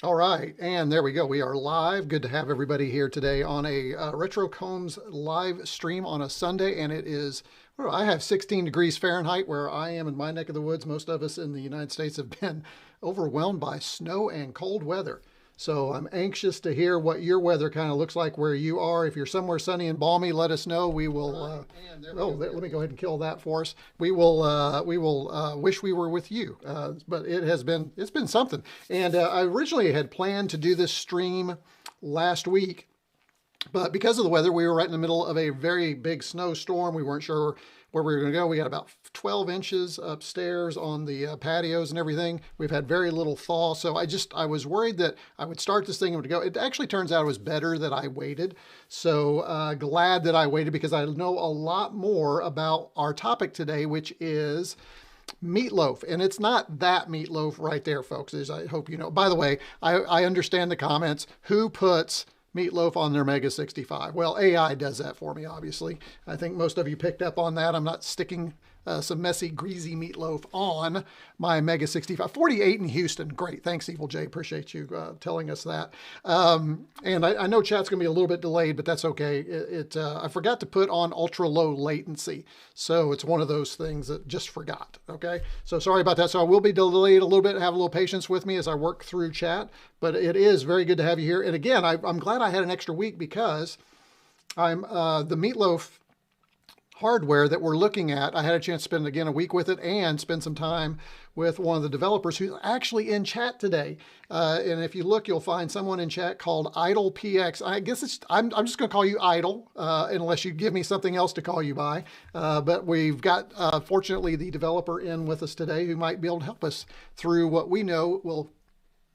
All right, and there we go. We are live. Good to have everybody here today on a RetroCombs live stream on a Sunday, and it is, well, I have 16 degrees Fahrenheit where I am in my neck of the woods. Most of us in the United States have been overwhelmed by snow and cold weather. So I'm anxious to hear what your weather kind of looks like where you are. If you're somewhere sunny and balmy, let us know. We will. Let me go ahead and kill that for us. We will wish we were with you. But it's been something. And I originally had planned to do this stream last week, but because of the weather, we were right in the middle of a very big snowstorm. We weren't sure where we were going to go. We had about 12 inches upstairs on the patios and everything. We've had very little thaw. So I was worried that I would start this thing and it would go. It actually turns out it was better that I waited. So glad that I waited because I know a lot more about our topic today, which is Meatloaf. And it's not that Meatloaf right there, folks, as I hope you know. By the way, I understand the comments. Who puts Meatloaf on their Mega 65? Well, AI does that for me, obviously. I think most of you picked up on that. I'm not sticking some messy, greasy Meatloaf on my Mega 65. 48 in Houston. Great. Thanks, Evil J. Appreciate you telling us that. And I know chat's going to be a little bit delayed, but that's okay. I forgot to put on ultra low latency. So it's one of those things that just forgot. Okay. So sorry about that. So I will be delayed a little bit. Have a little patience with me as I work through chat. But it is very good to have you here. And again, I'm glad I had an extra week because I'm the Meatloaf hardware that we're looking at. I had a chance to spend again a week with it and spend some time with one of the developers who's actually in chat today. And if you look, you'll find someone in chat called IdlePX. I guess I'm just going to call you Idle unless you give me something else to call you by. But we've got, fortunately, the developer in with us today who might be able to help us through what we know will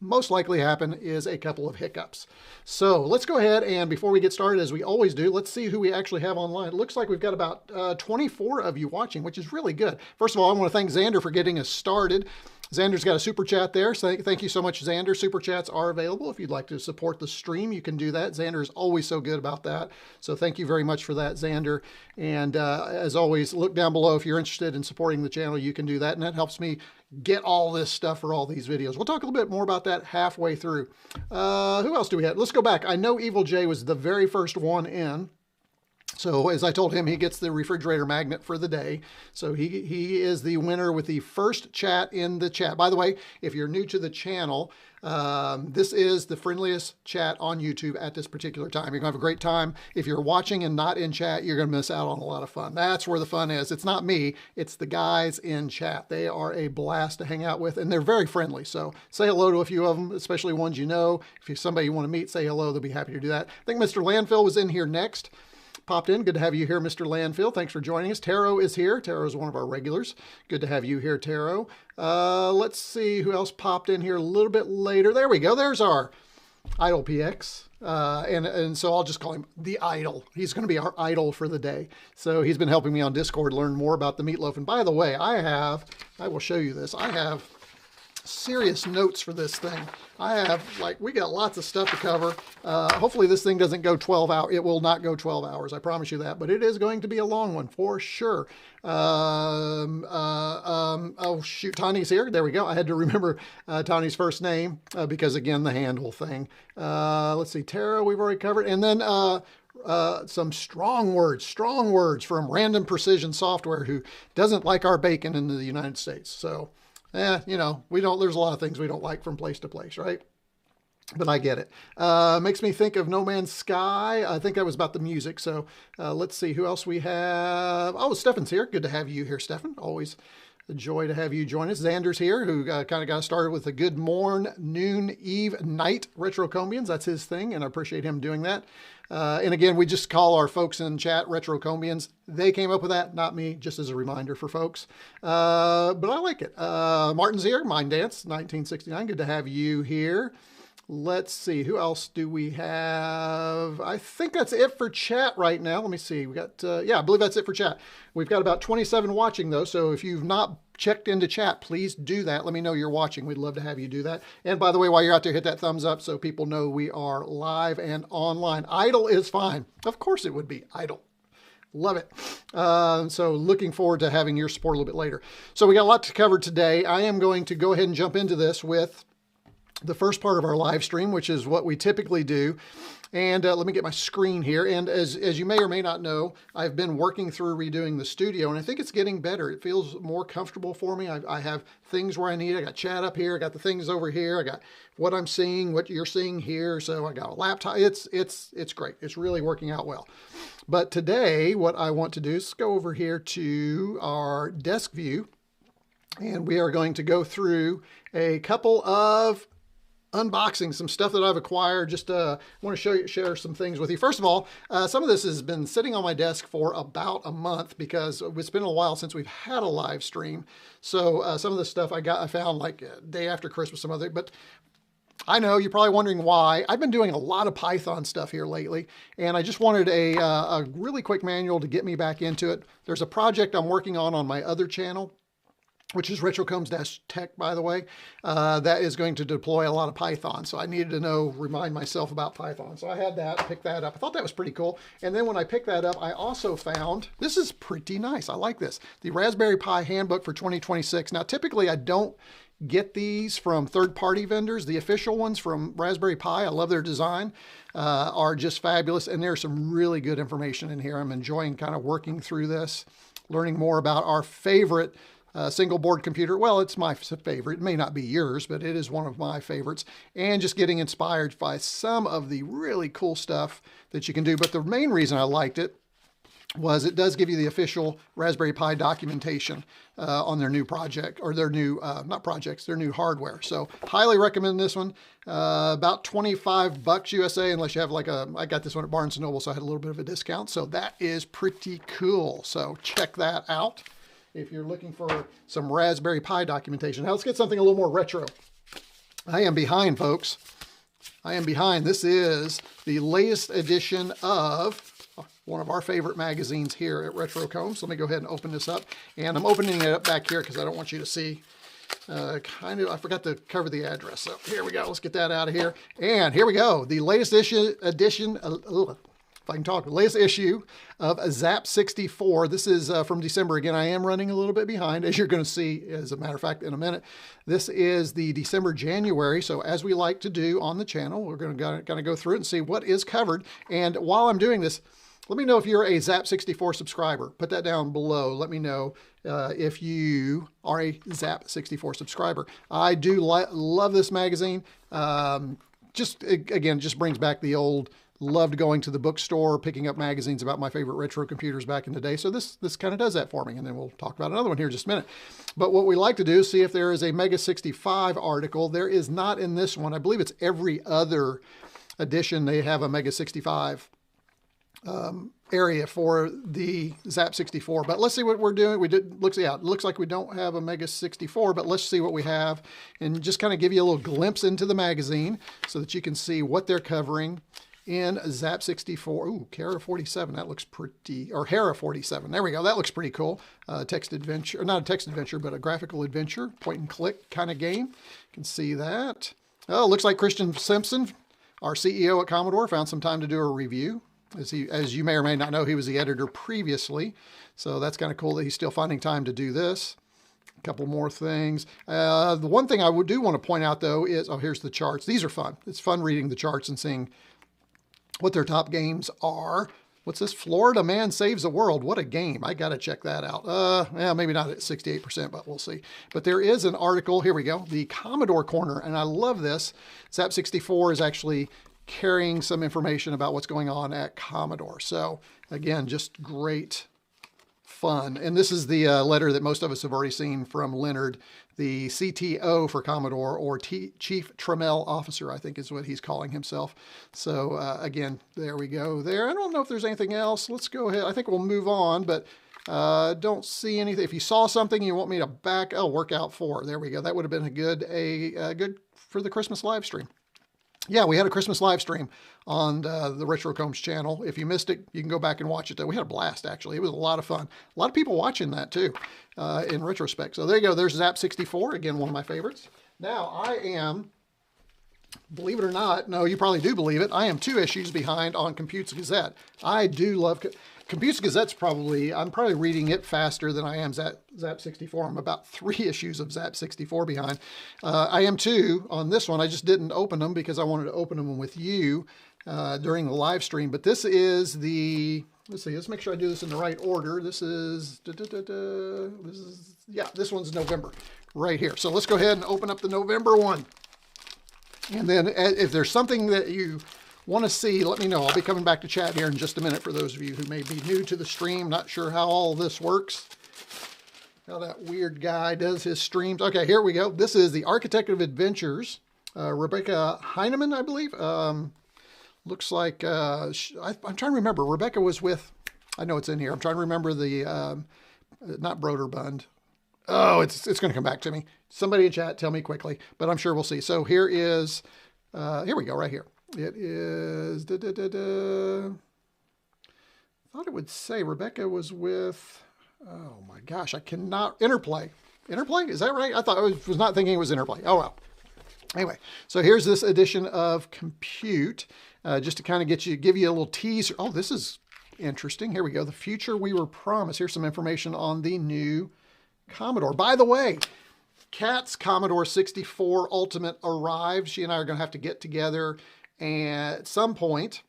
most likely happen is a couple of hiccups. So let's go ahead and before we get started, as we always do, let's see who we actually have online. It looks like we've got about 24 of you watching, which is really good. First of all, I want to thank Xander for getting us started. Xander's got a super chat there. So thank you so much, Xander. Super chats are available. If you'd like to support the stream, you can do that. Xander is always so good about that. So thank you very much for that, Xander. And as always, look down below if you're interested in supporting the channel, you can do that. And that helps me get all this stuff for all these videos. We'll talk a little bit more about that halfway through. Who else do we have? Let's go back. I know Evil J was the very first one in. So as I told him, he gets the refrigerator magnet for the day. So he is the winner with the first chat in the chat. By the way, if you're new to the channel, this is the friendliest chat on YouTube at this particular time. You're going to have a great time. If you're watching and not in chat, you're going to miss out on a lot of fun. That's where the fun is. It's not me. It's the guys in chat. They are a blast to hang out with, and they're very friendly. So say hello to a few of them, especially ones you know. If you're somebody you want to meet, say hello. They'll be happy to do that. I think Mr. Landfill was in here next. Popped in. Good to have you here, Mr. Landfill. Thanks for joining us. Taro is here. Taro is one of our regulars. Good to have you here, Taro. Let's see who else popped in here a little bit later. There we go. There's our IdlePX. And so I'll just call him the Idol. He's going to be our idol for the day. So he's been helping me on Discord learn more about the Meatloaf. And by the way, I will show you this. I have serious notes for this thing. We got lots of stuff to cover. Hopefully this thing doesn't go 12 hours. It will not go 12 hours. I promise you that, but it is going to be a long one for sure. Oh shoot, Tawny's here. There we go. I had to remember Tawny's first name because again, the handle thing. Let's see, Tara, we've already covered. And then some strong words from Random Precision Software, who doesn't like our bacon in the United States. So you know, there's a lot of things we don't like from place to place, right? But I get it. Makes me think of No Man's Sky. I think that was about the music. So let's see who else we have. Oh, Stefan's here. Good to have you here, Stefan. Always a joy to have you join us. Xander's here, who kind of got started with the good morn, noon, eve, night retrocombians. That's his thing, and I appreciate him doing that. And again, we just call our folks in chat retrocombians. They came up with that, not me, just as a reminder for folks. But I like it. Martin's here, Mind Dance, 1969. Good to have you here. Let's see, who else do we have? I think that's it for chat right now. Let me see. We got, yeah, I believe that's it for chat. We've got about 27 watching though. So if you've not checked into chat, please do that. Let me know you're watching. We'd love to have you do that. And by the way, while you're out there, hit that thumbs up so people know we are live and online. Idle is fine. Of course it would be idle. Love it. So looking forward to having your support a little bit later. So we got a lot to cover today. I am going to go ahead and jump into this with the first part of our live stream, which is what we typically do. And let me get my screen here. And as you may or may not know, I've been working through redoing the studio, and I think it's getting better. It feels more comfortable for me. I have things where I need. I got chat up here. I got the things over here. I got what I'm seeing, what you're seeing here. So I got a laptop. It's great. It's really working out well. But today, what I want to do is go over here to our desk view, and we are going to go through a couple of unboxing, some stuff that I've acquired. Just want to share some things with you. First of all, some of this has been sitting on my desk for about a month because it's been a while since we've had a live stream. So some of the stuff I found like a day after Christmas, some other, but I know you're probably wondering why. I've been doing a lot of Python stuff here lately, and I just wanted a really quick manual to get me back into it. There's a project I'm working on my other channel, which is RetroCombs-Tech, by the way, that is going to deploy a lot of Python. So I needed to remind myself about Python. So I had that, picked that up. I thought that was pretty cool. And then when I picked that up, I also found, this is pretty nice. I like this. The Raspberry Pi Handbook for 2026. Now, typically I don't get these from third-party vendors. The official ones from Raspberry Pi, I love their design, are just fabulous. And there's some really good information in here. I'm enjoying kind of working through this, learning more about our favorite single board computer. Well, it's my favorite. It may not be yours, but it is one of my favorites. And just getting inspired by some of the really cool stuff that you can do. But the main reason I liked it was it does give you the official Raspberry Pi documentation on their new project, or their new, not projects, their new hardware. So highly recommend this one. About $25 USA, unless you have like I got this one at Barnes & Noble, so I had a little bit of a discount. So that is pretty cool. So check that out if you're looking for some Raspberry Pi documentation. Now let's get something a little more retro. I am behind, folks. I am behind. This is the latest edition of one of our favorite magazines here at RetroCombs. Let me go ahead and open this up. And I'm opening it up back here because I don't want you to see. I forgot to cover the address. So here we go. Let's get that out of here. And here we go. The latest edition, if I can talk, the latest issue of Zzap 64. This is from December. Again, I am running a little bit behind, as you're going to see, as a matter of fact, in a minute. This is the December, January. So as we like to do on the channel, we're going to go through it and see what is covered. And while I'm doing this, let me know if you're a Zzap 64 subscriber. Put that down below. Let me know if you are a Zzap 64 subscriber. I do love this magazine. Just brings back the old, loved going to the bookstore, picking up magazines about my favorite retro computers back in the day. So this kind of does that for me. And then we'll talk about another one here in just a minute. But what we like to do is see if there is a MEGA65 article. There is not in this one. I believe it's every other edition they have a MEGA65 area for the Zzap 64. But let's see what we're doing. It looks like we don't have a MEGA64, but let's see what we have and just kind of give you a little glimpse into the magazine so that you can see what they're covering in Zzap 64. Ooh, Hera 47. That looks pretty, or Hera 47. There we go. That looks pretty cool. Text adventure, not a text adventure, but a graphical adventure, point and click kind of game. You can see that. Oh, looks like Christian Simpson, our CEO at Commodore, found some time to do a review. As you may or may not know, he was the editor previously. So that's kind of cool that he's still finding time to do this. A couple more things. The one thing I do want to point out, though, is, here's the charts. These are fun. It's fun reading the charts and seeing what their top games are. What's this? Florida Man Saves the World. What a game. I got to check that out. Yeah, maybe not at 68%, but we'll see. But there is an article. Here we go. The Commodore Corner. And I love this. Zzap 64 is actually carrying some information about what's going on at Commodore. So again, just great fun. And this is the letter that most of us have already seen from Leonard, the CTO for Commodore, or Chief Trammell Officer, I think is what he's calling himself. So again, there we go there. I don't know if there's anything else. Let's go ahead. I think we'll move on, but don't see anything. If you saw something you want me to workout 4. There we go. That would have been a good for the Christmas live stream. Yeah, we had a Christmas live stream on the RetroCombs channel. If you missed it, you can go back and watch it. We had a blast, actually. It was a lot of fun. A lot of people watching that, too, in retrospect. So there you go. There's Zzap 64. Again, one of my favorites. Now, I am believe it or not, no, you probably do believe it, I am 2 issues behind on Compute's Gazette. I do love Compute's Gazette's I'm probably reading it faster than I am Zzap 64. I'm about 3 issues of Zzap 64 behind. I am too on this one. I just didn't open them because I wanted to open them with you during the live stream. But this is the, let's see, let's make sure I do this in the right order. This is, yeah, this one's November right here. So let's go ahead and open up the November one. And then if there's something that you want to see, let me know. I'll be coming back to chat here in just a minute for those of you who may be new to the stream, not sure how all this works, how that weird guy does his streams. Okay, here we go. This is the Architect of Adventures, Rebecca Heinemann, I believe. Looks like, I'm trying to remember. Rebecca was with, I know it's in here. I'm trying to remember the, not Broderbund. Oh, it's going to come back to me. Somebody in chat, tell me quickly, but I'm sure we'll see. So here is, here we go, right here. It is, I thought it would say Rebecca was with, oh my gosh, I cannot, Interplay. Interplay, is that right? I thought, I was not thinking it was Interplay. Oh well. Anyway, so here's this edition of Compute, just to kind of give you a little teaser. Oh, this is interesting. Here we go. The future we were promised. Here's some information on the new Commodore. By the way, Kat's Commodore 64 Ultimate arrived. She and I are going to have to get together at some point,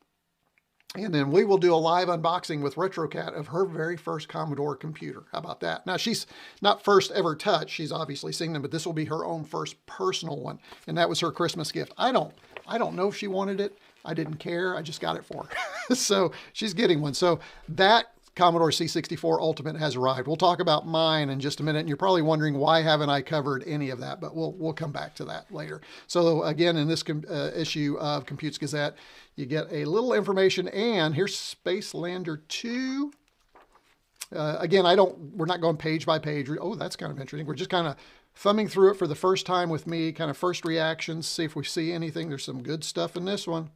and then we will do a live unboxing with RetroCat of her very first Commodore computer. How about that? Now, she's not first ever touched. She's obviously seen them, but this will be her own first personal one, and that was her Christmas gift. I don't know if she wanted it. I didn't care. I just got it for her. So she's getting one. So that Commodore C64 Ultimate has arrived. We'll talk about mine in just a minute, and you're probably wondering why haven't I covered any of that, but we'll come back to that later. So again, in this issue of Compute's Gazette, you get a little information, and here's Spacelander 2. Again, we're not going page by page. Oh, that's kind of interesting. We're just kind of thumbing through it for the first time with me, kind of first reactions, see if we see anything. There's some good stuff in this one.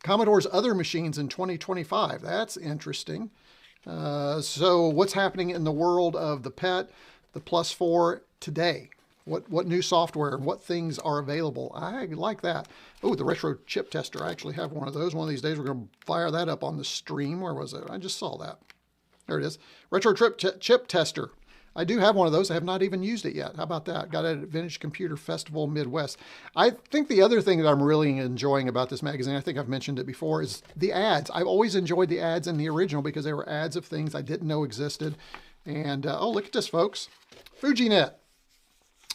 Commodore's other machines in 2025. That's interesting. So what's happening in the world of the PET, the Plus 4 today? What new software and what things are available? I like that. Oh, the retro chip tester. I actually have one of those. One of these days we're going to fire that up on the stream. Where was it? I just saw that. There it is. Retro chip tester. I do have one of those. I have not even used it yet. How about that? Got it at Vintage Computer Festival Midwest. I think the other thing that I'm really enjoying about this magazine, I think I've mentioned it before, is the ads. I've always enjoyed the ads in the original because they were ads of things I didn't know existed. And, oh, look at this, folks. FujiNet.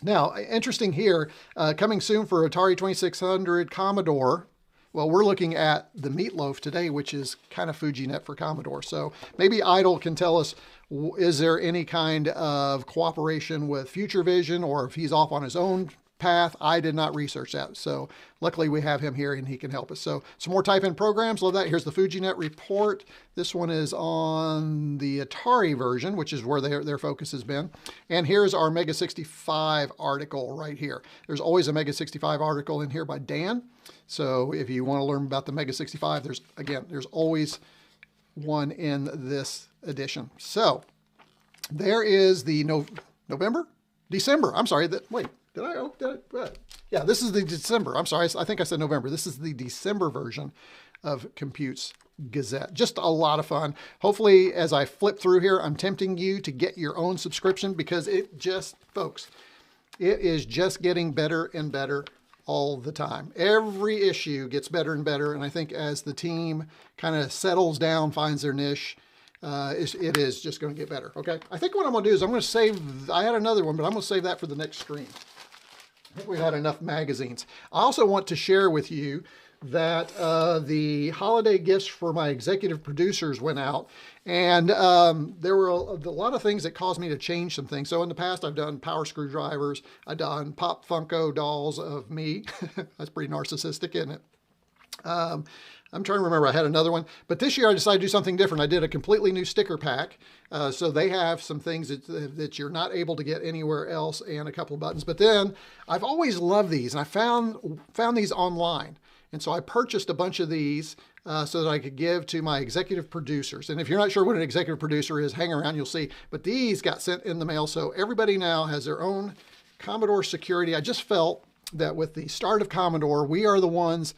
Now, interesting here, coming soon for Atari 2600 Commodore. Well, we're looking at the Meatloaf today, which is kind of FujiNet for Commodore. So maybe Idle can tell us, is there any kind of cooperation with Future Vision, or if he's off on his own path? I did not research that. So luckily we have him here and he can help us. So some more type in programs. Love that. Here's the FujiNet report. This one is on the Atari version, which is where their focus has been. And here's our MEGA65 article right here. There's always a MEGA65 article in here by Dan. So if you want to learn about the MEGA65, there's always one in this edition. So there is the December. I'm sorry. Yeah, this is the December. I'm sorry. I think I said November. This is the December version of Compute's Gazette. Just a lot of fun. Hopefully, as I flip through here, I'm tempting you to get your own subscription because folks, it is just getting better and better all the time. Every issue gets better and better. And I think as the team kind of settles down, finds their niche, it is just going to get better. Okay. I think what I'm going to do is I'm going to save, I had another one, but I'm going to save that for the next stream. I think we've had enough magazines. I also want to share with you that the holiday gifts for my executive producers went out, and there were a lot of things that caused me to change some things. So in the past, I've done power screwdrivers. I've done Pop Funko dolls of me. That's pretty narcissistic, isn't it? I'm trying to remember. I had another one. But this year, I decided to do something different. I did a completely new sticker pack. So they have some things that you're not able to get anywhere else, and a couple of buttons. But then I've always loved these, and I found these online. And so I purchased a bunch of these so that I could give to my executive producers. And if you're not sure what an executive producer is, hang around, you'll see. But these got sent in the mail, so everybody now has their own Commodore security. I just felt that with the start of Commodore, we are the ones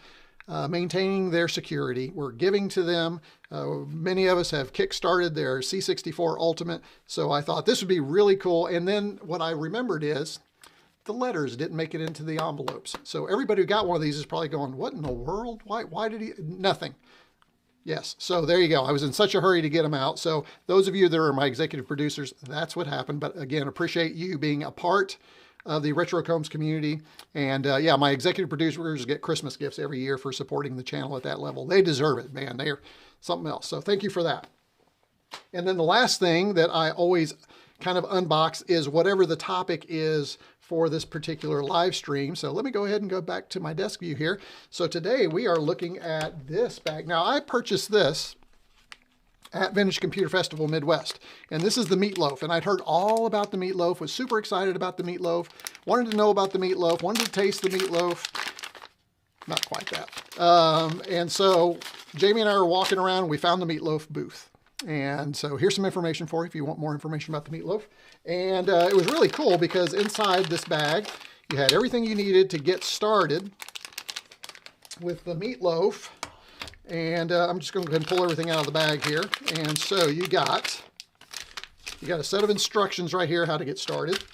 maintaining their security. We're giving to them. Many of us have kickstarted their C64 Ultimate, so I thought this would be really cool. And then what I remembered is the letters didn't make it into the envelopes. So everybody who got one of these is probably going, what in the world? Why did he? Nothing. Yes, so there you go. I was in such a hurry to get them out. So those of you that are my executive producers, that's what happened. But again, appreciate you being a part of the RetroCombs community. And yeah, my executive producers get Christmas gifts every year for supporting the channel at that level. They deserve it, man. They're something else. So thank you for that. And then the last thing that I always kind of unbox is whatever the topic is for this particular live stream. So let me go ahead and go back to my desk view here. So today we are looking at this bag. Now I purchased this at Vintage Computer Festival Midwest, and this is the Meatloaf. And I'd heard all about the Meatloaf, was super excited about the Meatloaf, wanted to know about the Meatloaf, wanted to taste the Meatloaf. Not quite that. And so Jamie and I were walking around, and we found the Meatloaf booth. And so here's some information for you if you want more information about the Meatloaf. And it was really cool because inside this bag, you had everything you needed to get started with the Meatloaf. And I'm just going to go ahead and pull everything out of the bag here. And so you got a set of instructions right here how to get started.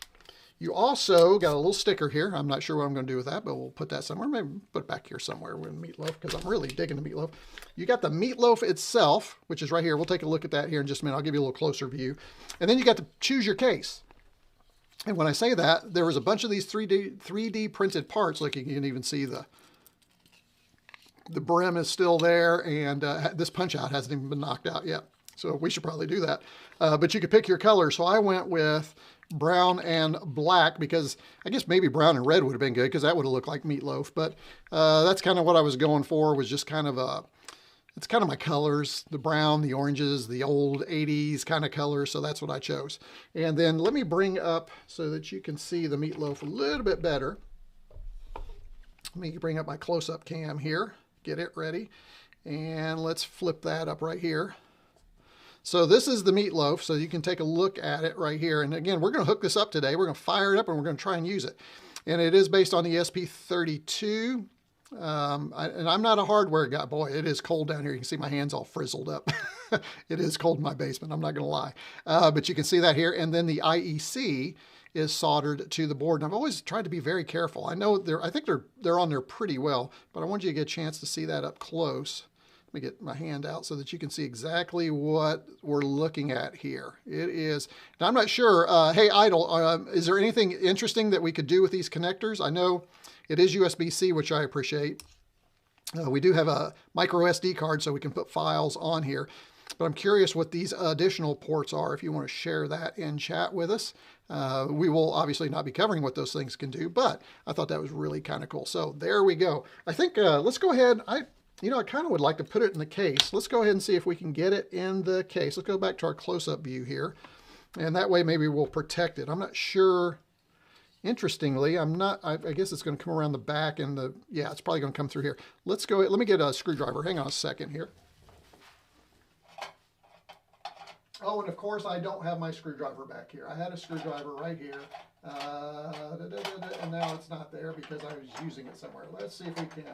You also got a little sticker here. I'm not sure what I'm going to do with that, but we'll put that somewhere. Maybe put it back here somewhere with Meatloaf because I'm really digging the Meatloaf. You got the Meatloaf itself, which is right here. We'll take a look at that here in just a minute. I'll give you a little closer view. And then you got to choose your case. And when I say that, there was a bunch of these 3D printed parts. Look, you can even see the brim is still there, and this punch out hasn't even been knocked out yet. So we should probably do that. But you could pick your color. So I went with brown and black because I guess maybe brown and red would have been good because that would have looked like Meatloaf. But that's kind of what I was going for, was just kind of it's kind of my colors, the brown, the oranges, the old 80s kind of colors. So that's what I chose. And then let me bring up so that you can see the Meatloaf a little bit better. Let me bring up my close-up cam here. Get it ready. And let's flip that up right here. So this is the Meatloaf, so you can take a look at it right here. And again, we're going to hook this up today. We're going to fire it up and we're going to try and use it. And it is based on the ESP32. And I'm not a hardware guy. Boy, it is cold down here. You can see my hands all frizzled up. It is cold in my basement, I'm not going to lie. But you can see that here. And then the IEC is soldered to the board. And I've always tried to be very careful. I know I think they're on there pretty well, but I want you to get a chance to see that up close. Let me get my hand out so that you can see exactly what we're looking at here. It is, now I'm not sure, hey Idle, is there anything interesting that we could do with these connectors? I know it is USB-C, which I appreciate. We do have a micro SD card so we can put files on here, but I'm curious what these additional ports are. If you want to share that in chat with us. We will obviously not be covering what those things can do, but I thought that was really kind of cool. So there we go. I think let's go ahead. I kind of would like to put it in the case. Let's go ahead and see if we can get it in the case. Let's go back to our close-up view here. And that way maybe we'll protect it. I'm not sure. Interestingly, I guess it's going to come around the back and yeah, it's probably going to come through here. Let's go, let me get a screwdriver. Hang on a second here. Oh, and of course I don't have my screwdriver back here. I had a screwdriver right here. And now it's not there because I was using it somewhere. Let's see if we can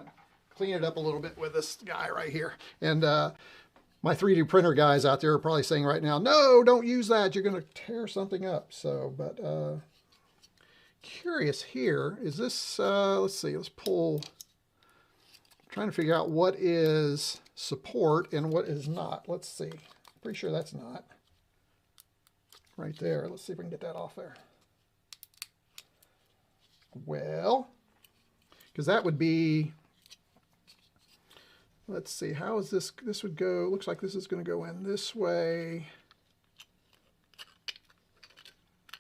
clean it up a little bit with this guy right here. And my 3D printer guys out there are probably saying right now, no, don't use that. You're going to tear something up. So, but curious here, is this, let's see, let's pull, I'm trying to figure out what is support and what is not. Let's see. Pretty sure that's not. Right there. Let's see if we can get that off there. Well, because that would be, let's see, how is this, this would go, looks like this is going to go in this way.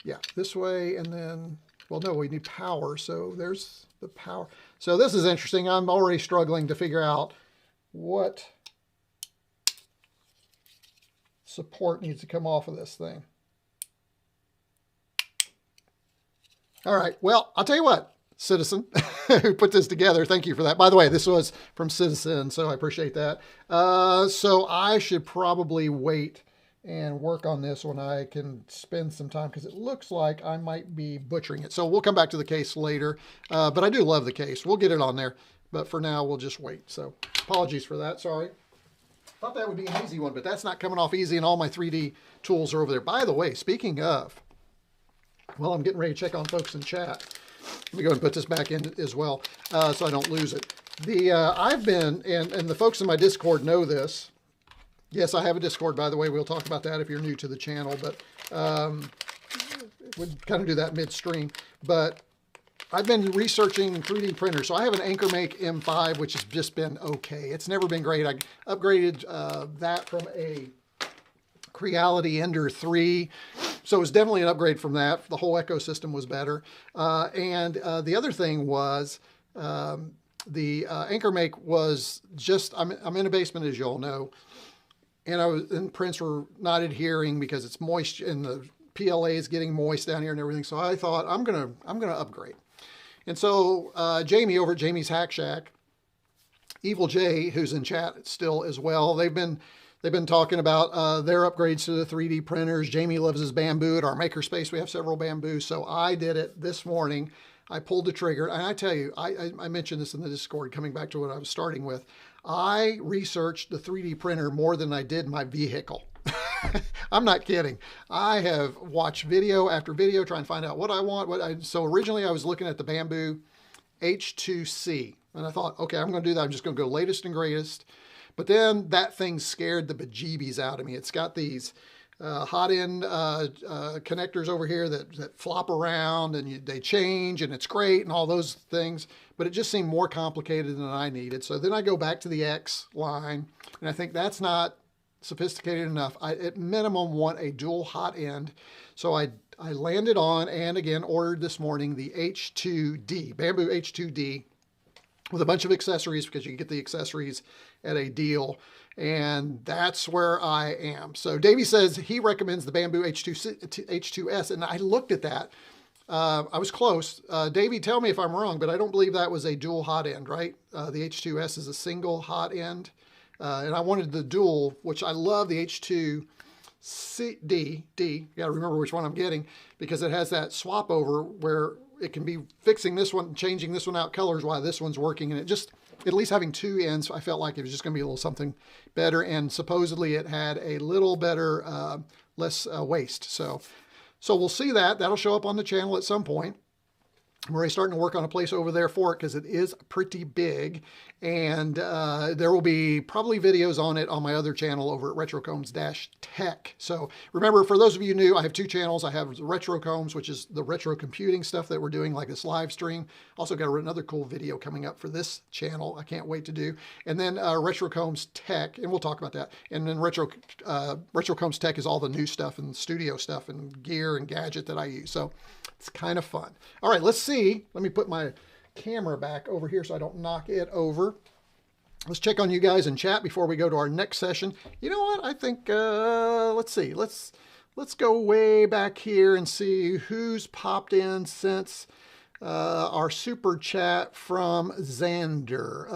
Yeah, this way, and then, well, no, we need power, so there's the power. So this is interesting. I'm already struggling to figure out what support needs to come off of this thing. All right, well, I'll tell you what, Citizen, who put this together, thank you for that. By the way, this was from Citizen, so I appreciate that. So I should probably wait and work on this when I can spend some time, because it looks like I might be butchering it. So we'll come back to the case later, but I do love the case. We'll get it on there, but for now we'll just wait. So apologies for that, sorry. Thought that would be an easy one, but that's not coming off easy, and all my 3D tools are over there. By the way, speaking of, well, I'm getting ready to check on folks in chat. Let me go and put this back in as well, so I don't lose it. I've been, and the folks in my Discord know this. Yes, I have a Discord, by the way. We'll talk about that if you're new to the channel, but we'll kind of do that midstream. But I've been researching 3D printers. So I have an AnkerMake M5, which has just been okay. It's never been great. I upgraded that from a Creality Ender 3. So it was definitely an upgrade from that. The whole ecosystem was better. And the other thing was the AnkerMake was just, I'm in a basement, as you all know. And prints were not adhering because it's moist and the PLA is getting moist down here and everything. So I thought I'm gonna upgrade. And so Jamie over at Jamie's Hack Shack, Evil J, who's in chat still as well, they've been talking about their upgrades to the 3D printers. Jamie loves his Bambu. At our makerspace, we have several Bambu. So I did it this morning. I pulled the trigger, and I tell you, I mentioned this in the Discord, coming back to what I was starting with. I researched the 3D printer more than I did my vehicle. I'm not kidding. I have watched video after video trying to find out what I want. So originally I was looking at the Bambu H2C, and I thought, okay, I'm going to do that. I'm just going to go latest and greatest. But then that thing scared the bejeebies out of me. It's got these hot end connectors over here that flop around, and they change, and it's great and all those things, but it just seemed more complicated than I needed. So then I go back to the X line, and I think that's not sophisticated enough. I at minimum want a dual hot end. So I landed on, and again ordered this morning, the H2D, Bambu H2D, with a bunch of accessories, because you can get the accessories at a deal. And that's where I am. So Davey says he recommends the Bambu H2S, and I looked at that. I was close. Davey, tell me if I'm wrong, but I don't believe that was a dual hot end, right? The H2S is a single hot end. And I wanted the dual, which I love the H2D. You got to remember which one I'm getting, because it has that swap over where it can be fixing this one, changing this one out colors while this one's working. And it just, at least having two ends, I felt like it was just going to be a little something better. And supposedly it had a little better, less waste. So we'll see that. That'll show up on the channel at some point. I'm already starting to work on a place over there for it, because it is pretty big, and there will be probably videos on it on my other channel over at RetroCombs-Tech. So remember, for those of you new, I have two channels. I have RetroCombs, which is the retro computing stuff that we're doing, like this live stream. Also got another cool video coming up for this channel I can't wait to do. And then RetroCombs-Tech, and we'll talk about that. And then RetroCombs-Tech is all the new stuff and studio stuff and gear and gadget that I use. So it's kind of fun. All right, let's see. Let me put my camera back over here so I don't knock it over. Let's check on you guys in chat before we go to our next session. You know what? I think, let's see. Let's go way back here and see who's popped in since our super chat from Xander.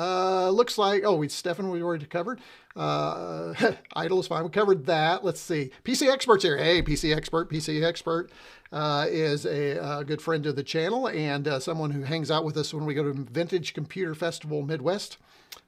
Looks like, oh, Stefan, we already covered. Idle is fine. We covered that. Let's see. PC Expert's here. Hey, PC Expert. PC Expert is a good friend of the channel, and someone who hangs out with us when we go to Vintage Computer Festival Midwest.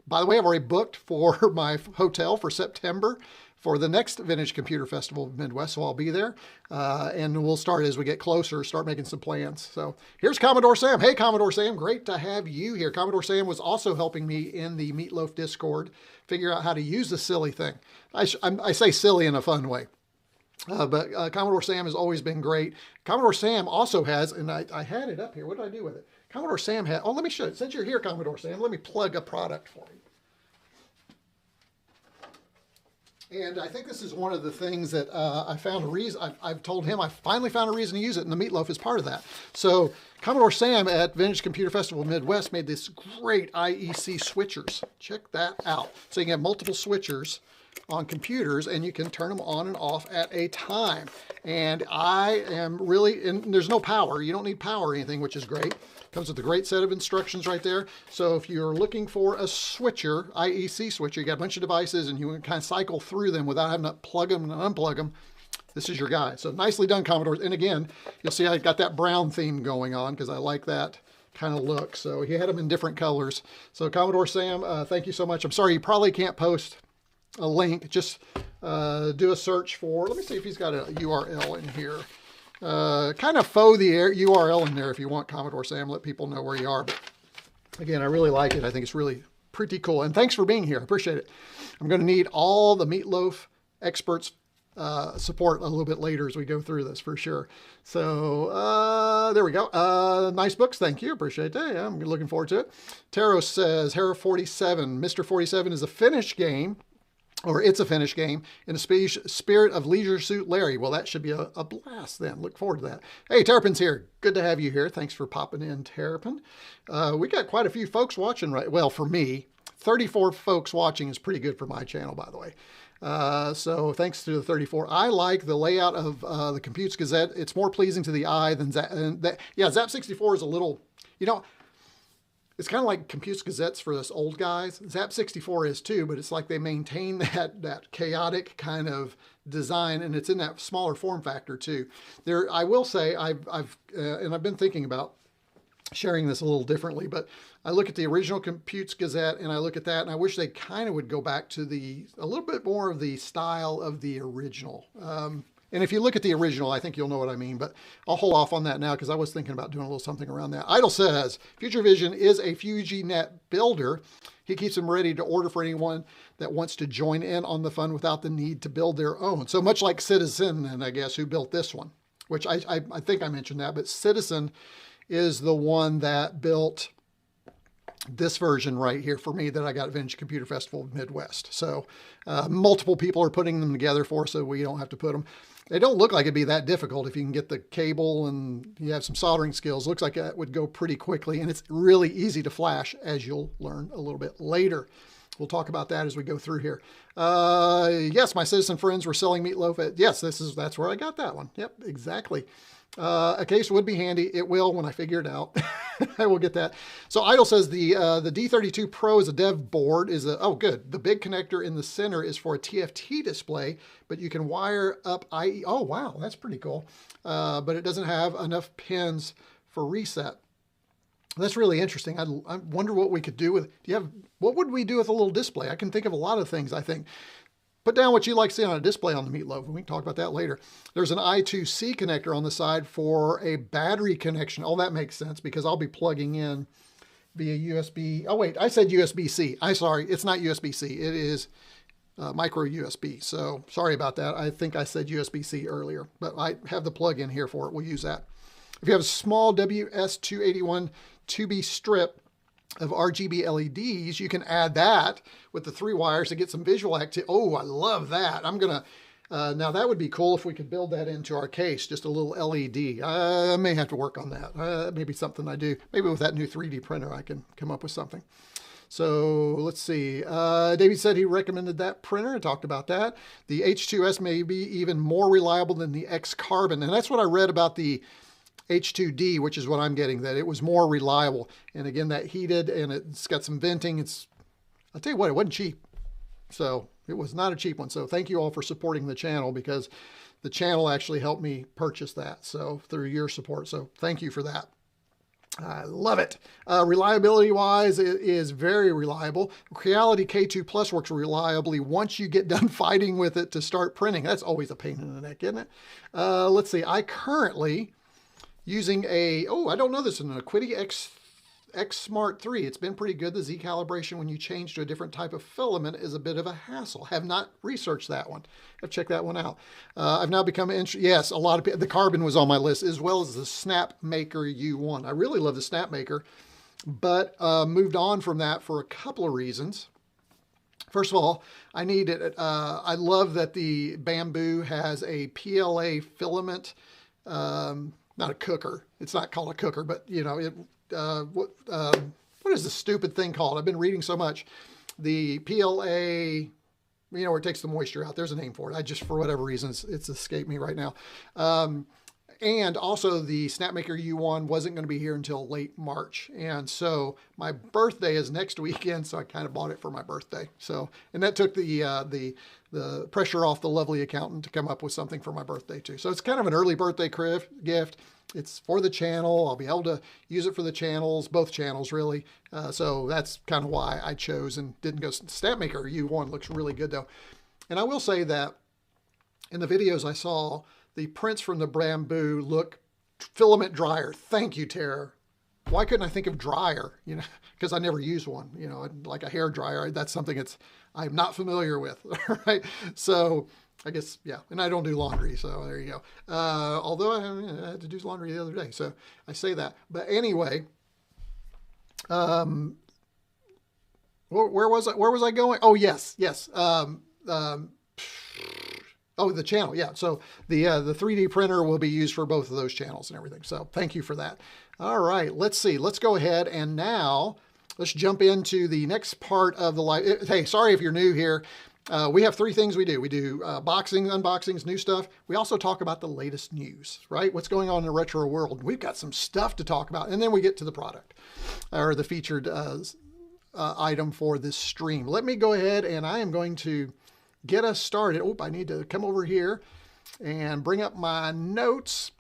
By the way, I've already booked for my hotel for September for the next Vintage Computer Festival Midwest, so I'll be there. And we'll start as we get closer, start making some plans. So here's Commodore Sam. Hey, Commodore Sam, great to have you here. Commodore Sam was also helping me in the Meatloaf Discord figure out how to use the silly thing. I say silly in a fun way. But Commodore Sam has always been great. Commodore Sam also has, and I had it up here. What did I do with it? Commodore Sam had, oh, let me show you. Since you're here, Commodore Sam, let me plug a product for you. And I think this is one of the things that I found a reason, I've told him I finally found a reason to use it, and the Meatloaf is part of that. So Commodore Sam at Vintage Computer Festival Midwest made this great IEC switchers. Check that out. So you can have multiple switchers on computers, and you can turn them on and off at a time. And I am really, and there's no power. You don't need power or anything, which is great. Comes with a great set of instructions right there. So if you're looking for a switcher, IEC switcher, you got a bunch of devices and you want to kind of cycle through them without having to plug them and unplug them, this is your guide. So nicely done, Commodore. And again, you'll see I got that brown theme going on because I like that kind of look. So he had them in different colors. So Commodore Sam, thank you so much. I'm sorry, you probably can't post a link. Just do a search for, let me see if he's got a URL in here. Kind of faux the URL in there if you want, Commodore Sam. Let people know where you are. But again, I really like it. I think it's really pretty cool. And thanks for being here. I appreciate it. I'm going to need all the Meatloaf experts support a little bit later as we go through this for sure. So there we go. Nice books. Thank you. Appreciate that. Yeah, I'm looking forward to it. Taro says, Hera 47. Mr. 47 is a Finnish game. Or it's a Finnish game in the spirit of Leisure Suit Larry. Well, that should be a blast then. Look forward to that. Hey, Terrapin's here. Good to have you here. Thanks for popping in, Terrapin. We got quite a few folks watching right. Well, for me, 34 folks watching is pretty good for my channel, by the way. So thanks to the 34. I like the layout of the Computes Gazette. It's more pleasing to the eye than Zzap. Yeah, Zzap 64 is a little, you know, it's kind of like Computes Gazettes for us old guys. Zzap 64 is too, but it's like they maintain that chaotic kind of design, and it's in that smaller form factor too. There, I will say, I've been thinking about sharing this a little differently, but I look at the original Computes Gazette and I look at that, and I wish they kind of would go back to a little bit more of the style of the original. And if you look at the original, I think you'll know what I mean, but I'll hold off on that now because I was thinking about doing a little something around that. Idle says, Future Vision is a FujiNet builder. He keeps them ready to order for anyone that wants to join in on the fun without the need to build their own. So much like Citizen, and I guess, who built this one, which I think I mentioned that, but Citizen is the one that built this version right here for me that I got at Vintage Computer Festival of Midwest. So multiple people are putting them together for us so we don't have to put them. They don't look like it'd be that difficult if you can get the cable and you have some soldering skills. Looks like that would go pretty quickly, and it's really easy to flash, as you'll learn a little bit later. We'll talk about that as we go through here. Yes, my Citizen friends were selling Meatloaf. Yes, that's where I got that one. Yep, exactly. A case would be handy. It will when I figure it out. I will get that. So Idle says the D32 Pro is a dev board. Oh, good. The big connector in the center is for a TFT display, but you can wire up IE. Oh, wow, that's pretty cool. But it doesn't have enough pins for reset. That's really interesting. I wonder what we could do with. What would we do with a little display? I can think of a lot of things. I think. Put down what you like to see on a display on the Meatloaf, and we can talk about that later. There's an I2C connector on the side for a battery connection. Oh, that makes sense because I'll be plugging in via USB. Oh, wait, I said USB-C. I'm sorry, it's not USB-C. It is micro USB. So sorry about that. I think I said USB-C earlier, but I have the plug in here for it. We'll use that. If you have a small WS281 2B strip of RGB LEDs, you can add that with the 3 wires to get some visual activity. Oh, I love that. I'm going to, now that would be cool if we could build that into our case, just a little LED. I may have to work on that. Maybe something I do. Maybe with that new 3D printer, I can come up with something. So let's see. David said he recommended that printer. I talked about that. The H2S may be even more reliable than the X Carbon. And that's what I read about the H2D, which is what I'm getting, that it was more reliable. And again, that heated and it's got some venting. I'll tell you what, it wasn't cheap. So it was not a cheap one. So thank you all for supporting the channel because the channel actually helped me purchase that. So through your support. So thank you for that. I love it. Reliability wise, it is very reliable. Creality K2 Plus works reliably once you get done fighting with it to start printing. That's always a pain in the neck, isn't it? Let's see. I currently using I don't know this, an Acuity X Smart 3. It's been pretty good. The Z calibration when you change to a different type of filament is a bit of a hassle. Have not researched that one. I've checked that one out. I've now become yes, a lot of people, the Carbon was on my list as well as the Snapmaker U1. I really love the Snapmaker, but moved on from that for a couple of reasons. First of all, I needed, I love that the Bambu has a PLA filament, not a cooker. It's not called a cooker, but you know, what is the stupid thing called? I've been reading so much. The PLA, you know, where it takes the moisture out. There's a name for it. I just, for whatever reason, it's escaped me right now. And also the Snapmaker U1 wasn't going to be here until late March. And so my birthday is next weekend, so I kind of bought it for my birthday. So, and that took the pressure off the lovely accountant to come up with something for my birthday too. So it's kind of an early birthday gift. It's for the channel. I'll be able to use it for the channels, both channels really. So that's kind of why I chose and didn't go. Snapmaker U1 looks really good though. And I will say that in the videos I saw, the prints from the Bambu look filament dryer. Thank you, Tara. Why couldn't I think of dryer? You know, because I never use one. You know, like a hair dryer. That's something I'm not familiar with. Right? So I guess, yeah. And I don't do laundry, so there you go. Although I had to do laundry the other day, so I say that. But anyway, where was I? Where was I going? Oh yes. Oh, the channel, yeah. So the 3D printer will be used for both of those channels and everything. So thank you for that. All right, let's see. Let's go ahead and now let's jump into the next part of the live. Hey, sorry if you're new here. We have three things we do. We do unboxings, new stuff. We also talk about the latest news, right? What's going on in the retro world. We've got some stuff to talk about. And then we get to the product or the featured item for this stream. Let me go ahead and I am going to get us started. Oh, I need to come over here and bring up my notes.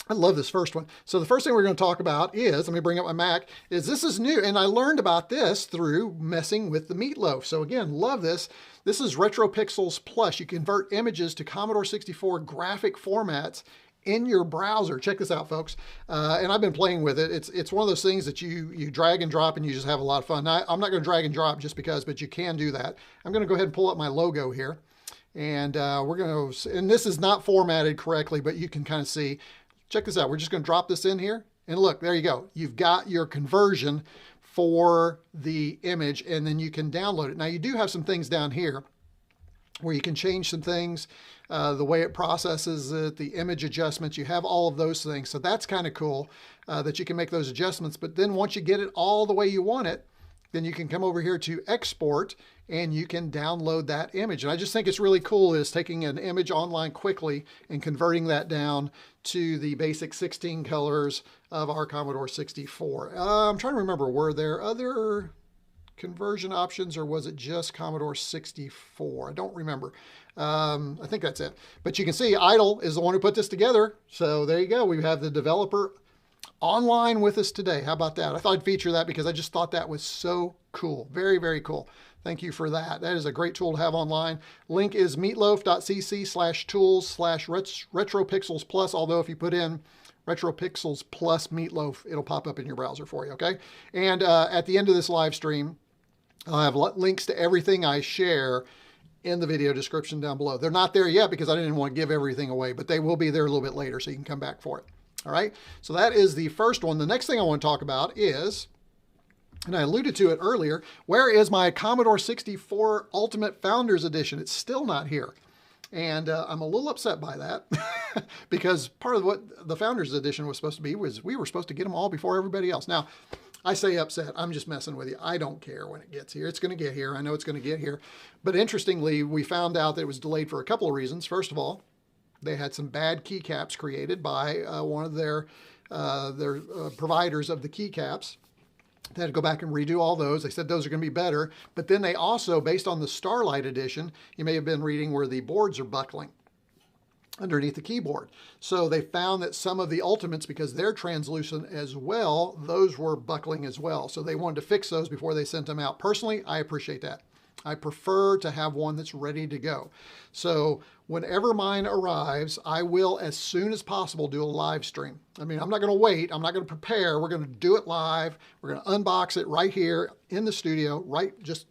I love this first one. So the first thing we're going to talk about is, let me bring up my Mac, is this is new. And I learned about this through messing with the Meatloaf. So again, love this. This is RetroPixels Plus. You convert images to Commodore 64 graphic formats in your browser. Check this out, folks. And I've been playing with it. It's one of those things that you drag and drop and you just have a lot of fun. Now, I'm not going to drag and drop just because, but you can do that. I'm going to go ahead and pull up my logo here. And we're going to, and this is not formatted correctly, but you can kind of see. Check this out. We're just going to drop this in here. And look, there you go. You've got your conversion for the image, and then you can download it. Now, you do have some things down here where you can change some things, the way it processes it, the image adjustments, you have all of those things. So that's kind of cool that you can make those adjustments. But then once you get it all the way you want it, then you can come over here to export and you can download that image. And I just think it's really cool is taking an image online quickly and converting that down to the basic 16 colors of our Commodore 64. I'm trying to remember, were there other conversion options or was it just Commodore 64? I don't remember. I think that's it. But you can see Idle is the one who put this together. So there you go. We have the developer online with us today. How about that? I thought I'd feature that because I just thought that was so cool. Very, very cool. Thank you for that. That is a great tool to have online. Link is meatloaf.cc/tools/retropixels plus, although if you put in RetroPixels plus Meatloaf, it'll pop up in your browser for you, okay? And at the end of this live stream, I'll have links to everything I share in the video description down below. They're not there yet because I didn't want to give everything away, but they will be there a little bit later, so you can come back for it. All right, so that is the first one. The next thing I want to talk about is, and I alluded to it earlier, where is my Commodore 64 Ultimate Founders Edition? It's still not here. And I'm a little upset by that because part of what the Founders Edition was supposed to be was we were supposed to get them all before everybody else. Now, I say upset. I'm just messing with you. I don't care when it gets here. It's going to get here. I know it's going to get here. But interestingly, we found out that it was delayed for a couple of reasons. First of all, they had some bad keycaps created by one of their providers of the keycaps. They had to go back and redo all those. They said those are going to be better. But then they also, based on the Starlight edition, you may have been reading where the boards are buckling underneath the keyboard. So they found that some of the Ultimates, because they're translucent as well, those were buckling as well. So they wanted to fix those before they sent them out. Personally, I appreciate that. I prefer to have one that's ready to go. So whenever mine arrives, I will, as soon as possible, do a live stream. I mean, I'm not going to wait. I'm not going to prepare. We're going to do it live. We're going to unbox it right here in the studio, right, just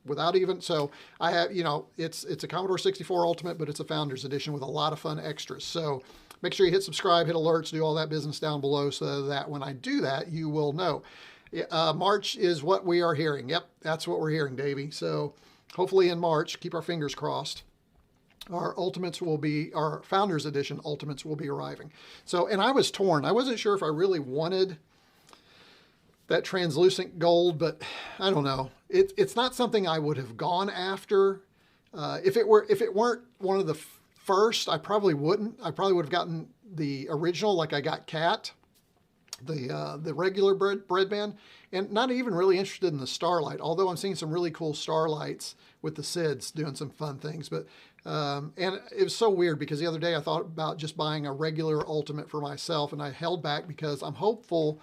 without even, so I have, you know, it's a Commodore 64 Ultimate, but it's a Founders Edition with a lot of fun extras. So make sure you hit subscribe, hit alerts, do all that business down below so that when I do that, you will know. March is what we are hearing. Yep, that's what we're hearing, Davey. So hopefully in March, keep our fingers crossed, our Ultimates will be, our Founders Edition Ultimates will be arriving. So, and I was torn. I wasn't sure if I really wanted that translucent gold, but I don't know. It's not something I would have gone after. If it weren't one of the first, I probably wouldn't. I probably would have gotten the original, like I got Cat, the regular breadband, and not even really interested in the Starlight, although I'm seeing some really cool Starlights with the SIDs doing some fun things. But and it was so weird because the other day I thought about just buying a regular Ultimate for myself, and I held back because I'm hopeful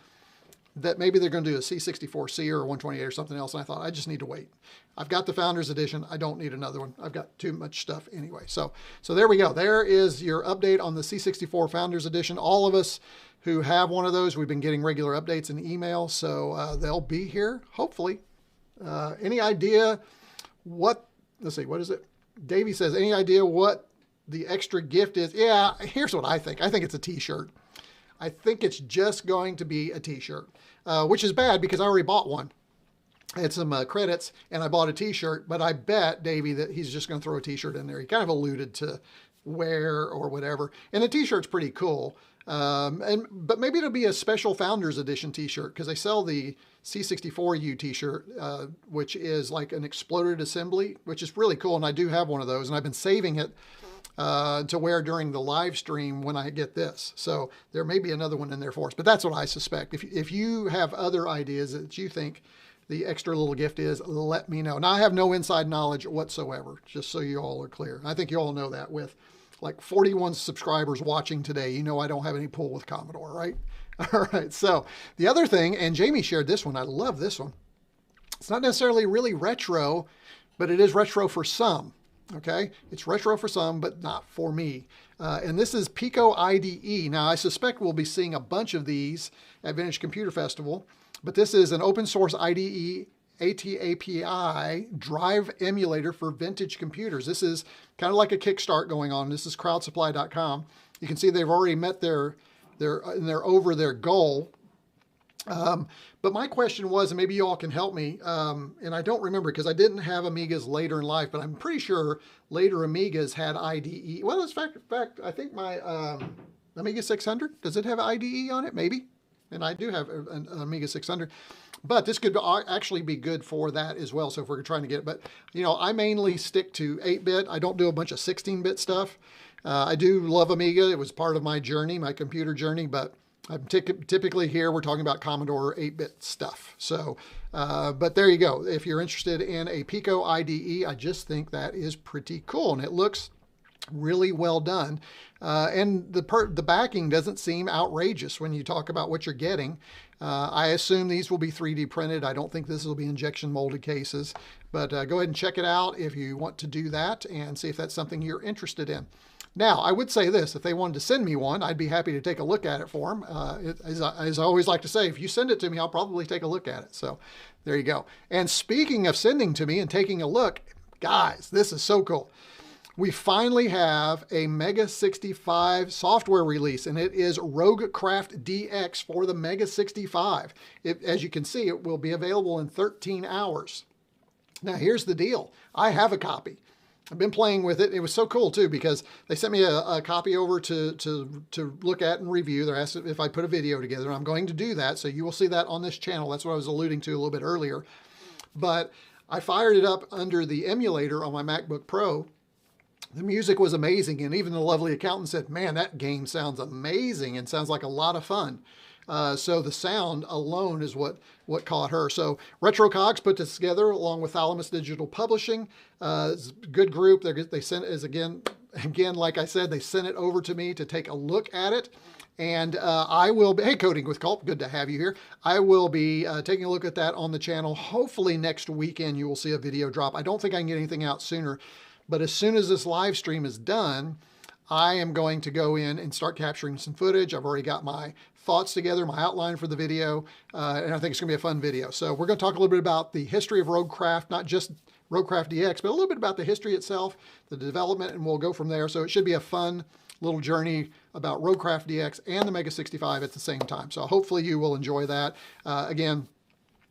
that maybe they're going to do a C64C or a 128 or something else, and I thought I just need to wait. I've got the Founders Edition. I don't need another one. I've got too much stuff anyway. So there we go. There is your update on the C64 Founders Edition. All of us who have one of those, we've been getting regular updates in email, so they'll be here, hopefully. Any idea what, let's see, what is it? Davey says, any idea what the extra gift is? Yeah, here's what I think. I think it's a t-shirt. I think it's just going to be a t-shirt, which is bad because I already bought one. I had some credits and I bought a t-shirt, but I bet Davey that he's just going to throw a t-shirt in there. He kind of alluded to wear or whatever. And the t-shirt's pretty cool. But maybe it'll be a special Founders Edition t-shirt because they sell the C64U t-shirt, which is like an exploded assembly, which is really cool. And I do have one of those and I've been saving it to wear during the live stream when I get this. So there may be another one in there for us, but that's what I suspect. If you have other ideas that you think the extra little gift is, let me know. Now I have no inside knowledge whatsoever, just so you all are clear. I think you all know that with like 41 subscribers watching today, you know I don't have any pull with Commodore, right? All right, so the other thing, and Jamie shared this one, I love this one. It's not necessarily really retro, but it is retro for some. Okay, it's retro for some, but not for me. And this is Pico IDE. Now, I suspect we'll be seeing a bunch of these at Vintage Computer Festival, but this is an open source IDE ATAPI drive emulator for vintage computers. This is kind of like a Kickstart going on. This is crowdsupply.com. You can see they've already met they're over their goal. But my question was, and maybe you all can help me, and I don't remember because I didn't have Amigas later in life, but I'm pretty sure later Amigas had IDE. Well, in fact, I think my Amiga 600, does it have IDE on it? Maybe. And I do have an Amiga 600. But this could actually be good for that as well, so if we're trying to get it. But, you know, I mainly stick to 8-bit. I don't do a bunch of 16-bit stuff. I do love Amiga. It was part of my journey, my computer journey, but I'm typically here, we're talking about Commodore 8-bit stuff. So, but there you go. If you're interested in a Pico IDE, I just think that is pretty cool. And it looks really well done. And the backing doesn't seem outrageous when you talk about what you're getting. I assume these will be 3D printed. I don't think this will be injection molded cases. But go ahead and check it out if you want to do that and see if that's something you're interested in. Now, I would say this, if they wanted to send me one, I'd be happy to take a look at it for them. As I always like to say, if you send it to me, I'll probably take a look at it. So there you go. And speaking of sending to me and taking a look, guys, this is so cool. We finally have a MEGA65 software release, and it is Roguecraft DX for the MEGA65. As you can see, it will be available in 13 hours. Now, here's the deal. I have a copy. I've been playing with it. It was so cool too because they sent me a copy over to look at and review. They're asking if I put a video together. I'm going to do that, so you will see that on this channel. That's what I was alluding to a little bit earlier. But I fired it up under the emulator on my MacBook Pro. The music was amazing, and even the lovely accountant said, "Man, that game sounds amazing and sounds like a lot of fun." So the sound alone is what caught her. So RetroCogs put this together along with Thalamus Digital Publishing. It's a good group. They sent it again, like I said, they sent it over to me to take a look at it. And I will be, hey, Coding with Culp, good to have you here. I will be taking a look at that on the channel. Hopefully next weekend you will see a video drop. I don't think I can get anything out sooner, but as soon as this live stream is done, I am going to go in and start capturing some footage. I've already got my thoughts together, my outline for the video, and I think it's going to be a fun video. So we're going to talk a little bit about the history of Roguecraft, not just Roguecraft DX, but a little bit about the history itself, the development, and we'll go from there. So it should be a fun little journey about Roguecraft DX and the MEGA65 at the same time. So hopefully you will enjoy that. Again,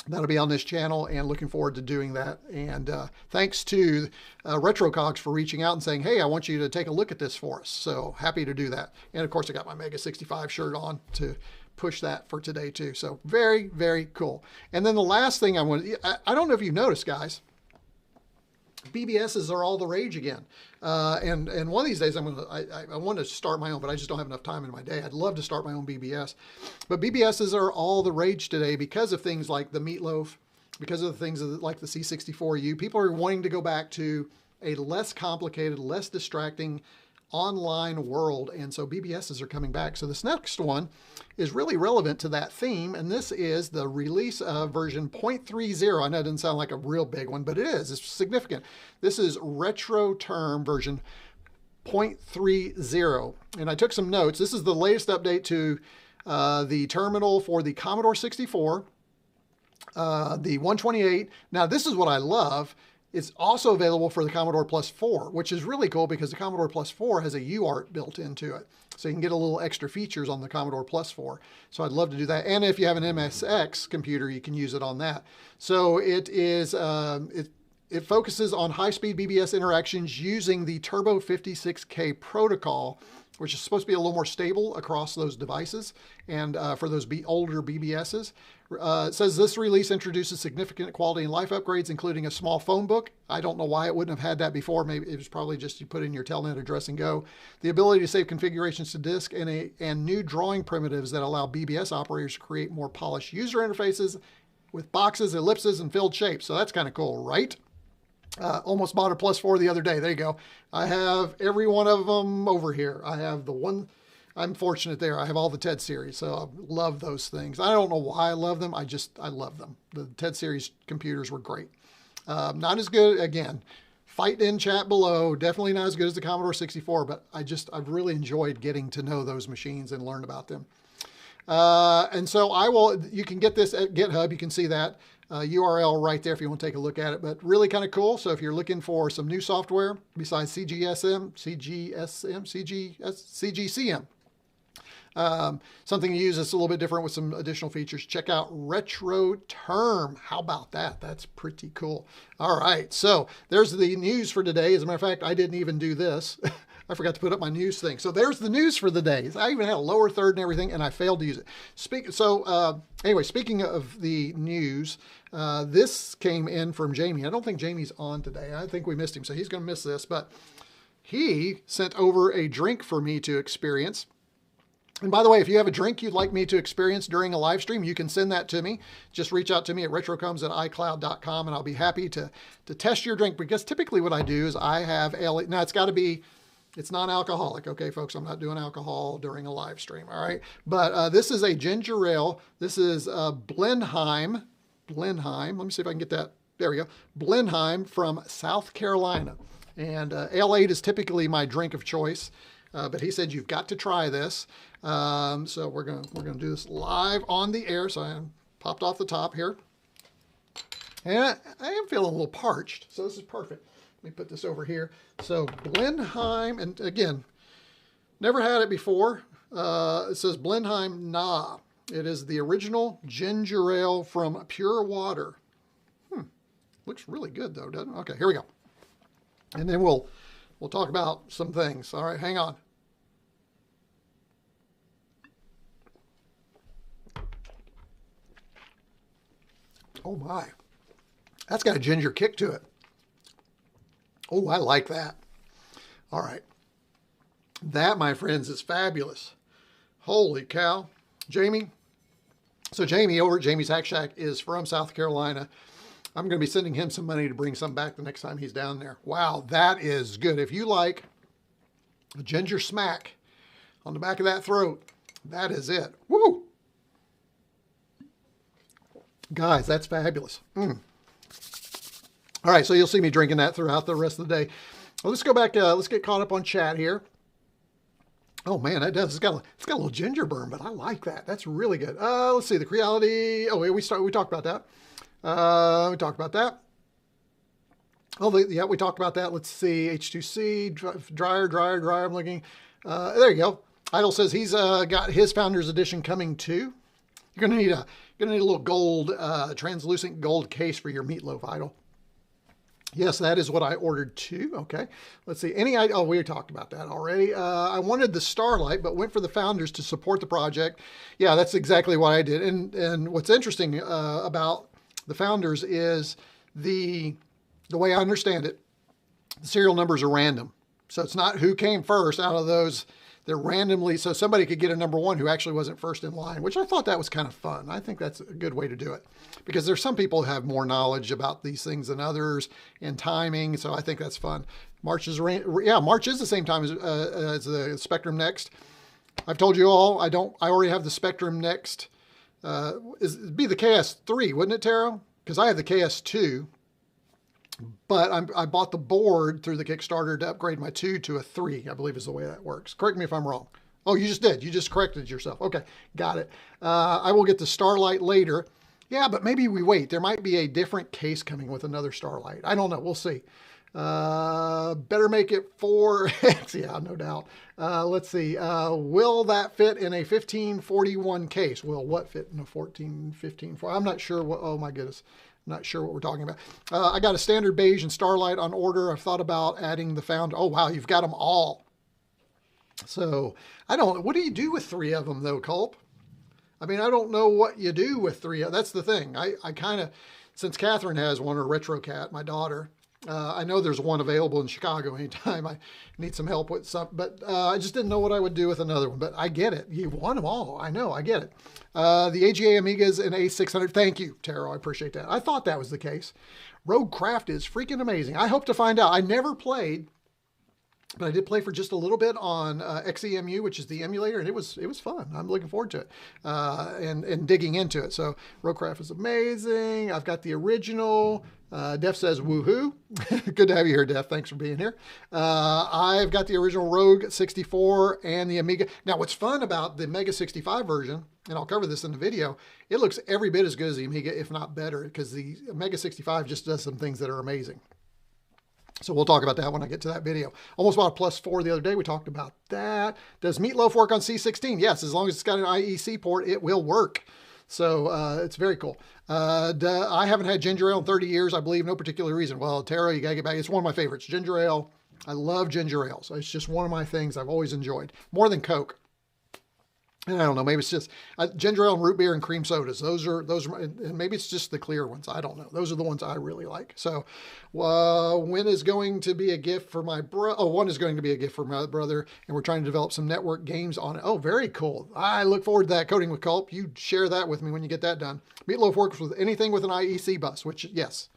that'll be on this channel, and looking forward to doing that. And thanks to RetroCogs for reaching out and saying, hey, I want you to take a look at this for us. So happy to do that. And of course, I got my MEGA65 shirt on to push that for today too. So very, very cool. And then the last thing I don't know if you've noticed, guys, BBSs are all the rage again. And one of these days I want to start my own, but I just don't have enough time in my day. I'd love to start my own BBS. But BBSs are all the rage today because of things like the Meatloaf, because of the things like the C64U. People are wanting to go back to a less complicated, less distracting online world, and so BBSs are coming back. So this next one is really relevant to that theme, and this is the release of version 0.30. I know it doesn't sound like a real big one, but it is. It's significant. This is RetroTerm version 0.30, and I took some notes. This is the latest update to the terminal for the Commodore 64, the 128. Now this is what I love. It's also available for the Commodore Plus 4, which is really cool because the Commodore Plus 4 has a UART built into it. So you can get a little extra features on the Commodore Plus 4. So I'd love to do that. And if you have an MSX computer, you can use it on that. So it is, it focuses on high-speed BBS interactions using the Turbo 56K protocol, which is supposed to be a little more stable across those devices and for those older BBSs. It says this release introduces significant quality and life upgrades, including a small phone book. I don't know why it wouldn't have had that before. Maybe it was probably just you put in your telnet address and go. The ability to save configurations to disk and new drawing primitives that allow BBS operators to create more polished user interfaces with boxes, ellipses, and filled shapes. So that's kind of cool, right? Almost bought a Plus 4 the other day. There you go. I have every one of them over here. I have the one, I'm fortunate there. I have all the TED series, so I love those things. I don't know why I love them. I love them. The TED series computers were great. Not as good, again, fight in chat below. Definitely not as good as the Commodore 64, but I've really enjoyed getting to know those machines and learn about them. And so you can get this at GitHub. You can see that URL right there if you want to take a look at it, but really kind of cool. So if you're looking for some new software besides CGCM, something to use that's a little bit different with some additional features, check out RetroTerm. How about that? That's pretty cool. All right, so there's the news for today. As a matter of fact, I didn't even do this. I forgot to put up my news thing. So there's the news for the day. I even had a lower third and everything, and I failed to use it. Anyway, speaking of the news, this came in from Jamie. I don't think Jamie's on today. I think we missed him, so he's going to miss this. But he sent over a drink for me to experience. And by the way, if you have a drink you'd like me to experience during a live stream, you can send that to me. Just reach out to me at retrocombs@icloud.com, and I'll be happy to test your drink, because typically what I do is I have ale. Now, it's non-alcoholic, okay, folks? I'm not doing alcohol during a live stream, all right? But this is a ginger ale. This is Blenheim. Let me see if I can get that. There we go. Blenheim from South Carolina. And Ale 8 is typically my drink of choice. But he said, you've got to try this. So we're gonna do this live on the air. So I popped off the top here. And I am feeling a little parched, so this is perfect. Let me put this over here. So Blenheim, and again, never had it before. It says Blenheim Na. It is the original ginger ale from pure water. Looks really good though, doesn't it? Okay, here we go. And then we'll talk about some things. All right, hang on. Oh my, that's got a ginger kick to it. Oh, I like that. All right. That, my friends, is fabulous. Holy cow. Jamie. So Jamie over at Jamie's Hack Shack is from South Carolina. I'm going to be sending him some money to bring some back the next time he's down there. Wow, that is good. If you like a ginger smack on the back of that throat, that is it. Woo! Guys, that's fabulous. All right, so you'll see me drinking that throughout the rest of the day. Well, let's go back. Let's get caught up on chat here. Oh man, that does. It's got a little ginger burn, but I like that. That's really good. Let's see the Creality. Oh, we talked about that. We talked about that. Oh, yeah, we talked about that. Let's see, H2C dryer. I'm looking. There you go. Idle says he's got his Founders Edition coming too. You're gonna need a little gold, translucent gold case for your Meatloaf, Idle. Yes, that is what I ordered too. Okay, let's see. Oh, we talked about that already. I wanted the Starlight, but went for the Founders to support the project. Yeah, that's exactly what I did. And what's interesting about the Founders is the way I understand it. The serial numbers are random. So it's not who came first out of those. They're randomly, so somebody could get a number one who actually wasn't first in line, which I thought that was kind of fun. I think that's a good way to do it because there's some people who have more knowledge about these things than others and timing. So I think that's fun. March is the same time as the Spectrum Next. I've told you all, I already have the Spectrum Next. It'd be the KS3, wouldn't it, Taro? Because I have the KS2. But I bought the board through the Kickstarter to upgrade my 2 to a 3, I believe is the way that works. Correct me if I'm wrong. Oh, you just did. You just corrected yourself. Okay, got it. I will get the Starlight later. Yeah, but maybe we wait. There might be a different case coming with another Starlight. I don't know. We'll see. Better make it 4X. Yeah, no doubt. Let's see. Will that fit in a 1541 case? Will what fit in a 1415? I'm not sure what. Oh, my goodness. Not sure what we're talking about. I got a standard beige and Starlight on order. I've thought about adding the founder. Oh, wow, you've got them all. So what do you do with 3 of them though, Culp? I mean, I don't know what you do with 3. That's the thing. I kind of, since Catherine has one, or RetroCat, my daughter, I know there's one available in Chicago anytime I need some help with something, but I just didn't know what I would do with another one. But I get it. You want them all. I know. I get it. The AGA Amigas and A600. Thank you, Taro. I appreciate that. I thought that was the case. Roguecraft is freaking amazing. I hope to find out. I never played, but I did play for just a little bit on XEMU, which is the emulator, and it was fun. I'm looking forward to it and digging into it. So Roguecraft is amazing. I've got the original. Def says, woohoo. Good to have you here, Def. Thanks for being here. I've got the original Rogue 64 and the Amiga. Now, what's fun about the MEGA65 version, and I'll cover this in the video, it looks every bit as good as the Amiga, if not better, because the MEGA65 just does some things that are amazing. So we'll talk about that when I get to that video. Almost bought a +4 the other day. We talked about that. Does Meatloaf work on C16? Yes, as long as it's got an IEC port, it will work. So it's very cool. I haven't had ginger ale in 30 years, I believe, no particular reason. Well, Taro, you gotta get back. It's one of my favorites. Ginger ale. I love ginger ale. So it's just one of my things I've always enjoyed. More than Coke. And I don't know, maybe it's just ginger ale and root beer and cream sodas. Those are, and maybe it's just the clear ones. I don't know. Those are the ones I really like. So when is going to be a gift for my brother? Oh, one is going to be a gift for my brother, and we're trying to develop some network games on it. Oh, very cool. I look forward to that. Coding with Culp. You share that with me when you get that done. Meatloaf works with anything with an IEC bus, which, yes.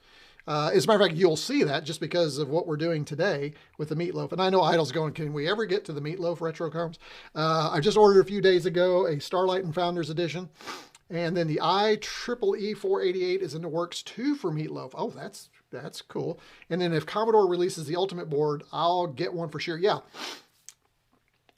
As a matter of fact, you'll see that just because of what we're doing today with the Meatloaf. And I know Idle's going, can we ever get to the Meatloaf RetroCombs? I just ordered a few days ago a Starlight and Founders Edition. And then the IEEE 488 is in the works too for Meatloaf. Oh, that's cool. And then if Commodore releases the Ultimate board, I'll get one for sure. Yeah.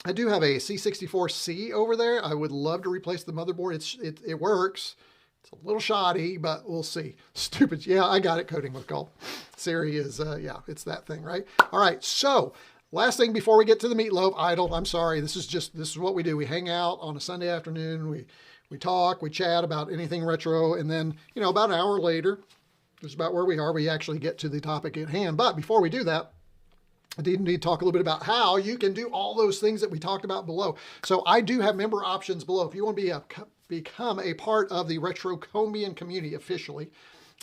I do have a C64C over there. I would love to replace the motherboard. It works. It's a little shoddy, but we'll see. Stupid. Yeah, I got it. Coding with Culp. Siri is, yeah, it's that thing, right? All right. So last thing before we get to the Meatloaf, Idle, I'm sorry. This is what we do. We hang out on a Sunday afternoon. We talk, we chat about anything retro. And then, about an hour later, just about where we are, we actually get to the topic at hand. But before we do that, I need to talk a little bit about how you can do all those things that we talked about below. So I do have member options below. If you want to become a part of the RetroCombian community officially.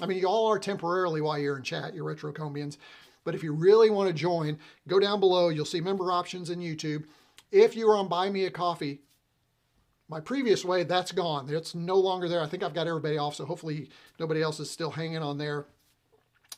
I mean, you all are temporarily while you're in chat, you're RetroCombians. But if you really want to join, go down below. You'll see member options in YouTube. If you are on Buy Me a Coffee, my previous way, that's gone. It's no longer there. I think I've got everybody off, so hopefully nobody else is still hanging on there.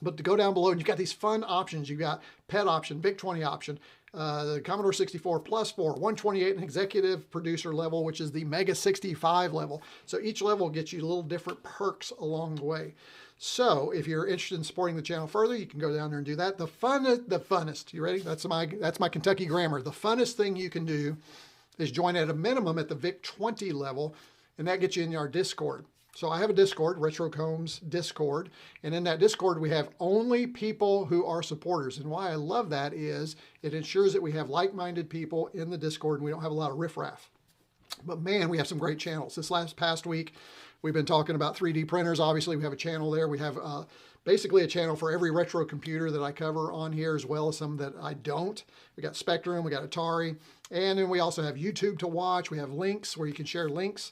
But to go down below, and you've got these fun options. You've got Pet option, VIC-20 option, the Commodore 64 +4, 128 and executive producer level, which is the MEGA65 level. So each level gets you little different perks along the way. So if you're interested in supporting the channel further, you can go down there and do that. The funnest, you ready? That's my Kentucky grammar. The funnest thing you can do is join at a minimum at the VIC-20 level, and that gets you in our Discord. So I have a Discord, RetroCombs Discord, and in that Discord we have only people who are supporters. And why I love that is it ensures that we have like-minded people in the Discord and we don't have a lot of riffraff. But man, we have some great channels. This past week, we've been talking about 3D printers. Obviously, we have a channel there. We have basically a channel for every retro computer that I cover on here, as well as some that I don't. We got Spectrum, we got Atari, and then we also have YouTube to watch. We have links where you can share links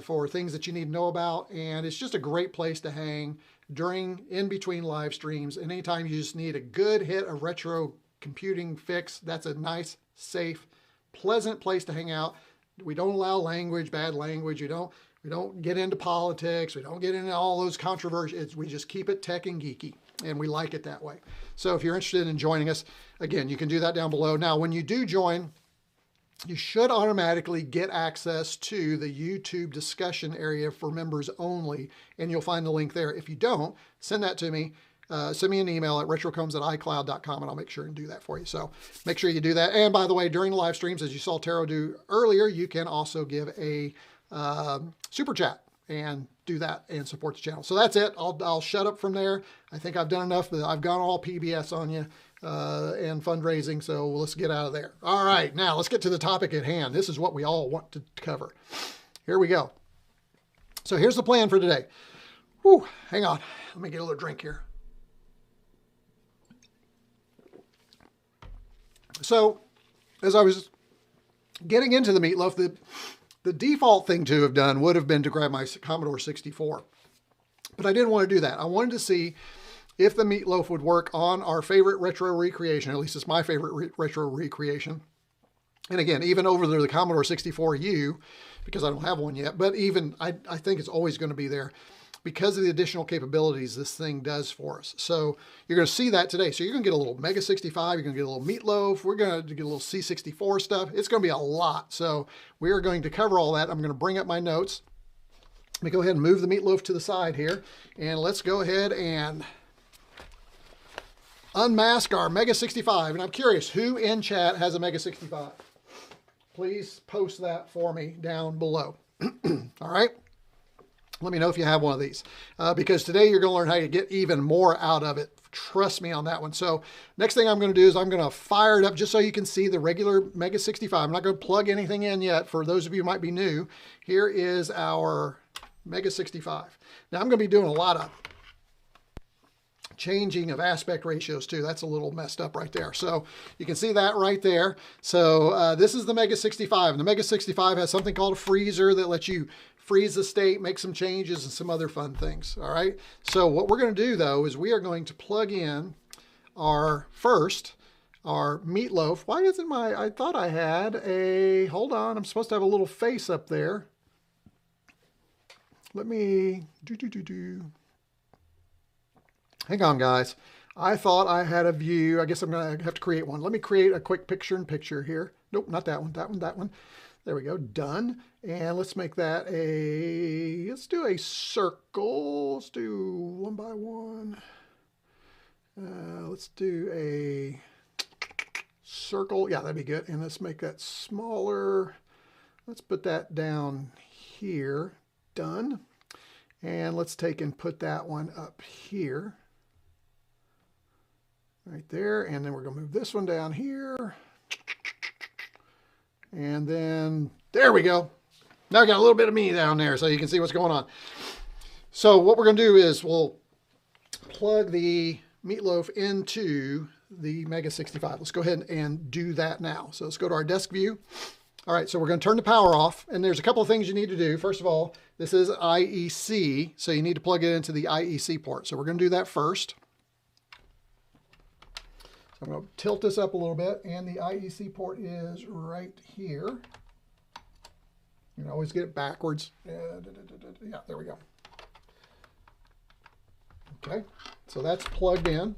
for things that you need to know about, and it's just a great place to hang. in between live streams. And anytime you just need a good hit of retro computing fix, that's a nice, safe, pleasant place to hang out. We don't allow language, bad language. We don't get into politics. We don't get into all those controversies. We just keep it tech and geeky, and we like it that way. So if you're interested in joining us, again, you can do that down below. Now, when you do join, you should automatically get access to the YouTube discussion area for members only, and you'll find the link there. If you don't, send that to me. Send me an email at retrocombs@icloud.com, and I'll make sure and do that for you. So make sure you do that. And by the way, during the live streams, as you saw Taro do earlier, you can also give a super chat and do that and support the channel. So that's it. I'll shut up from there. I think I've done enough, but I've gone all PBS on you and fundraising. So let's get out of there. All right, now let's get to the topic at hand. This is what we all want to cover. Here we go. So here's the plan for today. Whew, hang on. Let me get a little drink here. So as I was getting into the Meatloaf, the default thing to have done would have been to grab my Commodore 64. But I didn't want to do that. I wanted to see if the Meatloaf would work on our favorite retro recreation. At least it's my favorite retro recreation. And again, even over the Commodore 64U, because I don't have one yet, but even I think it's always going to be there because of the additional capabilities this thing does for us. So you're going to see that today. So you're going to get a little MEGA65, you're going to get a little Meatloaf, we're going to get a little C64 stuff. It's going to be a lot. So we are going to cover all that. I'm going to bring up my notes. Let me go ahead and move the Meatloaf to the side here. And let's go ahead and unmask our MEGA65. And I'm curious, who in chat has a MEGA65? Please post that for me down below. All right. Let me know if you have one of these, because today you're going to learn how to get even more out of it. Trust me on that one. So next thing I'm going to do is I'm going to fire it up just so you can see the regular MEGA65. I'm not going to plug anything in yet. For those of you who might be new, here is our MEGA65. Now I'm going to be doing a lot of changing of aspect ratios too. That's a little messed up right there. So you can see that right there. So this is the MEGA65. And the MEGA65 has something called a freezer that lets you freeze the state, make some changes, and some other fun things. All right. So what we're going to do though is we are going to plug in our Meatloaf. Why isn't I thought I had hold on, I'm supposed to have a little face up there. Let me hang on, guys. I thought I had a view. I guess I'm going to have to create one. Let me create a quick picture-in-picture here. Nope, not that one, that one. There we go, done. And let's make that let's do a circle. Let's do one by one. Let's do a circle. Yeah, that'd be good. And let's make that smaller. Let's put that down here. Done. And let's take and put that one up here. Right there. And then we're going to move this one down here. And then there we go. Now I got a little bit of me down there so you can see what's going on. So what we're going to do is we'll plug the Meatloaf into the MEGA65. Let's go ahead and do that now. So let's go to our desk view. All right, so we're going to turn the power off, and there's a couple of things you need to do. First of all, this is IEC, so you need to plug it into the IEC port. So we're going to do that first. So I'm going to tilt this up a little bit, and the IEC port is right here. You can always get it backwards. Yeah, there we go. Okay, so that's plugged in.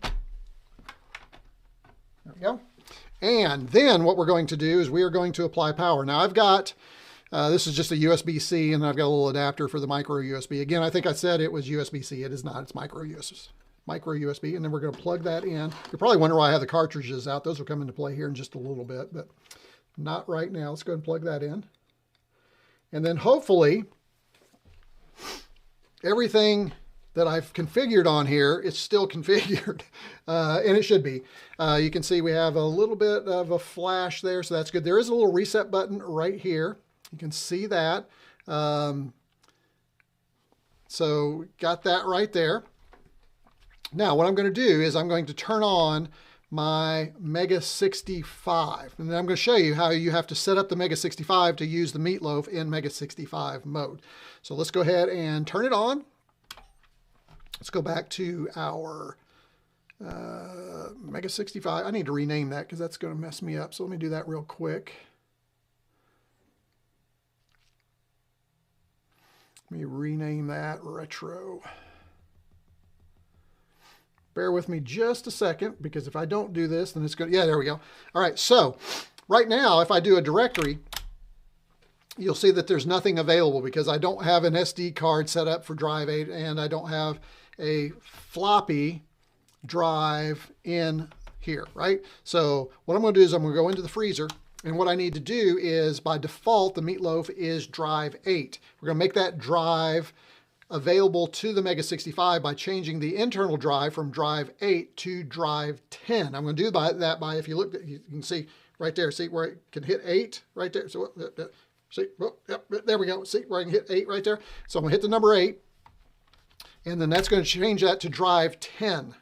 There we go. And then what we're going to do is we are going to apply power. Now I've got, this is just a USB-C, and I've got a little adapter for the micro USB. Again, I think I said it was USB-C. It is not, it's micro USB. And then we're going to plug that in. You probably wonder why I have the cartridges out. Those will come into play here in just a little bit, but not right now. Let's go ahead and plug that in. And then hopefully everything that I've configured on here is still configured, and it should be. You can see we have a little bit of a flash there, so that's good. There is a little reset button right here. You can see that. So got that right there. Now what I'm going to do is I'm going to turn on my MEGA65, and then I'm going to show you how you have to set up the MEGA65 to use the Meatloaf in MEGA65 mode. So let's go ahead and turn it on. Let's go back to our MEGA65. I need to rename that because that's going to mess me up. So let me do that real quick. Let me rename that Retro. Bear with me just a second, because if I don't do this, then it's going to, yeah, there we go. All right, so right now, if I do a directory, you'll see that there's nothing available because I don't have an SD card set up for drive 8 and I don't have a floppy drive in here, right? So what I'm going to do is I'm going to go into the freezer, and what I need to do is, by default, the Meatloaf is drive 8. We're going to make that drive available to the MEGA65 by changing the internal drive from drive 8 to drive 10. I'm going to do that by, if you look, you can see right there, see where it can hit 8 right there. So see, well, yep, there we go. See where I can hit 8 right there. So I'm going to hit the number 8, and then that's going to change that to drive 10.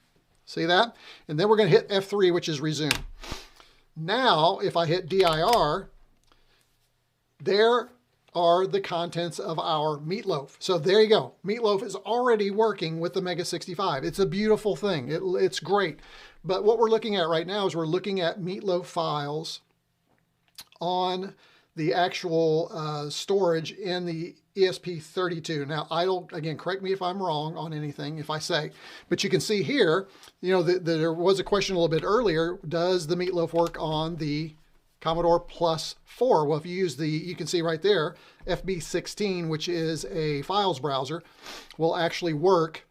See that? And then we're going to hit F3, which is resume. Now, if I hit DIR, there are the contents of our Meatloaf. So there you go. Meatloaf is already working with the MEGA65. It's a beautiful thing. It's great. But what we're looking at right now is we're looking at Meatloaf files on the actual storage in the ESP32. Now, again, correct me if I'm wrong on anything if I say, but you can see here, you know, there was a question a little bit earlier, does the Meatloaf work on the Commodore Plus 4? Well, if you use you can see right there, FB16, which is a files browser, will actually work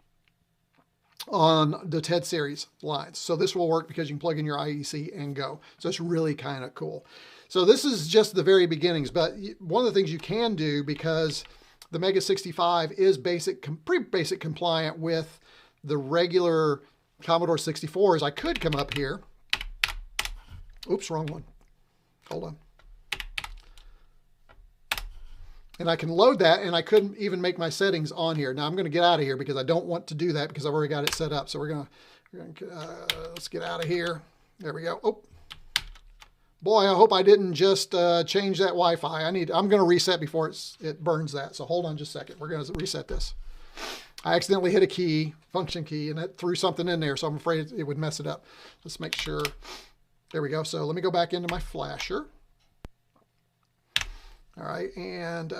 on the TED series lines. So this will work because you can plug in your IEC and go. So it's really kind of cool. So this is just the very beginnings, but one of the things you can do, because the MEGA65 is pretty basic compliant with the regular Commodore 64, is I could come up here. Oops, wrong one. Hold on. And I can load that, and I couldn't even make my settings on here. Now I'm going to get out of here because I don't want to do that because I've already got it set up. So let's get out of here. There we go. Oh, boy, I hope I didn't just change that Wi-Fi. I'm going to reset before it burns that. So hold on just a second. We're going to reset this. I accidentally hit a function key, and it threw something in there. So I'm afraid it would mess it up. Let's make sure. There we go. So let me go back into my flasher. All right, and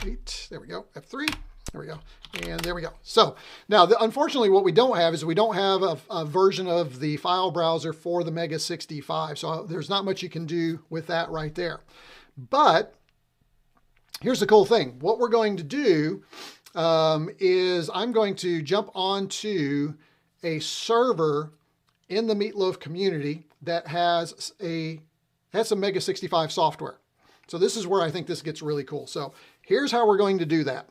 8, there we go, F3, there we go, and there we go. So now, unfortunately, what we don't have is we don't have a version of the file browser for the MEGA65, so there's not much you can do with that right there. But here's the cool thing. What we're going to do is I'm going to jump onto a server in the Meatloaf community that has some MEGA65 software. So this is where I think this gets really cool. So here's how we're going to do that.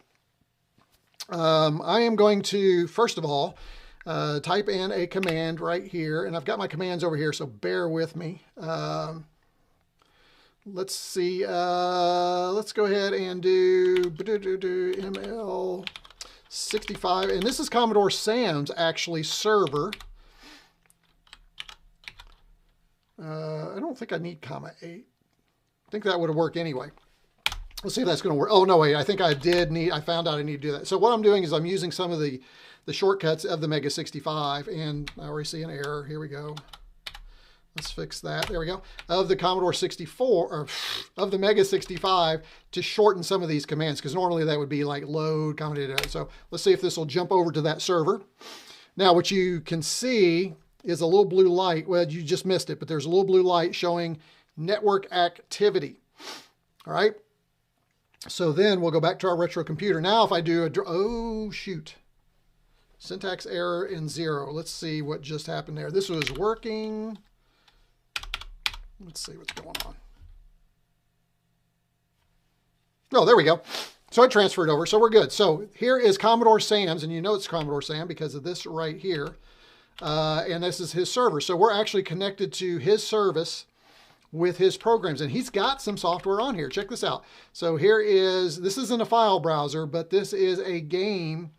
I am going to, first of all, type in a command right here, and I've got my commands over here, so bear with me. Let's see, let's go ahead and do ML65, and this is Commodore Sam's actually server. I don't think I need comma 8. I think that would have worked anyway. Let's see if that's going to work. Oh, no, wait. I think I found out I need to do that. So what I'm doing is I'm using some of the shortcuts of the MEGA65, and I already see an error. Here we go. Let's fix that. There we go. Of the Commodore 64, or of the MEGA65, to shorten some of these commands, because normally that would be like load, Commodore. So let's see if this will jump over to that server. Now, what you can see is a little blue light. Well, you just missed it, but there's a little blue light showing network activity. All right. So then we'll go back to our retro computer. Now, if I do oh, shoot. Syntax error in 0. Let's see what just happened there. This was working. Let's see what's going on. Oh, there we go. So I transferred over. So we're good. So here is Commodore Sam's, and you know it's Commodore Sam because of this right here. And this is his server. So we're actually connected to his service with his programs, and he's got some software on here. Check this out. So this isn't a file browser, but this is a game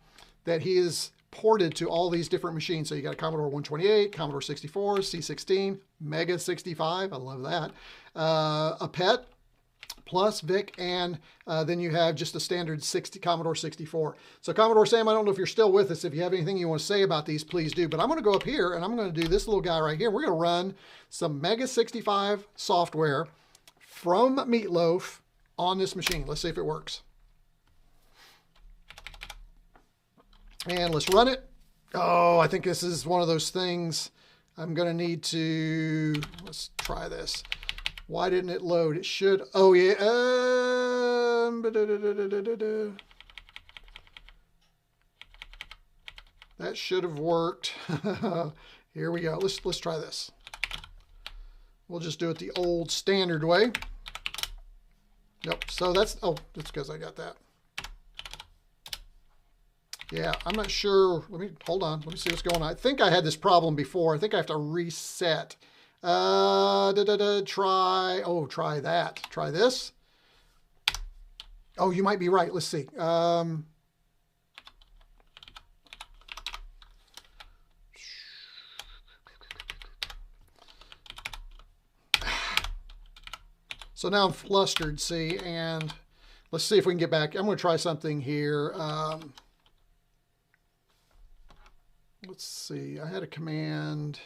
that he has ported to all these different machines. So you got a Commodore 128, Commodore 64, C16, MEGA65, I love that, a PET, plus VIC, and then you have just a standard Commodore 64. So Commodore Sam, I don't know if you're still with us. If you have anything you want to say about these, please do. But I'm going to go up here and I'm going to do this little guy right here. We're going to run some MEGA65 software from Meatloaf on this machine. Let's see if it works. And let's run it. Oh, I think this is one of those things I'm going to need to, let's try this. Why didn't it load? It should, oh yeah. That should have worked. Here we go. Let's try this. We'll just do it the old standard way. Yep, so that's because I got that. Yeah, I'm not sure. Hold on. Let me see what's going on. I think I had this problem before. I think I have to reset. Try that. Try this. Oh, you might be right. Let's see. So now I'm flustered, see, and let's see if we can get back. I'm going to try something here. Let's see. I had a command.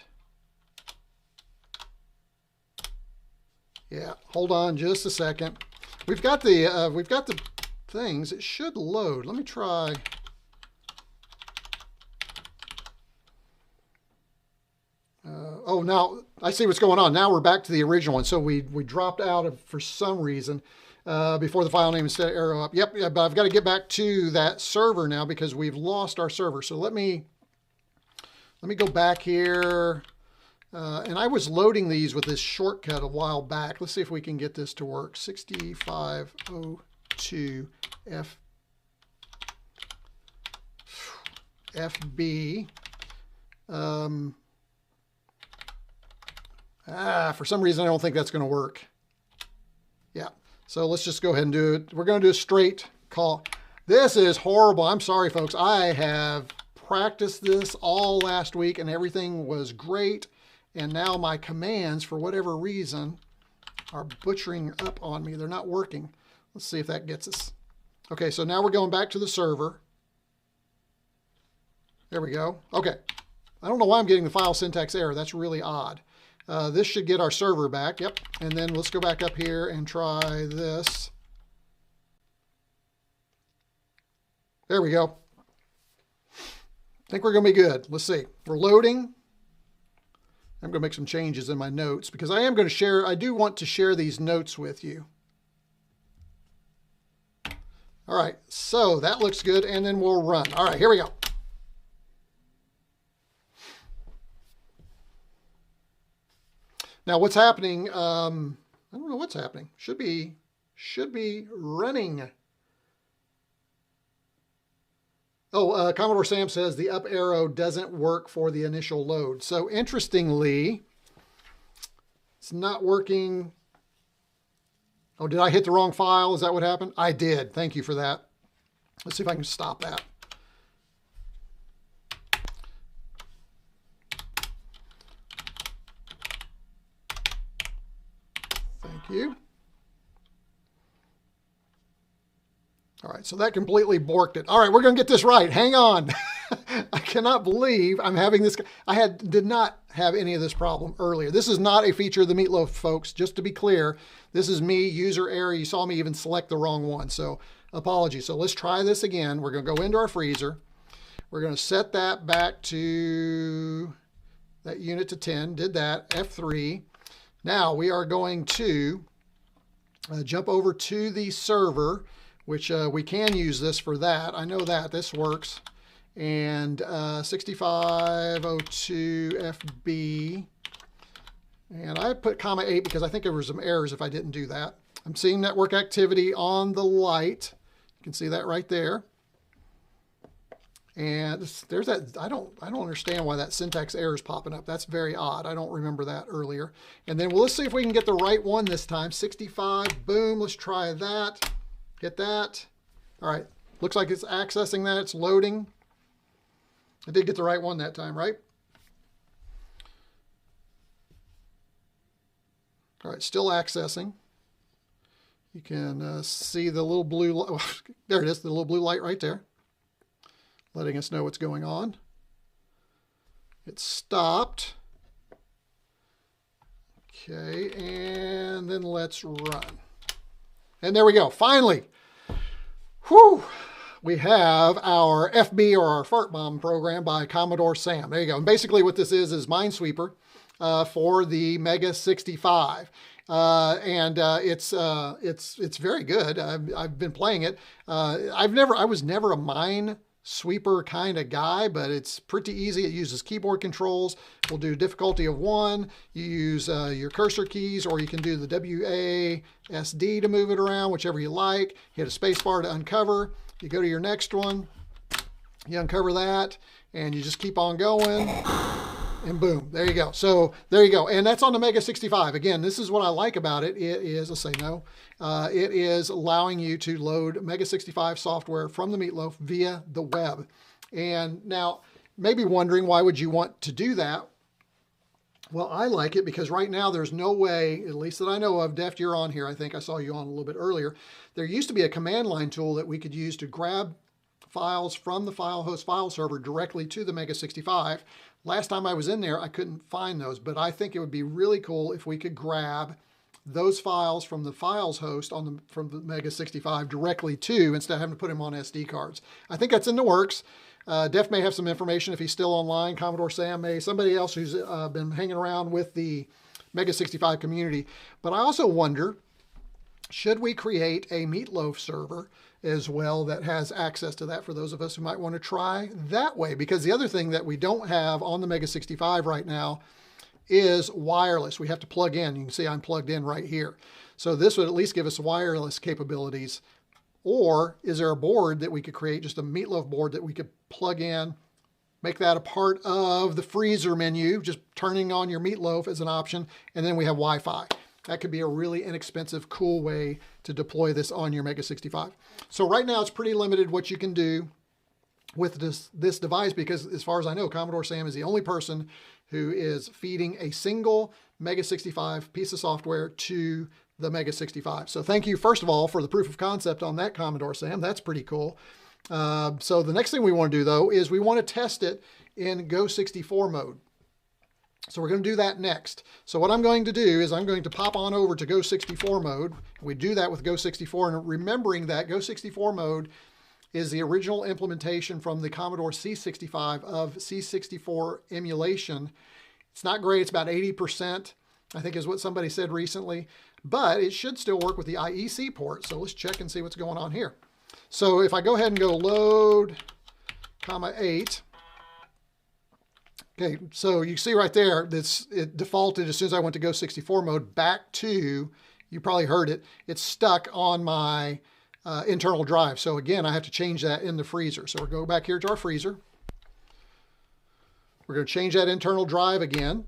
Yeah, hold on just a second. We've got the things. It should load. Let me try. Oh, now I see what's going on. Now we're back to the original one. So we dropped out of, for some reason, before the file name instead of arrow up. Yep, but I've got to get back to that server now because we've lost our server. So let me go back here. And I was loading these with this shortcut a while back. Let's see if we can get this to work. 6502 FB. For some reason, I don't think that's going to work. Yeah, so let's just go ahead and do it. We're going to do a straight call. This is horrible. I'm sorry, folks. I have practiced this all last week, and everything was great. And now my commands, for whatever reason, are butchering up on me. They're not working. Let's see if that gets us. Okay, so now we're going back to the server. There we go. Okay. I don't know why I'm getting the file syntax error. That's really odd. This should get our server back. Yep. And then let's go back up here and try this. There we go. I think we're going to be good. Let's see. We're loading. I'm going to make some changes in my notes because I am going to share. I do want to share these notes with you. All right. So that looks good. And then we'll run. All right. Here we go. Now, what's happening? I don't know what's happening. Should be running. Oh, Commodore Sam says the up arrow doesn't work for the initial load. So interestingly, it's not working. Oh, did I hit the wrong file? Is that what happened? I did. Thank you for that. Let's see if I can stop that. Thank you. All right, so that completely borked it. All right, we're going to get this right. Hang on. I cannot believe I'm having this. Did not have any of this problem earlier. This is not a feature of the Meatloaf, folks. Just to be clear, this is me, user error. You saw me even select the wrong one, so apologies. So let's try this again. We're going to go into our freezer. We're going to set that back to that unit to 10. Did that, F3. Now we are going to jump over to the server, which we can use this for that. I know that this works. And 6502 FB. And I put comma 8 because I think there were some errors if I didn't do that. I'm seeing network activity on the light. You can see that right there. And there's that. I don't understand why that syntax error is popping up. That's very odd. I don't remember that earlier. And then let's see if we can get the right one this time. 65. Boom. Let's try that. Hit that. All right. Looks like it's accessing that. It's loading. I did get the right one that time, right? All right. Still accessing. You can see the little blue, there it is, the little blue light right there, letting us know what's going on. It stopped. Okay, and then let's run. And there we go, finally. Whew! We have our FB, or our fart bomb program by Commodore Sam. There you go. And basically what this is Minesweeper for the MEGA65. It's very good. I've been playing it. I was never a Minesweeper kind of guy, but it's pretty easy. It uses keyboard controls. We'll do difficulty of 1. You use your cursor keys, or you can do the WASD to move it around, whichever you like. Hit a space bar to uncover. You go to your next one, you uncover that, and you just keep on going, and boom, there you go. So there you go, and that's on the MEGA65. Again, this is what I like about it. It is, let's say no, it is allowing you to load MEGA65 software from the Meatloaf via the web. And now, maybe wondering, why would you want to do that? Well, I like it because right now there's no way, at least that I know of. Deft, you're on here. I think I saw you on a little bit earlier. There used to be a command line tool that we could use to grab files from the file host file server directly to the MEGA65. Last time I was in there, I couldn't find those, but I think it would be really cool if we could grab those files from the files host from the MEGA65 directly to, instead of having to put them on SD cards. I think that's in the works. Def may have some information if he's still online. Commodore Sam may, somebody else who's been hanging around with the MEGA65 community. But I also wonder, should we create a Meatloaf server as well that has access to that for those of us who might want to try that way? Because the other thing that we don't have on the MEGA65 right now is wireless. We have to plug in. You can see I'm plugged in right here. So this would at least give us wireless capabilities. Or is there a board that we could create, just a Meatloaf board that we could plug in, make that a part of the freezer menu, just turning on your Meatloaf as an option, and then we have Wi-Fi. That could be a really inexpensive, cool way to deploy this on your MEGA65. So right now it's pretty limited what you can do with this device, because as far as I know, Commodore Sam is the only person who is feeding a single MEGA65 piece of software to the MEGA65. So thank you, first of all, for the proof of concept on that, Commodore Sam. That's pretty cool. So the next thing we want to do, though, is we want to test it in Go64 mode. So we're going to do that next. So what I'm going to do is I'm going to pop on over to Go64 mode. We do that with Go64, and remembering that Go64 mode is the original implementation from the Commodore C65 of C64 emulation. It's not great. It's about 80%, I think is what somebody said recently, but it should still work with the IEC port. So let's check and see what's going on here. So if I go ahead and go load, (8). Okay, so you see right there, it defaulted as soon as I went to Go64 mode back to, you probably heard it, it's stuck on my internal drive. So again, I have to change that in the freezer. So we'll go back here to our freezer. We're going to change that internal drive again.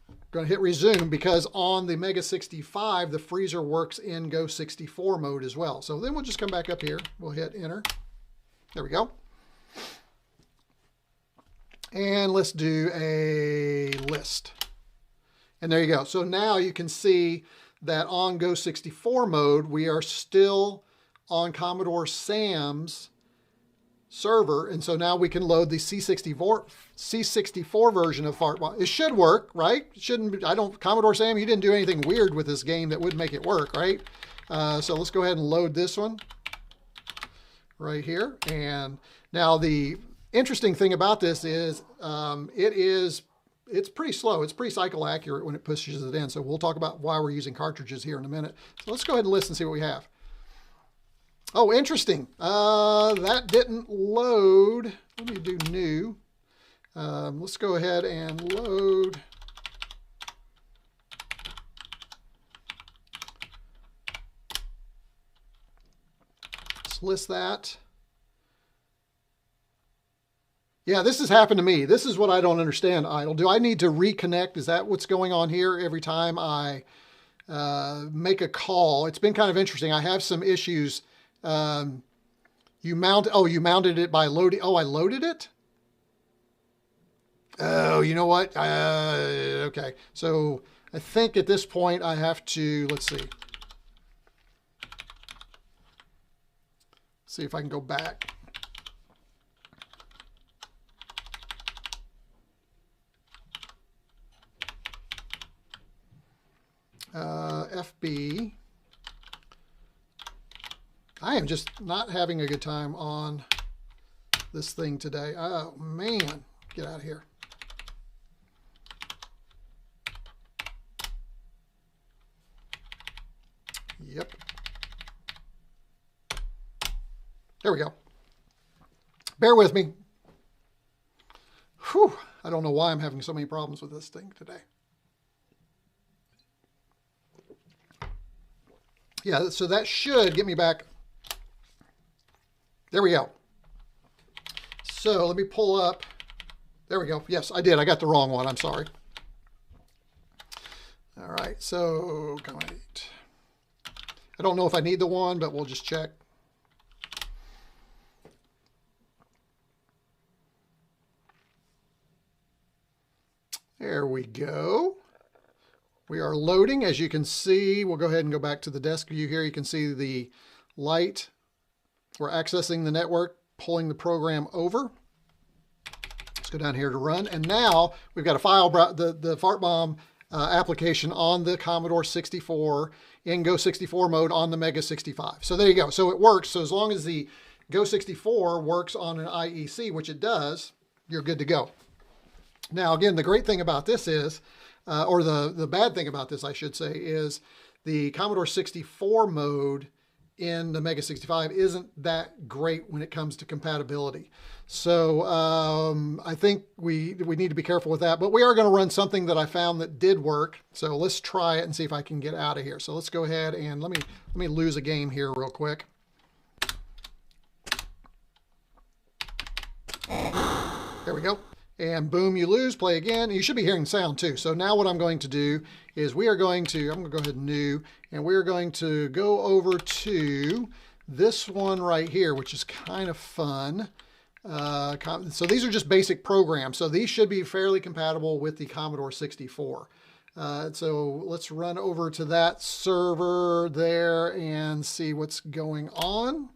We're going to hit resume, because on the MEGA65, the freezer works in Go64 mode as well. So then we'll just come back up here. We'll hit enter. There we go. And let's do a list. And there you go. So now you can see that on Go64 mode, we are still on Commodore Sam's server. And so now we can load the C64 version of FartBomb. It should work, right? It shouldn't, Commodore Sam, you didn't do anything weird with this game that would make it work, right? So let's go ahead and load this one right here. And now the interesting thing about this is it's pretty slow. It's pretty cycle accurate when it pushes it in. So we'll talk about why we're using cartridges here in a minute. So let's go ahead and listen and see what we have. Oh, interesting. That didn't load. Let me do new. Let's go ahead and load. Let's list that. Yeah, this has happened to me. This is what I don't understand, Idle. Do I need to reconnect? Is that what's going on here every time I make a call? It's been kind of interesting. I have some issues. You mounted it by loading. Oh, I loaded it? Oh, you know what? Okay. So I think at this point I have to, let's see. see if I can go back. FB. I am just not having a good time on this thing today. Oh man, get out of here. Yep. There we go. Bear with me. Whew. I don't know why I'm having so many problems with this thing today. Yeah, so that should get me back. There we go. So let me pull up. There we go. Yes, I did. I got the wrong one. I'm sorry. All right, so Commodate. I don't know if I need the one, but we'll just check. There we go. We are loading. As you can see, we'll go ahead and go back to the desk view here. You can see the light. We're accessing the network, pulling the program over. Let's go down here to run. And now we've got a file, the Fart Bomb application on the Commodore 64 in Go64 mode on the MEGA65. So there you go. So it works. So as long as the Go64 works on an IEC, which it does, you're good to go. Now, again, the great thing about this is, or the bad thing about this, I should say, is the Commodore 64 mode in the MEGA65 isn't that great when it comes to compatibility. So I think we need to be careful with that, but we are going to run something that I found that did work. So let's try it and see if I can get out of here. So let's go ahead and let me lose a game here real quick. There we go. And boom, you lose, play again. You should be hearing sound too. So now what I'm going to do is I'm going to go ahead and new, and we're going to go over to this one right here, which is kind of fun. So these are just basic programs. So these should be fairly compatible with the Commodore 64. So let's run over to that server there and see what's going on.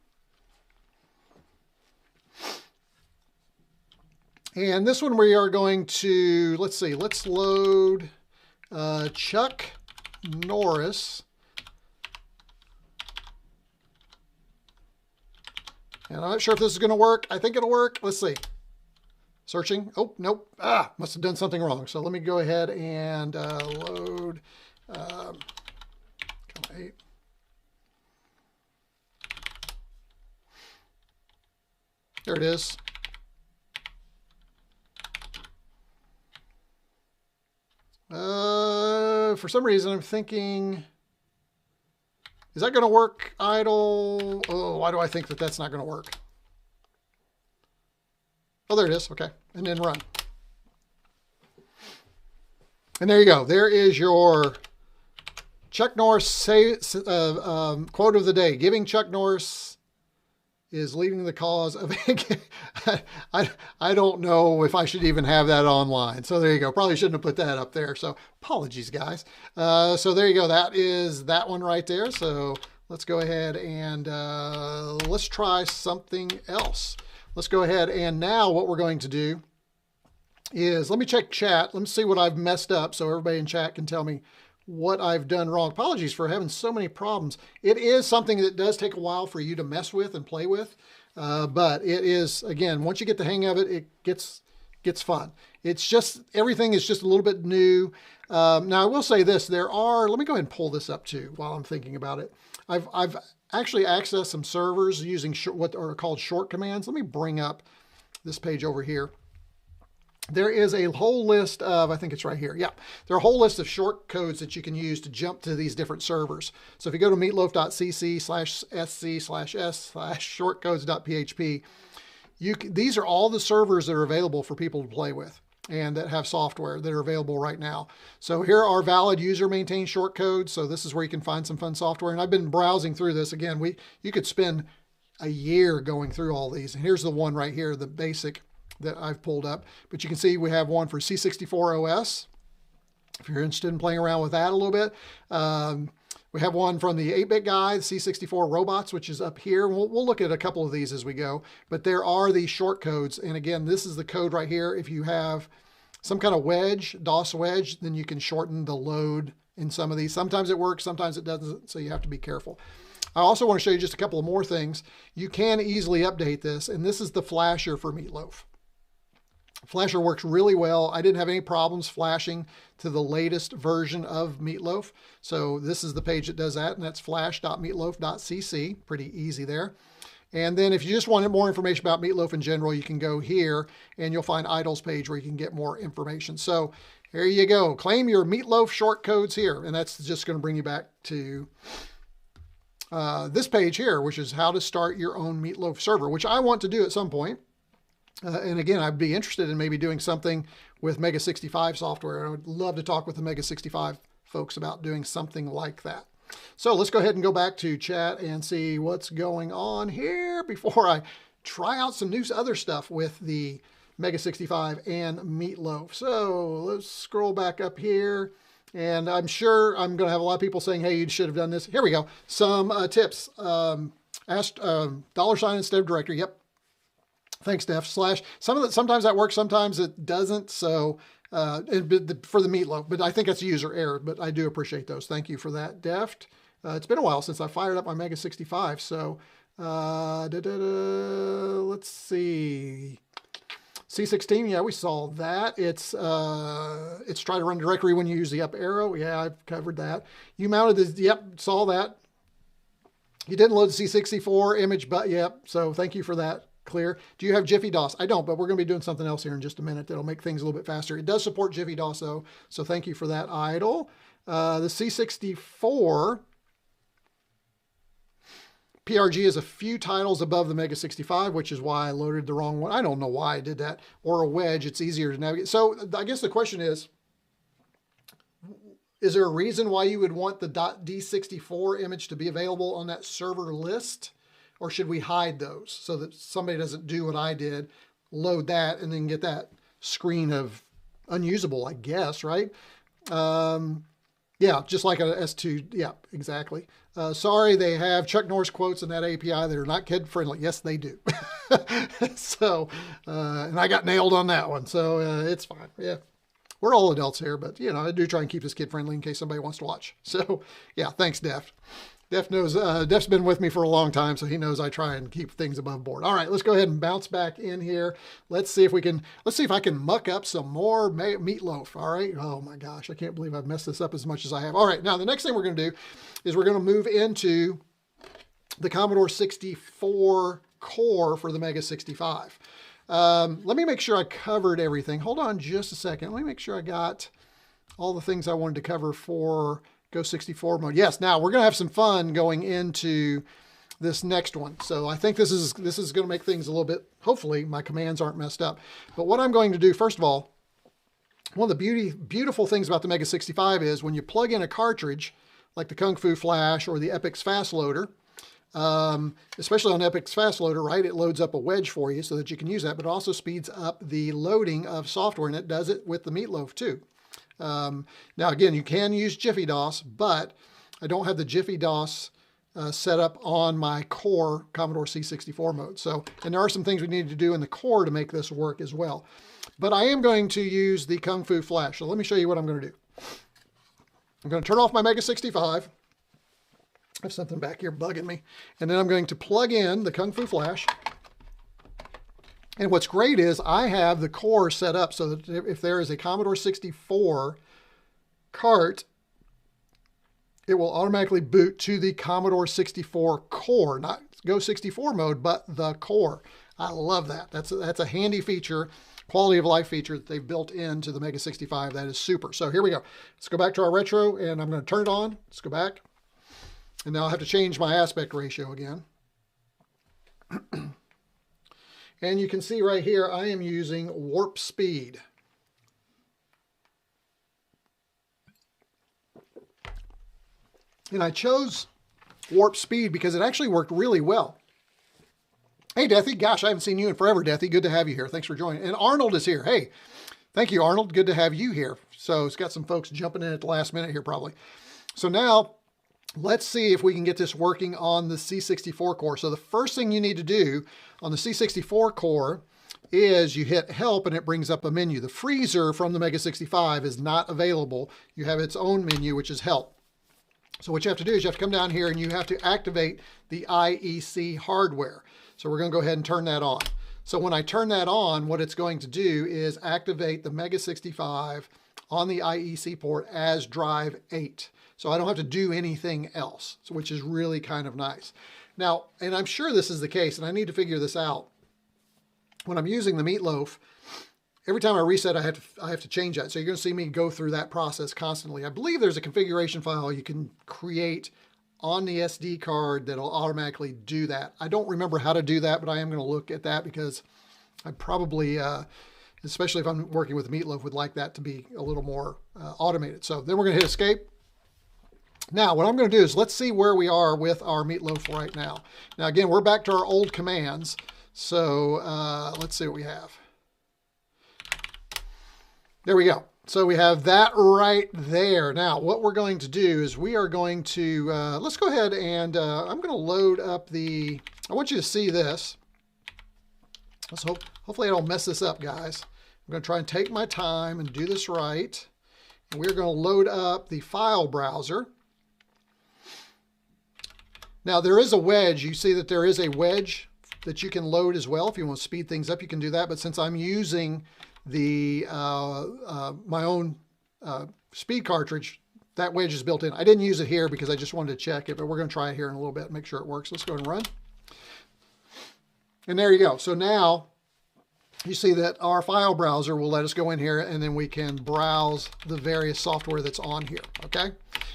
And this one we are going to, let's see, let's load Chuck Norris. And I'm not sure if this is going to work. I think it'll work. Let's see. Searching. Oh, nope. Must have done something wrong. So let me go ahead and load. There it is. For some reason, I'm thinking, is that going to work idle? Oh, why do I think that that's not going to work? Oh, there it is. Okay. And then run. And there you go. There is your Chuck Norris quote of the day. Giving Chuck Norris is leading the cause of I don't know if I should even have that online. So there you go. Probably shouldn't have put that up there. So apologies, guys. So there you go. That is that one right there. So let's go ahead and let's try something else. Let's go ahead and now what we're going to do is let me check chat. Let me see what I've messed up so everybody in chat can tell me what I've done wrong. Apologies for having so many problems. It is something that does take a while for you to mess with and play with, but it is, again, once you get the hang of it, it gets fun. It's just, everything is just a little bit new. Now I will say this, let me go ahead and pull this up too while I'm thinking about it. I've actually accessed some servers using what are called short commands. Let me bring up this page over here. There is a whole list of, I think it's right here. Yeah, there are a whole list of short codes that you can use to jump to these different servers. So if you go to meatloaf.cc/sc/shortcodes.php, these are all the servers that are available for people to play with and that have software that are available right now. So here are valid user maintained shortcodes. So this is where you can find some fun software. And I've been browsing through this. Again, you could spend a year going through all these. And here's the one right here, the basic that I've pulled up, but you can see we have one for C64 OS. If you're interested in playing around with that a little bit, We have one from the 8-bit guy, the C64 Robots, which is up here. We'll look at a couple of these as we go, but there are these shortcodes. And again, this is the code right here. If you have some kind of wedge, DOS wedge, then you can shorten the load in some of these. Sometimes it works, sometimes it doesn't, so you have to be careful. I also want to show you just a couple of more things. You can easily update this, and this is the flasher for Meatloaf. Flasher works really well. I didn't have any problems flashing to the latest version of Meatloaf. So this is the page that does that, and that's flash.meatloaf.cc. Pretty easy there. And then if you just wanted more information about Meatloaf in general, you can go here, and you'll find Idle's page where you can get more information. So here you go. Claim your Meatloaf shortcodes here, and that's just going to bring you back to this page here, which is how to start your own Meatloaf server, which I want to do at some point. And again, I'd be interested in maybe doing something with MEGA65 software. I would love to talk with the MEGA65 folks about doing something like that. So let's go ahead and go back to chat and see what's going on here before I try out some new other stuff with the MEGA65 and Meatloaf. So let's scroll back up here. And I'm sure I'm going to have a lot of people saying, hey, you should have done this. Here we go. Some tips. Ask $ instead of directory. Yep. Thanks, Def. Slash. Sometimes that works. Sometimes it doesn't. So for the Meatloaf, but I think that's a user error. But I do appreciate those. Thank you for that, Deft. It's been a while since I fired up my MEGA65. So let's see. C16, yeah, we saw that. It's try to run directory when you use the up arrow. Yeah, I've covered that. You mounted this, yep, saw that. You didn't load the C64 image, but yep, so thank you for that. Clear. Do you have Jiffy DOS? I don't, but we're going to be doing something else here in just a minute that'll make things a little bit faster. It does support Jiffy DOS though, so thank you for that, Idle. The C64 PRG is a few titles above the MEGA65, which is why I loaded the wrong one. I don't know why I did that. Or a wedge, it's easier to navigate. So I guess the question is there a reason why you would want the .d64 image to be available on that server list? Or should we hide those so that somebody doesn't do what I did, load that, and then get that screen of unusable, I guess, right? Yeah, just like a S2. Yeah, exactly. Sorry, they have Chuck Norris quotes in that API that are not kid friendly. Yes, they do. So, and I got nailed on that one. So it's fine. Yeah, we're all adults here, but you know, I do try and keep this kid friendly in case somebody wants to watch. So yeah, thanks, Def. Def knows, Def's been with me for a long time, so he knows I try and keep things above board. All right, let's go ahead and bounce back in here. Let's see if I can muck up some more Meatloaf. All right. Oh my gosh, I can't believe I've messed this up as much as I have. All right, now the next thing we're going to do is we're going to move into the Commodore 64 Core for the MEGA65. Let me make sure I covered everything. Hold on just a second. Let me make sure I got all the things I wanted to cover for Go 64 mode. Yes, now we're going to have some fun going into this next one. So I think this is going to make things a little bit, hopefully my commands aren't messed up. But what I'm going to do, first of all, one of the beautiful things about the MEGA65 is when you plug in a cartridge like the Kung Fu Flash or the Epix Fast Loader, especially on Epix Fast Loader, right? It loads up a wedge for you so that you can use that, but it also speeds up the loading of software, and it does it with the Meatloaf too. Now, again, you can use Jiffy DOS, but I don't have the Jiffy DOS set up on my core Commodore C64 mode. So, and there are some things we need to do in the core to make this work as well. But I am going to use the Kung Fu Flash. So let me show you what I'm going to do. I'm going to turn off my MEGA65. I have something back here bugging me. And then I'm going to plug in the Kung Fu Flash. And what's great is I have the core set up so that if there is a Commodore 64 cart, it will automatically boot to the Commodore 64 Core, not Go 64 mode, but the core. I love that. That's a handy feature, quality of life feature that they've built into the MEGA65. That is super. So here we go. Let's go back to our retro, and I'm going to turn it on. Let's go back. And now I'll have to change my aspect ratio again. And you can see right here, I am using warp speed. And I chose warp speed because it actually worked really well. Hey, Deathy. Gosh, I haven't seen you in forever, Deathy. Good to have you here. Thanks for joining. And Arnold is here. Hey, thank you, Arnold. Good to have you here. So it's got some folks jumping in at the last minute here probably. So now let's see if we can get this working on the C64 core. So the first thing you need to do on the C64 core is you hit help and it brings up a menu. The freezer from the MEGA65 is not available. You have its own menu, which is help. So what you have to do is you have to come down here and you have to activate the IEC hardware. So we're going to go ahead and turn that on. So when I turn that on, what it's going to do is activate the MEGA65 on the IEC port as drive 8. So I don't have to do anything else, which is really kind of nice. Now, and I'm sure this is the case, and I need to figure this out. When I'm using the Meatloaf, every time I reset, I have to change that. So you're going to see me go through that process constantly. I believe there's a configuration file you can create on the SD card that'll automatically do that. I don't remember how to do that, but I am going to look at that because I probably, especially if I'm working with Meatloaf, would like that to be a little more automated. So then we're going to hit escape. Now, what I'm going to do is let's see where we are with our Meatloaf right now. Now, again, we're back to our old commands. So let's see what we have. There we go. So we have that right there. Now, what we're going to do is we are going to, let's go ahead and I'm going to load up the, I want you to see this. Let's hopefully I don't mess this up, guys. I'm going to try and take my time and do this right. And we're going to load up the file browser. Now, there is a wedge. You see that there is a wedge that you can load as well. If you want to speed things up, you can do that. But since I'm using the my own speed cartridge, that wedge is built in. I didn't use it here because I just wanted to check it, but we're going to try it here in a little bit, make sure it works. Let's go ahead and run. And there you go. So now you see that our file browser will let us go in here and then we can browse the various software that's on here, okay?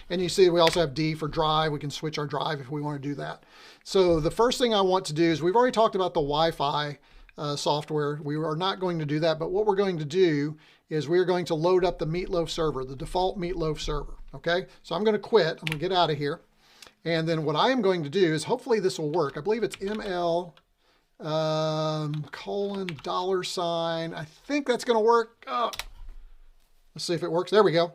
And you see we also have D for drive. We can switch our drive if we want to do that. So the first thing I want to do is we've already talked about the Wi-Fi software. We are not going to do that, but what we're going to do is we're going to load up the Meatloaf server, the default Meatloaf server, okay? So I'm going to quit. I'm going to get out of here. And then what I am going to do is hopefully this will work. I believe it's ML $$. I think that's going to work. Oh, let's see if it works. There we go.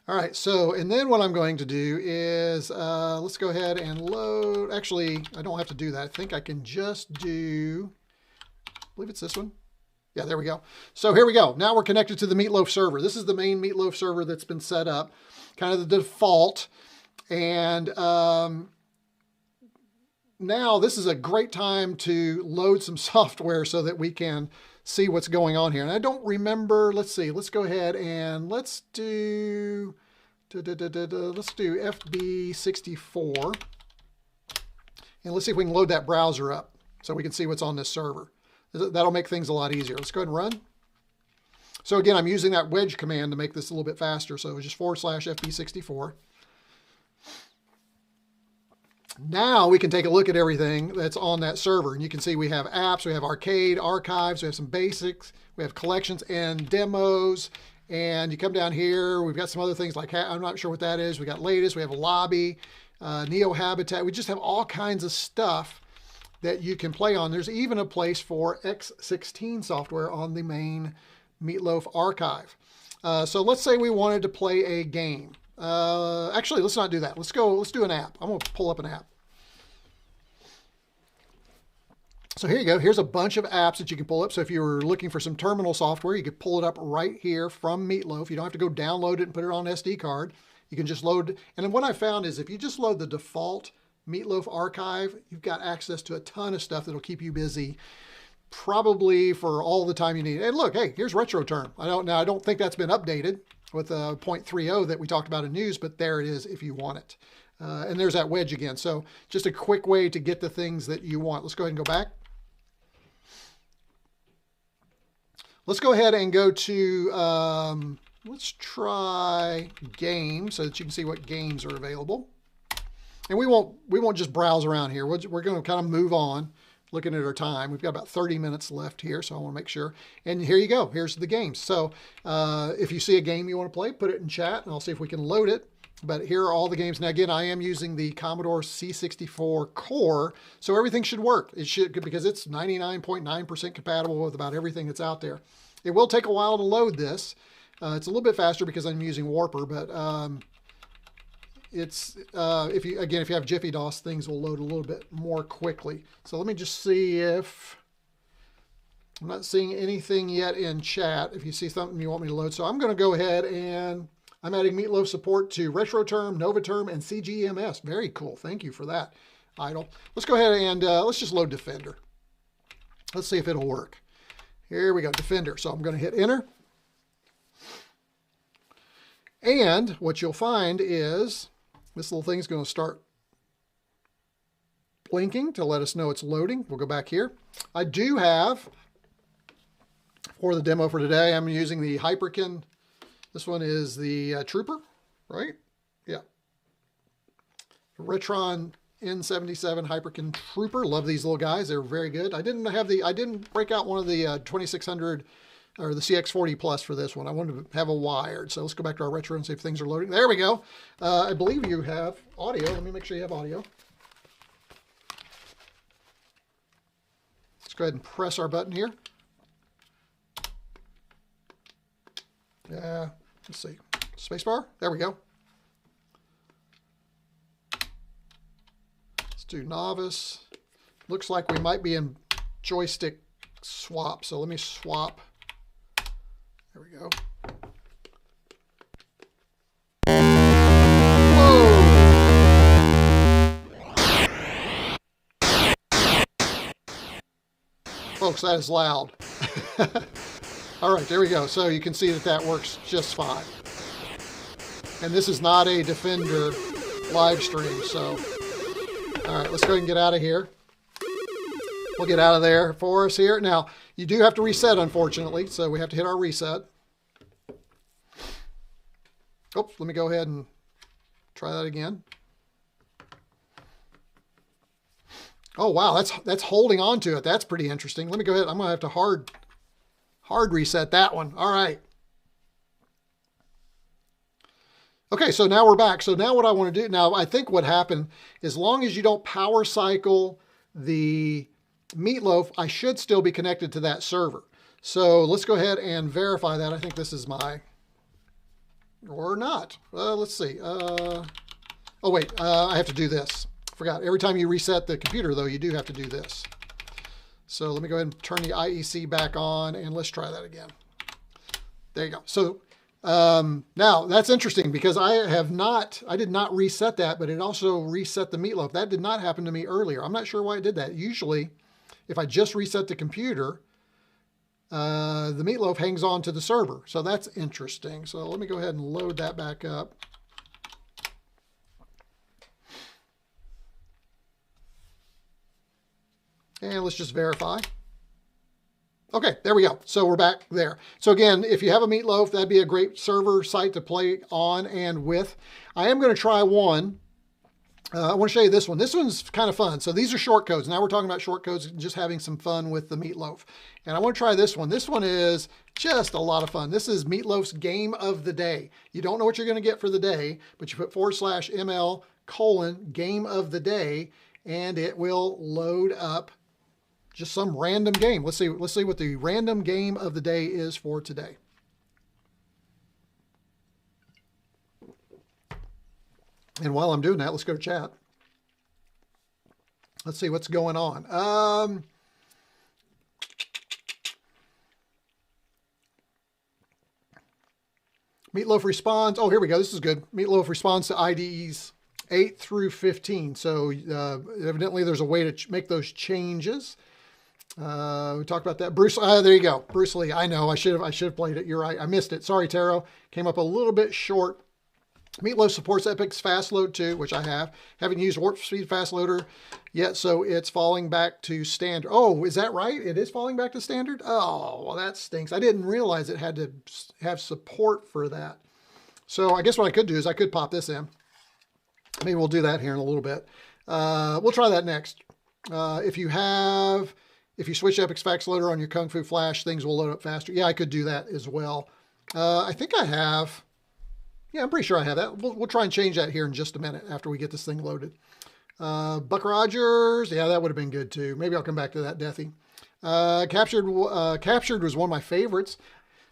All right, so, and then what I'm going to do is, let's go ahead and load. Actually, I don't have to do that. I think I can just do, I believe it's this one. Yeah, there we go. So here we go. Now we're connected to the Meatloaf server. This is the main Meatloaf server that's been set up, kind of the default. And now this is a great time to load some software so that we can see what's going on here. And I don't remember, let's see, let's go ahead and let's do FB64. And let's see if we can load that browser up so we can see what's on this server. That'll make things a lot easier. Let's go ahead and run. So again, I'm using that wedge command to make this a little bit faster. So it's just /FB64. Now we can take a look at everything that's on that server. And you can see we have apps, we have arcade, archives, we have some basics, we have collections and demos. And you come down here, we've got some other things like, I'm not sure what that is. We got latest, we have a lobby, Neo Habitat. We just have all kinds of stuff that you can play on. There's even a place for X16 software on the main Meatloaf archive. So let's say we wanted to play a game. Actually, let's not do that. Let's do an app. I'm going to pull up an app. So here you go. Here's a bunch of apps that you can pull up. So if you're looking for some terminal software, you could pull it up right here from Meatloaf. You don't have to go download it and put it on an SD card. You can just load. And then what I found is if you just load the default Meatloaf archive, you've got access to a ton of stuff that'll keep you busy probably for all the time you need. And look, hey, here's RetroTerm. I don't think that's been updated with 0.30 that we talked about in news, but there it is if you want it. And there's that wedge again. So just a quick way to get the things that you want. Let's go ahead and go back. Let's go ahead and go to, let's try games so that you can see what games are available. And we won't just browse around here. We're going to kind of move on, looking at our time. We've got about 30 minutes left here, so I want to make sure. And here you go. Here's the games. So if you see a game you want to play, put it in chat, and I'll see if we can load it. But here are all the games. Now, again, I am using the Commodore C64 Core, so everything should work. It should, because it's 99.9% compatible with about everything that's out there. It will take a while to load this. It's a little bit faster because I'm using Warper, but it's if you have Jiffy DOS, things will load a little bit more quickly. So let me just see if I'm not seeing anything yet in chat. If you see something you want me to load, so I'm going to go ahead and I'm adding Meatloaf support to RetroTerm, NovaTerm, and CGMS. Very cool. Thank you for that, Idle. Let's go ahead and let's just load Defender. Let's see if it'll work. Here we go, Defender. So I'm going to hit enter. And what you'll find is this little thing is going to start blinking to let us know it's loading. We'll go back here. I do have, for the demo for today, I'm using the Hyperkin. This one is the Trooper, right? Yeah. Retron N77 Hyperkin Trooper. Love these little guys. They're very good. I didn't break out one of the 2600 or the CX40 Plus for this one. I wanted to have a wired. So let's go back to our retro and see if things are loading. There we go. I believe you have audio. Let me make sure you have audio. Let's go ahead and press our button here. Yeah, let's see. Spacebar. There we go. Let's do novice. Looks like we might be in joystick swap. So let me swap. There we go. Whoa! Folks, that is loud. All right, there we go. So you can see that that works just fine. And this is not a Defender live stream, so. All right, let's go ahead and get out of here. We'll get out of there for us here. Now, you do have to reset, unfortunately, so we have to hit our reset. Oops, let me go ahead and try that again. Oh, wow, that's holding on to it. That's pretty interesting. Let me go ahead. I'm going to have to hard reset that one. All right. Okay, so now we're back. So now what I want to do, now I think what happened, as long as you don't power cycle the Meatloaf, I should still be connected to that server. So let's go ahead and verify that. I think this is my, or not. Let's see. Oh wait, I have to do this. Forgot. Every time you reset the computer though, you do have to do this. So let me go ahead and turn the IEC back on and let's try that again. There you go. So now that's interesting because I did not reset that, but it also reset the Meatloaf. That did not happen to me earlier. I'm not sure why it did that. Usually, if I just reset the computer, the Meatloaf hangs on to the server. So that's interesting. So let me go ahead and load that back up. And let's just verify. Okay, there we go. So we're back there. So again, if you have a Meatloaf, that'd be a great server site to play on and with. I am going to try one. I want to show you this one. This one's kind of fun. So these are shortcodes. Now we're talking about shortcodes and just having some fun with the Meatloaf. And I want to try this one. This one is just a lot of fun. This is Meatloaf's Game of the Day. You don't know what you're going to get for the day, but you put /ML: Game of the Day, and it will load up just some random game. Let's see what the random game of the day is for today. And while I'm doing that, let's go to chat. Let's see what's going on. Meatloaf responds. Oh, here we go. This is good. Meatloaf responds to IDEs 8 through 15. So evidently there's a way to make those changes. We talked about that. Bruce, there you go. Bruce Lee. I know. I should have played it. You're right. I missed it. Sorry, Taro. Came up a little bit short. Meatloaf supports Epic's fast load too, which I have. Haven't used Warp Speed fast loader yet, so it's falling back to standard. Oh, is that right? It is falling back to standard? Oh, well, that stinks. I didn't realize it had to have support for that. So I guess what I could do is I could pop this in. Maybe we'll do that here in a little bit. We'll try that next. If you switch Epic's fast loader on your Kung Fu Flash, things will load up faster. Yeah, I could do that as well. I think I have. Yeah, I'm pretty sure I have that. We'll try and change that here in just a minute after we get this thing loaded. Buck Rogers, yeah, that would have been good too. Maybe I'll come back to that, Deathy. Captured was one of my favorites.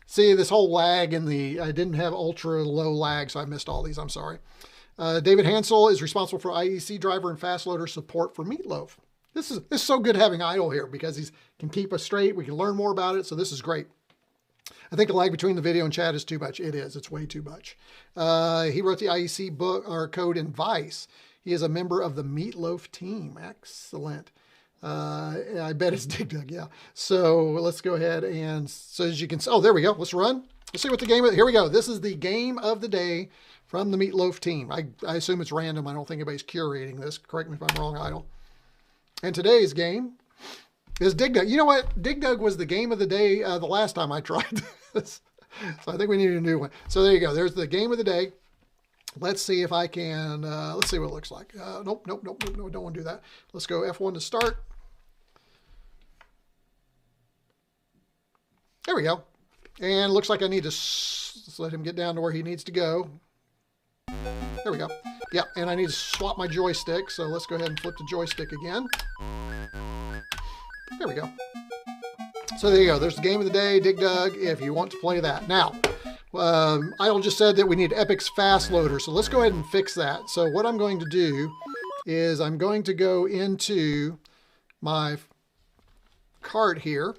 See, this whole lag in I didn't have ultra low lag, so I missed all these. I'm sorry. David Hansel is responsible for IEC driver and fast loader support for Meatloaf. This is so good having Idle here because he can keep us straight. We can learn more about it. So this is great. I think the lag between the video and chat is too much. It is. It's way too much. He wrote the IEC book or code in Vice. He is a member of the Meatloaf team. Excellent. I bet it's Dig Dug. Yeah. So let's go ahead and so as you can see, oh, there we go. Let's run. Let's see what the game is. Here we go. This is the game of the day from the Meatloaf team. I assume it's random. I don't think anybody's curating this. Correct me if I'm wrong, Idle. And today's game is Dig Dug. You know what? Dig Dug was the game of the day the last time I tried this. So I think we need a new one. So there you go. There's the game of the day. Let's see if I can, let's see what it looks like. Nope, don't want to do that. Let's go F1 to start. There we go. And it looks like I need to let him get down to where he needs to go. There we go. Yeah, and I need to swap my joystick, so let's go ahead and flip the joystick again. There we go. So there you go. There's the game of the day, Dig Dug, if you want to play that. Now, Idle just said that we need Epic's fast loader, so let's go ahead and fix that. So what I'm going to do is I'm going to go into my cart here,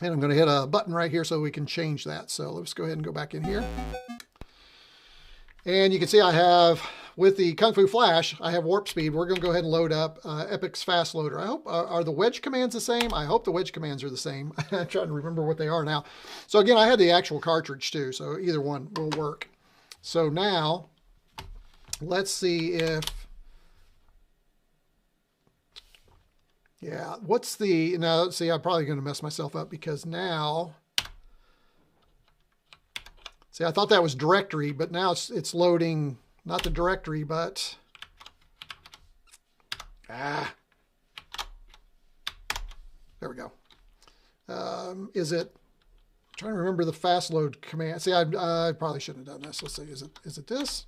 and I'm going to hit a button right here so we can change that. So let's go ahead and go back in here. And you can see I have, with the Kung Fu Flash, I have warp speed. We're going to go ahead and load up Epic's fast loader. I hope, are the wedge commands the same? I hope the wedge commands are the same. I'm trying to remember what they are now. So again, I had the actual cartridge too, so either one will work. So now, let's see if, yeah, what's the, now, see, I'm probably going to mess myself up because now, see, I thought that was directory, but now it's loading, not the directory, but, there we go. Is it, I'm trying to remember the fast load command. See, I probably shouldn't have done this. Let's see, is it this?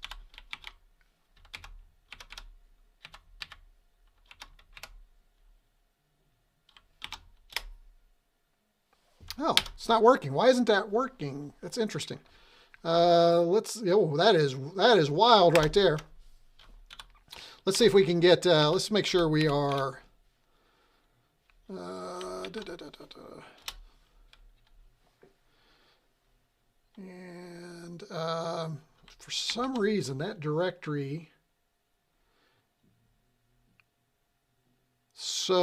Oh, it's not working. Why isn't that working? That's interesting. Let's, oh, that is wild right there. Let's see if we can get, let's make sure we are, and for some reason that directory, so,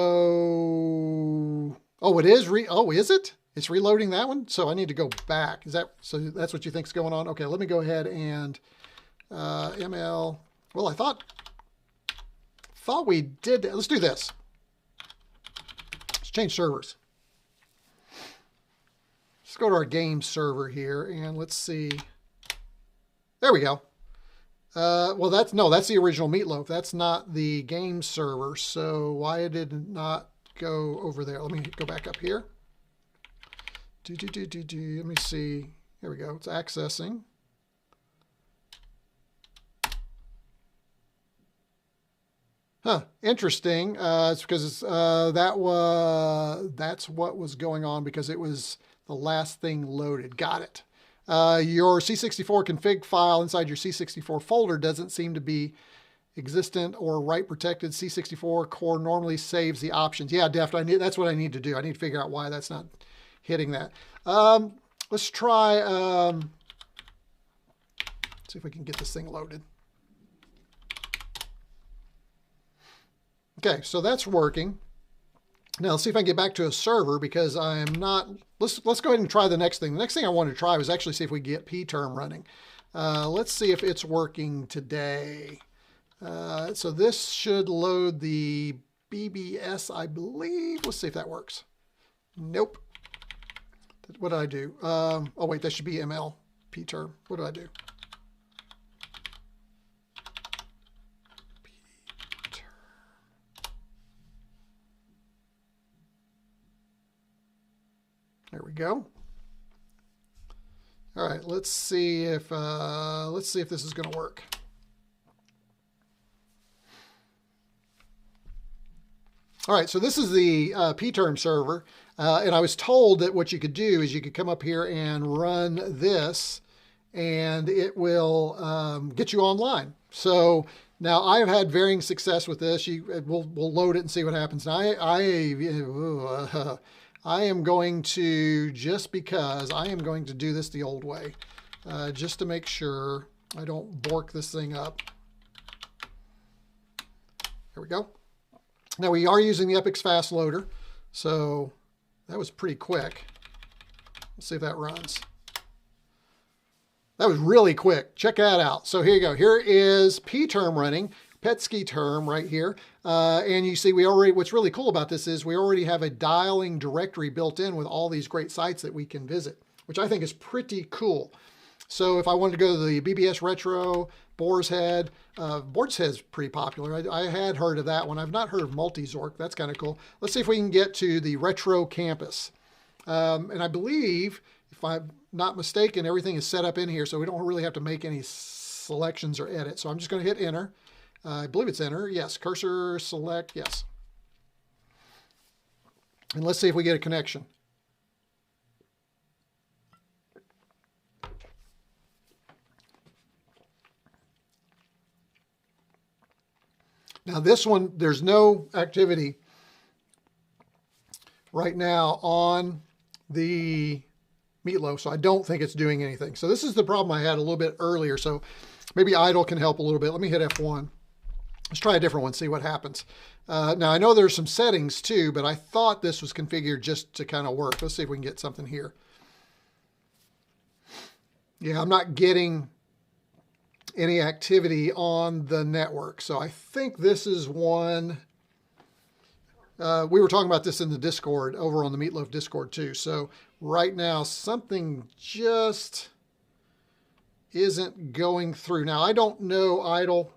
oh, it is is it? It's reloading that one, so I need to go back. Is that, so that's what you think's going on? Okay, let me go ahead and ML, well, I thought we did that. Let's do this. Let's change servers. Let's go to our game server here and let's see. There we go. Well, that's the original Meatloaf. That's not the game server. So why did it not go over there? Let me go back up here. Let me see. Here we go. It's accessing. Huh. Interesting. It's because that's what was going on because it was the last thing loaded. Got it. Your C64 config file inside your C64 folder doesn't seem to be existent or write protected. C64 Core normally saves the options. Yeah, Deft. That's what I need to do. I need to figure out why that's not hitting that. Let's try, see if we can get this thing loaded. Okay, so that's working. Now let's see if I can get back to a server because I'm not, let's go ahead and try the next thing. The next thing I wanted to try was actually see if we get PTerm running. Let's see if it's working today. So this should load the BBS, I believe. Let's see if that works. Nope. What did I do? Oh, wait, that should be ML PTerm. What do I do? PTerm. There we go. All right, let's see if this is going to work. All right, so this is the PTerm server. And I was told that what you could do is you could come up here and run this and it will get you online. So now I've had varying success with this. We'll load it and see what happens. Now I am going to, just because I am going to do this the old way, just to make sure I don't bork this thing up. There we go. Now we are using the Epix Fast Loader, so that was pretty quick. Let's see if that runs. That was really quick. Check that out. So here you go. Here is PTerm running, Petsky term right here. And you see what's really cool about this is we already have a dialing directory built in with all these great sites that we can visit, which I think is pretty cool. So if I wanted to go to the BBS Retro, Boar's Head, Boar's Head's pretty popular. I had heard of that one. I've not heard of Multizork. That's kind of cool. Let's see if we can get to the Retro Campus. And I believe, if I'm not mistaken, everything is set up in here, so we don't really have to make any selections or edits. So I'm just going to hit enter. I believe it's enter. Yes. Cursor select. Yes. And let's see if we get a connection. Now this one, there's no activity right now on the Meatloaf, so I don't think it's doing anything. So this is the problem I had a little bit earlier, so maybe idle can help a little bit. Let me hit F1. Let's try a different one, see what happens. Now I know there's some settings too, but I thought this was configured just to kind of work. Let's see if we can get something here. Yeah, I'm not getting any activity on the network. So I think this is one. We were talking about this in the Discord, over on the Meatloaf Discord too. So right now something just isn't going through. Now I don't know, idle,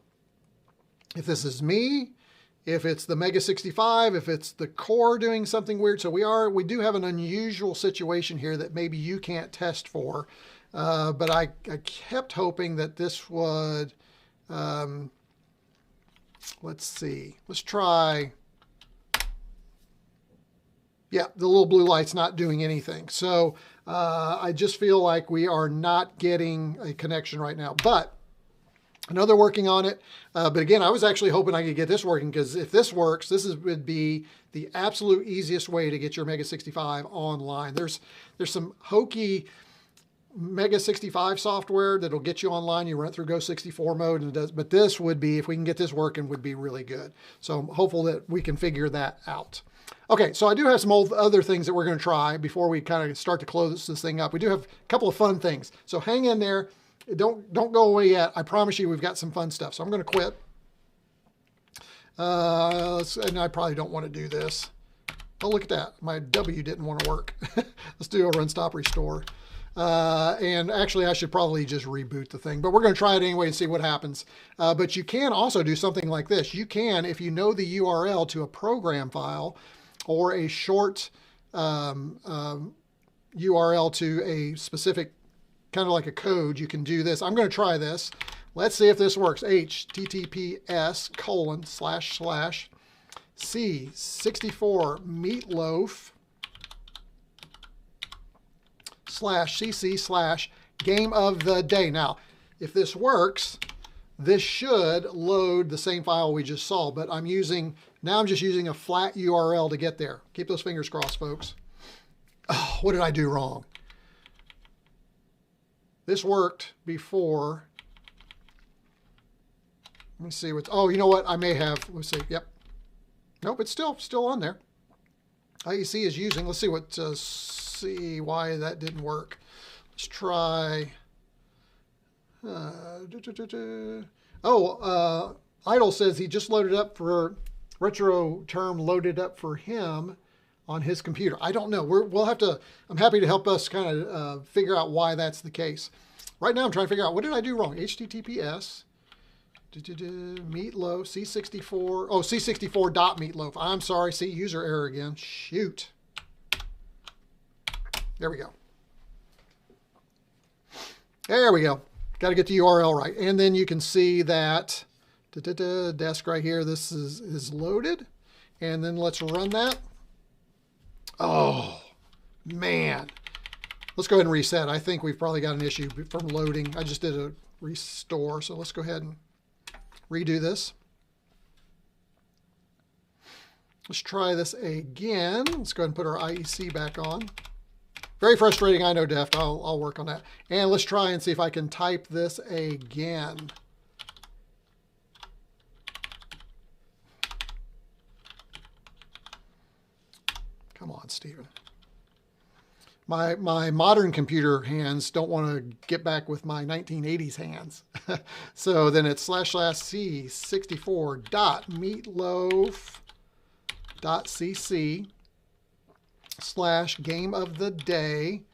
if this is me, if it's the MEGA65, if it's the core doing something weird. So we do have an unusual situation here that maybe you can't test for. But I kept hoping that this would, let's see, let's try. Yeah, the little blue light's not doing anything. So I just feel like we are not getting a connection right now. But I know they're working on it. But again, I was actually hoping I could get this working, because if this works, would be the absolute easiest way to get your MEGA65 online. There's some hokey MEGA65 software that'll get you online. You run it through Go64 mode and it does, but this would be, if we can get this working, would be really good. So I'm hopeful that we can figure that out. Okay, so I do have some other things that we're going to try before we kind of start to close this thing up. We do have a couple of fun things. So hang in there. Don't go away yet. I promise you we've got some fun stuff. So I'm going to quit. And I probably don't want to do this. Oh, look at that. My W didn't want to work. Let's do a run, stop, restore. And actually I should probably just reboot the thing, but we're going to try it anyway and see what happens. But you can also do something like this. You can, if you know the URL to a program file or a short URL to a specific, kind of like a code, you can do this. I'm going to try this. Let's see if this works. https:// C64 Meatloaf/cc/game of the day. Now, if this works, this should load the same file we just saw, but I'm just using a flat URL to get there. Keep those fingers crossed, folks. Oh, what did I do wrong? This worked before. Let me see what's, oh, you know what? I may have, let's see, yep. Nope, it's still on there. IEC is using, let's see what, see why that didn't work. Let's try, Idle says he just loaded up for RetroTerm, loaded up for him on his computer. I don't know. We'll have to, I'm happy to help us kind of figure out why that's the case. Right now I'm trying to figure out, what did I do wrong? HTTPS, Meatloaf, C64, oh, C64.Meatloaf. I'm sorry, see, user error again. Shoot. There we go. There we go. Got to get the URL right. And then you can see that desk right here, this is loaded. And then let's run that. Oh, man. Let's go ahead and reset. I think we've probably got an issue from loading. I just did a restore, so let's go ahead and redo this. Let's try this again. Let's go ahead and put our IEC back on. Very frustrating, I know, Deft. I'll work on that. And let's try and see if I can type this again. Come on, Steven. My modern computer hands don't want to get back with my 1980s hands. So then it's //c64.meatloaf.cc/game of the day,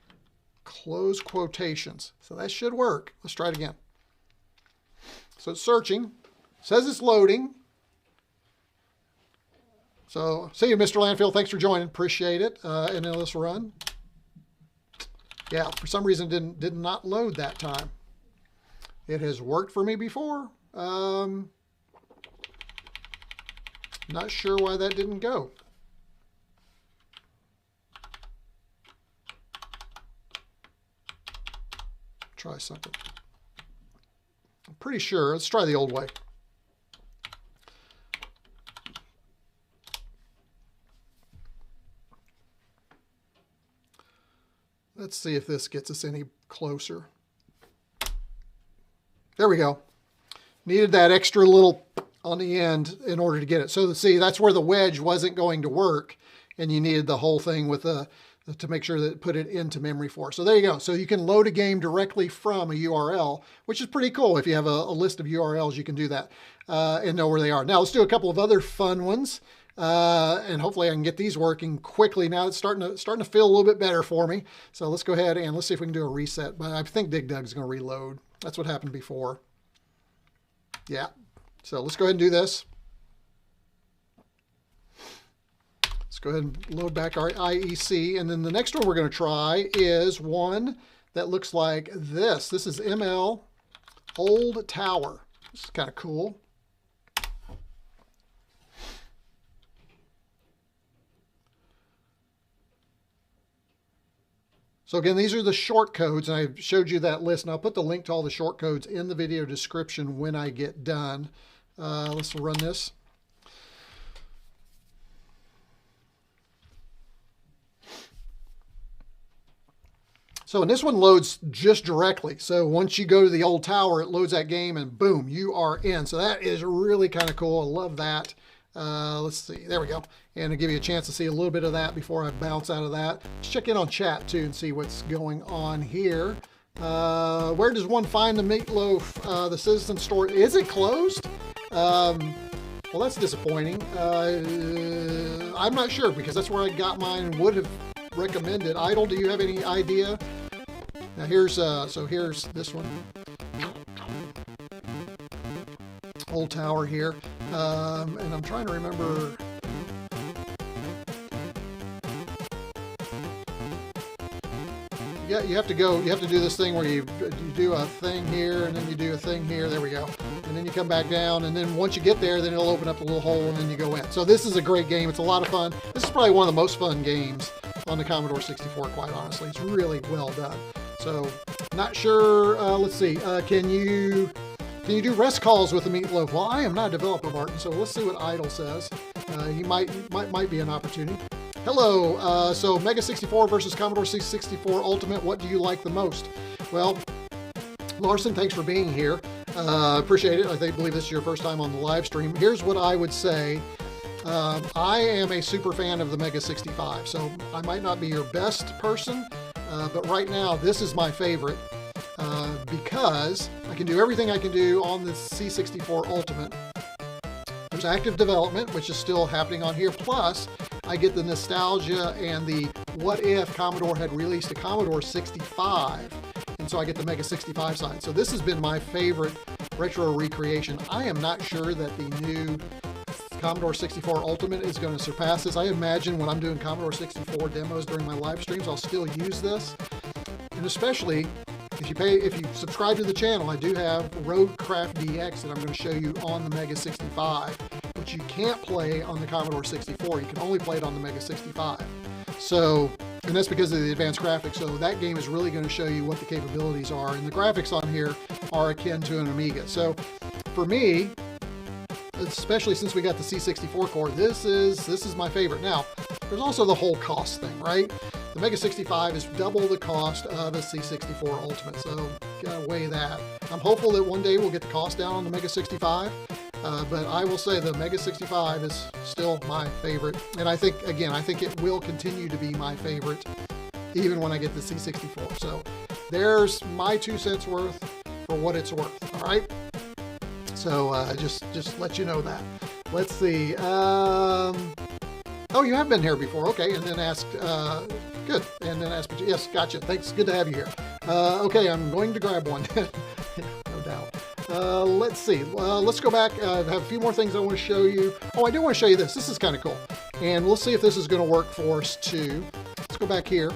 close quotations. So that should work. Let's try it again. So it's searching. It says it's loading. So see you, Mr. Landfill. Thanks for joining. Appreciate it. And then let's run. Yeah, for some reason it did not load that time. It has worked for me before. Not sure why that didn't go. Try something. I'm pretty sure. Let's try the old way. Let's see if this gets us any closer. There we go. Needed that extra little on the end in order to get it. So see, that's where the wedge wasn't going to work, and you needed the whole thing with to make sure that it put it into memory for. So there you go. So you can load a game directly from a URL, which is pretty cool. If you have a list of URLs, you can do that and know where they are. Now let's do a couple of other fun ones. And hopefully I can get these working quickly. Now it's starting to feel a little bit better for me. So let's go ahead and let's see if we can do a reset. But I think Dig Dug's going to reload. That's what happened before. Yeah. So let's go ahead and do this. Let's go ahead and load back our IEC. And then the next one we're going to try is one that looks like this. This is ML Old Tower. This is kind of cool. So again, these are the shortcodes, and I showed you that list, and I'll put the link to all the shortcodes in the video description when I get done. Let's run this. So, and this one loads just directly. So once you go to the old tower, it loads that game, and boom, you are in. So that is really kind of cool. I love that. Let's see. There we go. And to give you a chance to see a little bit of that before I bounce out of that. Let's check in on chat too and see what's going on here. Where does one find the Meatloaf, the Citizen store? Is it closed? Well, that's disappointing. I'm not sure because that's where I got mine and would have recommended. Idle, do you have any idea? Now here's, so here's this one. Old Tower here. And I'm trying to remember. Yeah, you have to do this thing where you do a thing here and then you do a thing here. There we go. And then you come back down, and then once you get there, then it'll open up a little hole and then you go in. So this is a great game. It's a lot of fun. This is probably one of the most fun games on the Commodore 64, quite honestly. It's really well done. So not sure, let's see, can you do rest calls with the Meatloaf? Well, I am not a developer, Martin, so let's see what Idle says. He might be an opportunity. Hello, so MEGA65 versus Commodore C64 Ultimate, what do you like the most? Well, Larson, thanks for being here. Appreciate it. I believe this is your first time on the live stream. Here's what I would say. I am a super fan of the MEGA65, so I might not be your best person, but right now this is my favorite because I can do everything I can do on the C64 Ultimate. There's active development, which is still happening on here, plus I get the nostalgia and the what if Commodore had released a Commodore 65, and so I get the MEGA65 side. So this has been my favorite retro recreation. I am not sure that the new Commodore 64 Ultimate is going to surpass this. I imagine when I'm doing Commodore 64 demos during my live streams, I'll still use this. And especially if you subscribe to the channel, I do have Roguecraft DX that I'm going to show you on the MEGA65, which you can't play on the Commodore 64. You can only play it on the MEGA65. So And that's because of the advanced graphics. So that game is really going to show you what the capabilities are. And the graphics on here are akin to an Amiga. So for me, especially since we got the C64 Core, this is my favorite. Now, there's also the whole cost thing, right? The MEGA65 is double the cost of a C64 Ultimate, so gotta weigh that. I'm hopeful that one day we'll get the cost down on the MEGA65, but I will say the MEGA65 is still my favorite. And I think, again, I think it will continue to be my favorite even when I get the C64. So there's my 2 cents worth for what it's worth, all right? So just let you know that. Let's see. Oh, you have been here before. Okay, and then asked, good. And then asked, yes, gotcha. Thanks. Good to have you here. Okay, I'm going to grab one. No doubt. Let's see. Let's go back. I have a few more things I want to show you. Oh, I do want to show you this. This is kind of cool. And we'll see if this is going to work for us too. Let's go back here.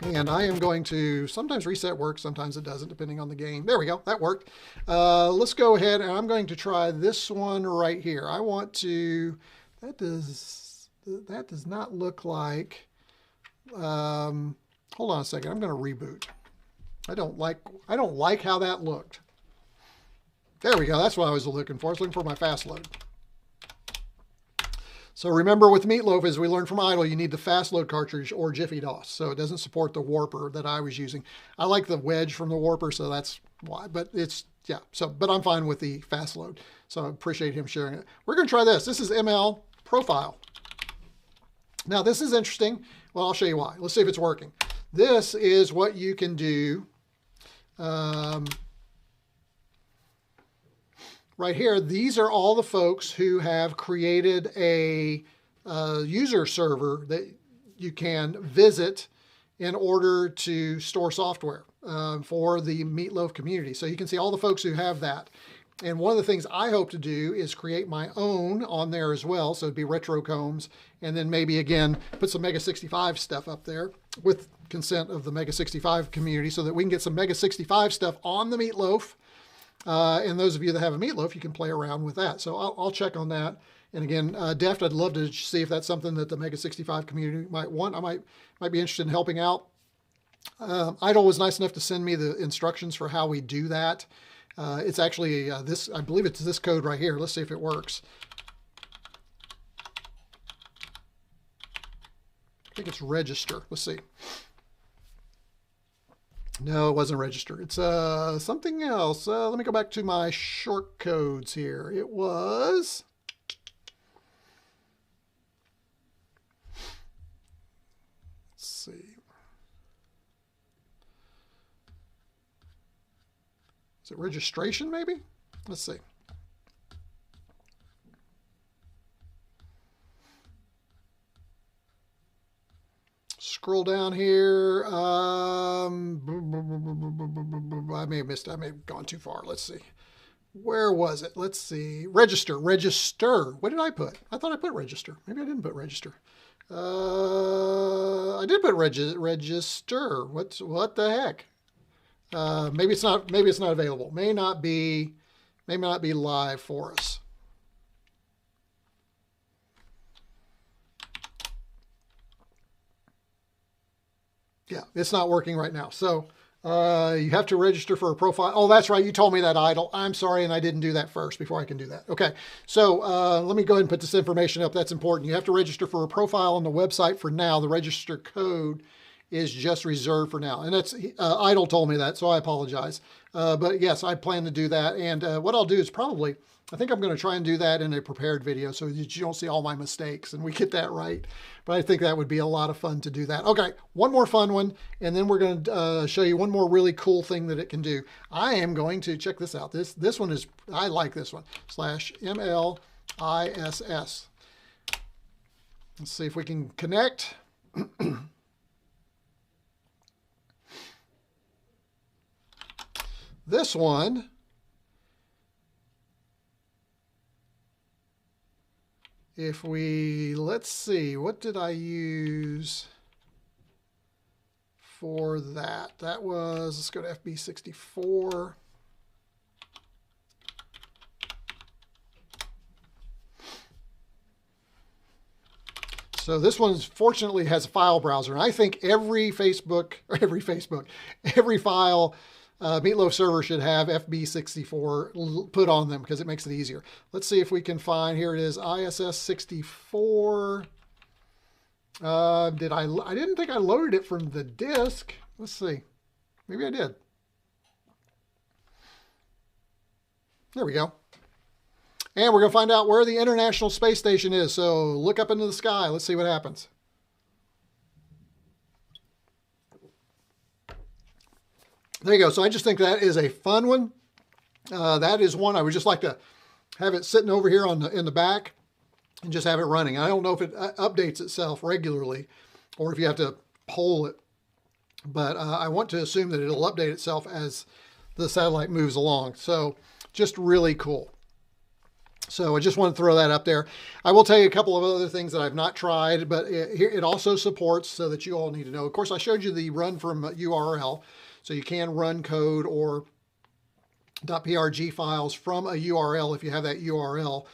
And I am going to, sometimes reset works, sometimes it doesn't, depending on the game. There we go, that worked. Let's go ahead and I'm going to try this one right here. I want to, that does not look like, hold on a second, I'm going to reboot. I don't like how that looked. There we go, that's what I was looking for. I was looking for my fast load. So remember with Meatloaf, as we learned from Idle, you need the fast load cartridge or Jiffy DOS. So it doesn't support the warper that I was using. I like the wedge from the warper, so that's why. But it's, yeah, so, but I'm fine with the fast load. So I appreciate him sharing it. We're going to try this. This is ML Profile. Now this is interesting. Well, I'll show you why. Let's see if it's working. This is what you can do. Right here, these are all the folks who have created a user server that you can visit in order to store software for the Meatloaf community. So you can see all the folks who have that. And one of the things I hope to do is create my own on there as well. So it'd be RetroCombs, and then maybe again, put some MEGA65 stuff up there with consent of the MEGA65 community so that we can get some MEGA65 stuff on the Meatloaf. And those of you that have a Meatloaf, you can play around with that. So I'll check on that. And again, Deft, I'd love to see if that's something that the MEGA65 community might want. I might be interested in helping out. Idle was nice enough to send me the instructions for how we do that. It's actually this, I believe it's this code right here. Let's see if it works. I think it's register. Let's see. No, it wasn't register. It's something else. Let me go back to my shortcodes here. It was... Let's see. Is it registration maybe? Let's see. Scroll down here. I may have missed it. I may have gone too far. Let's see. Where was it? Let's see. Register. Register. What did I put? I thought I put register. Maybe I didn't put register. I did put register. What the heck? Maybe it's not available. May not be live for us. Yeah, it's not working right now. So you have to register for a profile. Oh, that's right. You told me that, Idle. I'm sorry, and I didn't do that first before I can do that. Okay, so let me go ahead and put this information up. That's important. You have to register for a profile on the website for now. The register code is just reserved for now. And that's Idle told me that, so I apologize. But yes, I plan to do that. And what I'll do is probably, I think I'm going to try and do that in a prepared video so that you don't see all my mistakes and we get that right. But I think that would be a lot of fun to do that. Okay, one more fun one, and then we're going to show you one more really cool thing that it can do. I am going to check this out. This one is, I like this one, /MLISS. Let's see if we can connect. This one, if we, let's see, what did I use for that? That was, let's go to FB64. So this one fortunately has a file browser, and I think every file Meatloaf server should have FB64 put on them because it makes it easier. Let's see if we can find, here it is, ISS 64. I didn't think I loaded it from the disk. Let's see. Maybe I did. There we go. And we're going to find out where the International Space Station is. So look up into the sky. Let's see what happens. There you go. So I just think that is a fun one. That is one I would just like to have it sitting over here in the back and just have it running. I don't know if it updates itself regularly or if you have to poll it, but I want to assume that it'll update itself as the satellite moves along. So just really cool. So I just want to throw that up there. I will tell you a couple of other things that I've not tried, but it also supports, so that you all need to know. Of course, I showed you the run from URL, so you can run code or .prg files from a URL if you have that URL.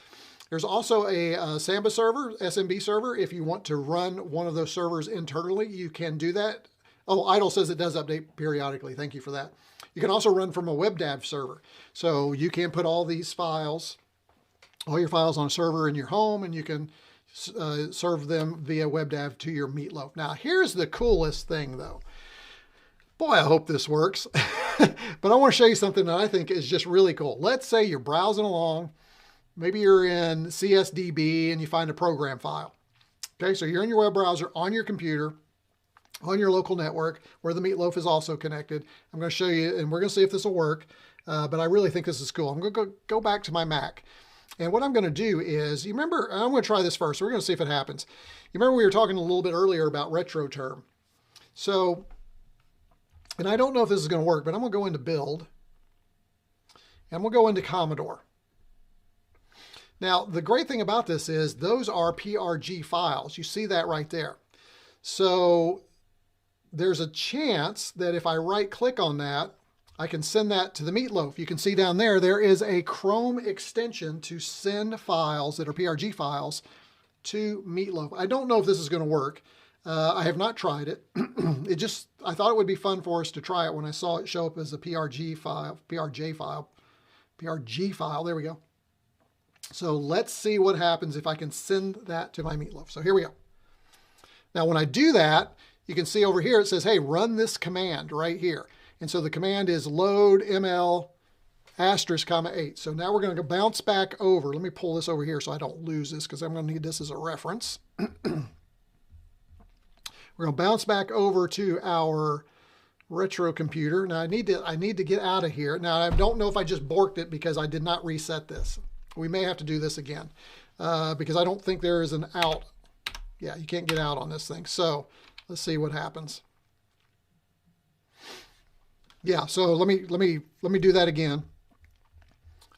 There's also a Samba server, SMB server. If you want to run one of those servers internally, you can do that. Oh, Idle says it does update periodically. Thank you for that. You can also run from a WebDAV server. So you can put all these files, all your files on a server in your home, and you can serve them via WebDAV to your Meatloaf. Now, here's the coolest thing, though. Boy, I hope this works. But I want to show you something that I think is just really cool. Let's say you're browsing along. Maybe you're in CSDB and you find a program file. Okay, so you're in your web browser on your computer, on your local network, where the Meatloaf is also connected. I'm going to show you, and we're going to see if this will work. But I really think this is cool. I'm going to go back to my Mac. And what I'm going to do is, you remember, I'm going to try this first. So we're going to see if it happens. You remember we were talking a little bit earlier about RetroTerm. So, and I don't know if this is going to work, but I'm going to go into Build. And we'll go into Commodore. Now, the great thing about this is those are PRG files. You see that right there. So there's a chance that if I right-click on that, I can send that to the Meatloaf. You can see down there, there is a Chrome extension to send files that are PRG files to Meatloaf. I don't know if this is going to work. I have not tried it. I thought it would be fun for us to try it when I saw it show up as a PRG file, PRG file. There we go. So let's see what happens if I can send that to my Meatloaf. So here we go. Now, when I do that, you can see over here, it says, hey, run this command right here. And so the command is load ml asterisk comma 8. So now we're going to bounce back over. Let me pull this over here so I don't lose this because I'm going to need this as a reference. We're going to bounce back over to our retro computer. Now I need to get out of here. Now I don't know if I just borked it because I did not reset this. We may have to do this again because I don't think there is an out. Yeah, you can't get out on this thing. So let's see what happens. Yeah, so let me do that again.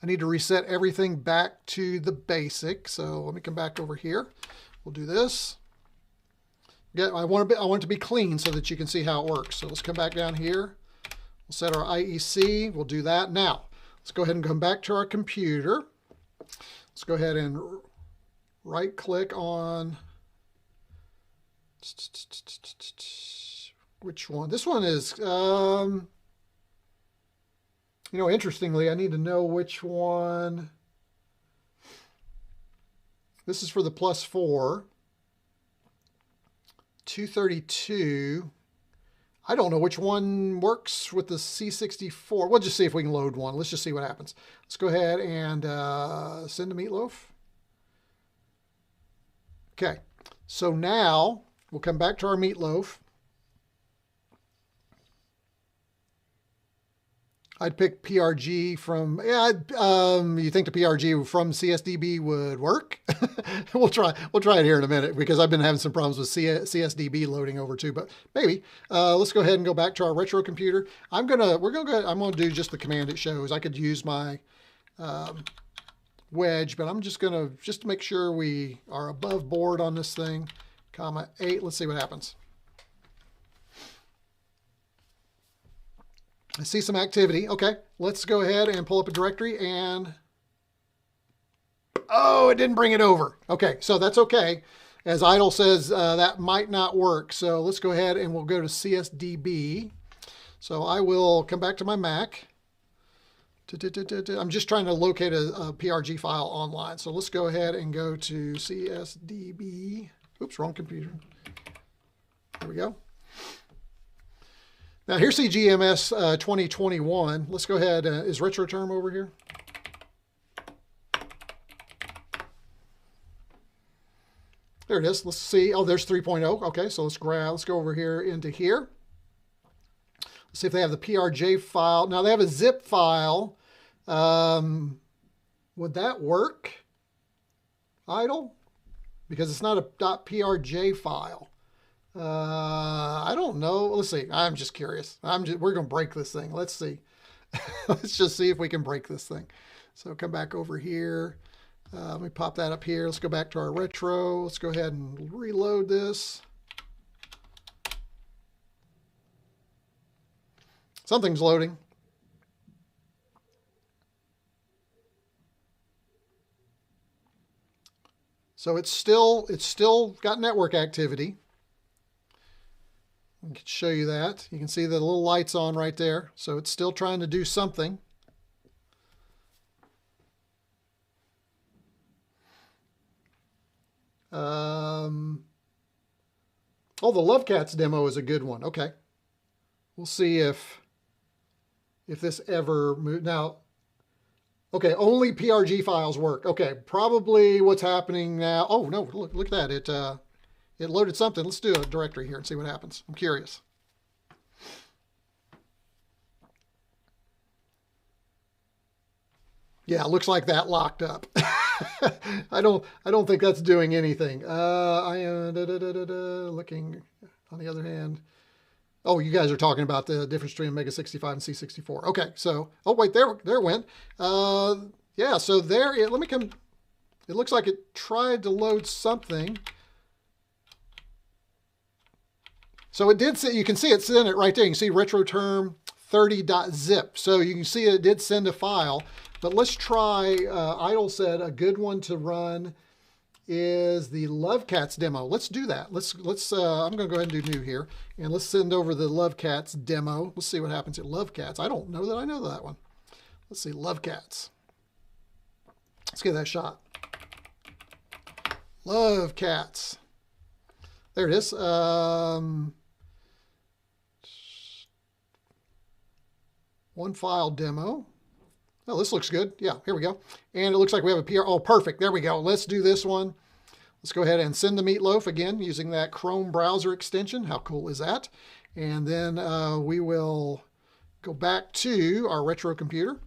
I need to reset everything back to the basic. So let me come back over here. We'll do this. I want it to be clean so that you can see how it works. So let's come back down here. We'll set our IEC. We'll do that. Now, let's go ahead and come back to our computer. Let's go ahead and right-click on which one? This one is, interestingly, I need to know which one. This is for the +4. 232. I don't know which one works with the C64. We'll just see if we can load one. Let's just see what happens. Let's go ahead and send to Meatloaf. Okay, so now we'll come back to our Meatloaf. I'd pick PRG from, you think the PRG from CSDB would work? We'll try it here in a minute because I've been having some problems with CSDB loading over too, but maybe. Let's go ahead and go back to our retro computer. I'm gonna do just the command it shows. I could use my wedge, but I'm just to make sure we are above board on this thing, (8). Let's see what happens. I see some activity. Okay, let's go ahead and pull up a directory and, oh, it didn't bring it over. Okay, so that's okay. as Idle says, that might not work. So let's go ahead and we'll go to CSDB. So I will come back to my Mac. I'm just trying to locate a PRG file online. So let's go ahead and go to CSDB. Oops, wrong computer. There we go. Now here's CGMS 2021. Let's go ahead. Is RetroTerm over here? There it is. Let's see. Oh, there's 3.0. Okay, so let's go over here into here. Let's see if they have the PRJ file. Now they have a zip file. Would that work? Idle? Because it's not a .prj file. I don't know. Let's see. I'm just curious. We're going to break this thing. Let's see. Let's just see if we can break this thing. So come back over here. Let me pop that up here. Let's go back to our retro. Let's go ahead and reload this. Something's loading. So it's still got network activity. I can show you that. You can see the little lights on right there. So it's still trying to do something. Oh, the Love Cats demo is a good one. Okay. We'll see if this ever moves. Now, okay, only PRG files work. Okay, probably what's happening now. Oh, no, look at that. It loaded something. Let's do a directory here and see what happens. I'm curious. Yeah, it looks like that locked up. I don't think that's doing anything. I am looking on the other hand. Oh, you guys are talking about the difference between MEGA65 and C64. Okay, so, oh wait, there it went. Yeah, so there, let me come, it looks like it tried to load something. So it did, you can see it sent it right there. You can see RetroTerm 30.zip. So you can see it did send a file, but let's try, Idle said a good one to run is the Love Cats demo. Let's do that. Let's I'm going to go ahead and do new here. And let's send over the Love Cats demo. Let's see what happens at Love Cats. I don't know that I know that one. Let's see, Love Cats. Let's give that a shot. Love Cats. There it is. One file demo. Oh, this looks good. Yeah, here we go. And it looks like we have a PR. Oh, perfect. There we go. Let's do this one. Let's go ahead and send the Meatloaf again using that Chrome browser extension. How cool is that? And then we will go back to our retro computer.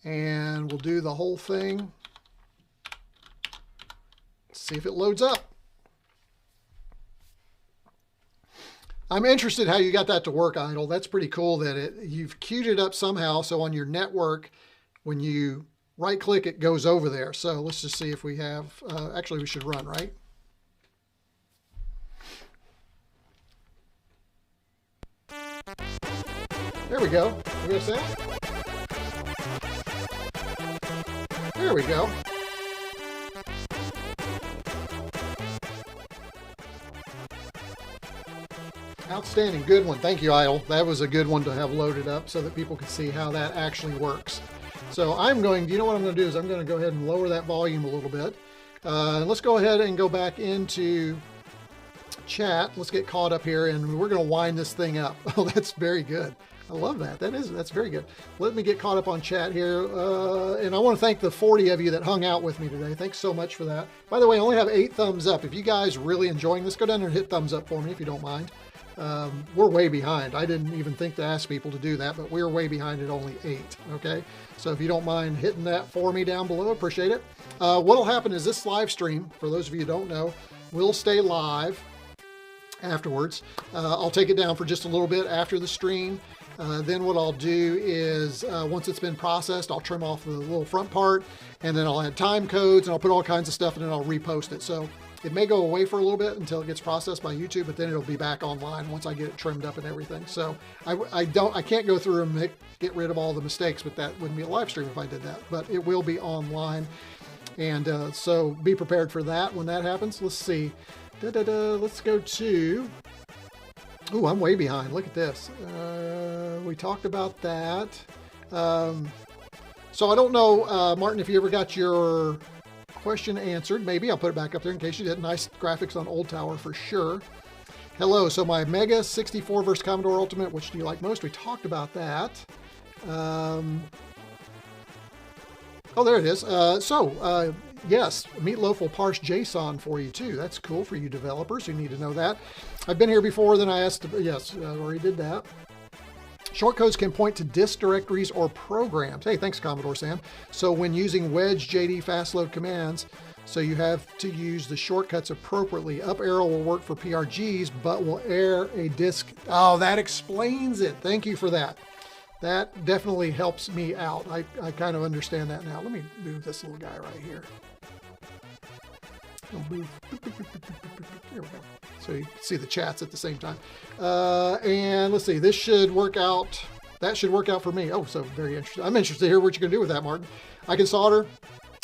And we'll do the whole thing. See if it loads up. I'm interested how you got that to work, Idle. That's pretty cool that you've queued it up somehow. So on your network, when you right click, it goes over there. So let's just see if we have, actually we should run, right? There we go. We got that? There we go. Outstanding. Good one. Thank you, Idle. That was a good one to have loaded up so that people can see how that actually works. So I'm going, you know what I'm going to do is I'm going to go ahead and lower that volume a little bit. Let's go ahead and go back into chat. Let's get caught up here and we're going to wind this thing up. Oh, that's very good. I love that. That's very good. Let me get caught up on chat here. And I want to thank the 40 of you that hung out with me today. Thanks so much for that. By the way, I only have 8 thumbs up. If you guys really enjoying this, go down there and hit thumbs up for me if you don't mind. We're way behind. I didn't even think to ask people to do that, but we're way behind at only 8. Okay, so if you don't mind hitting that for me down below, appreciate it. What'll happen is this live stream, for those of you who don't know, will stay live afterwards. I'll take it down for just a little bit after the stream. Then what I'll do is once it's been processed, I'll trim off the little front part, and then I'll add time codes, and I'll put all kinds of stuff, and then I'll repost it. So it may go away for a little bit until it gets processed by YouTube, but then it'll be back online once I get it trimmed up and everything. So I can't go through and get rid of all the mistakes, but that wouldn't be a live stream if I did that. But it will be online. And so be prepared for that when that happens. Let's see. Let's go to... Oh, I'm way behind. Look at this. We talked about that. So I don't know, Martin, if you ever got your question answered. Maybe I'll put it back up there in case you did. Nice graphics on Old Tower for sure. Hello. So my Mega 64 versus Commodore Ultimate, which do you like most? We talked about that. Oh, there it is. Yes, Meatloaf will parse JSON for you too. That's cool for you developers who need to know that. I've been here before, then I asked, yes, I already did that. Shortcodes can point to disk directories or programs. Hey, thanks, Commodore Sam. So when using wedge JD fast load commands, so you have to use the shortcuts appropriately. Up arrow will work for PRGs, but will err a disk. Oh, that explains it. Thank you for that. That definitely helps me out. I kind of understand that now. Let me move this little guy right here. I'll move. Here we go. So you can see the chats at the same time. And let's see, this should work out. That should work out for me. Oh, so very interesting. I'm interested to hear what you're going to do with that, Martin. I can solder.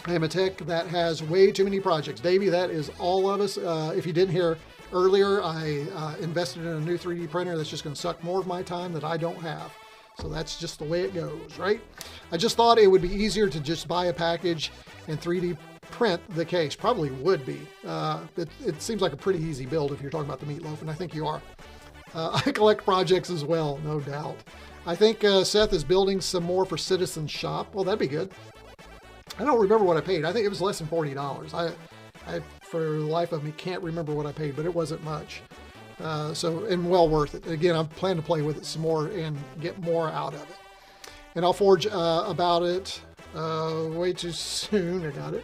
I am a tech that has way too many projects. Davey, that is all of us. If you didn't hear earlier, I invested in a new 3D printer that's just going to suck more of my time that I don't have. So that's just the way it goes, right? I just thought it would be easier to just buy a package and 3D print the case. Probably would be. It seems like a pretty easy build if you're talking about the Meatloaf, and I think you are. I collect projects as well, no doubt. I think Seth is building some more for Citizen Shop. Well, that'd be good. I don't remember what I paid. I think it was less than $40. I for the life of me, can't remember what I paid, but it wasn't much. And well worth it. Again, I'm planning to play with it some more and get more out of it. And I'll forge about it way too soon. I got it.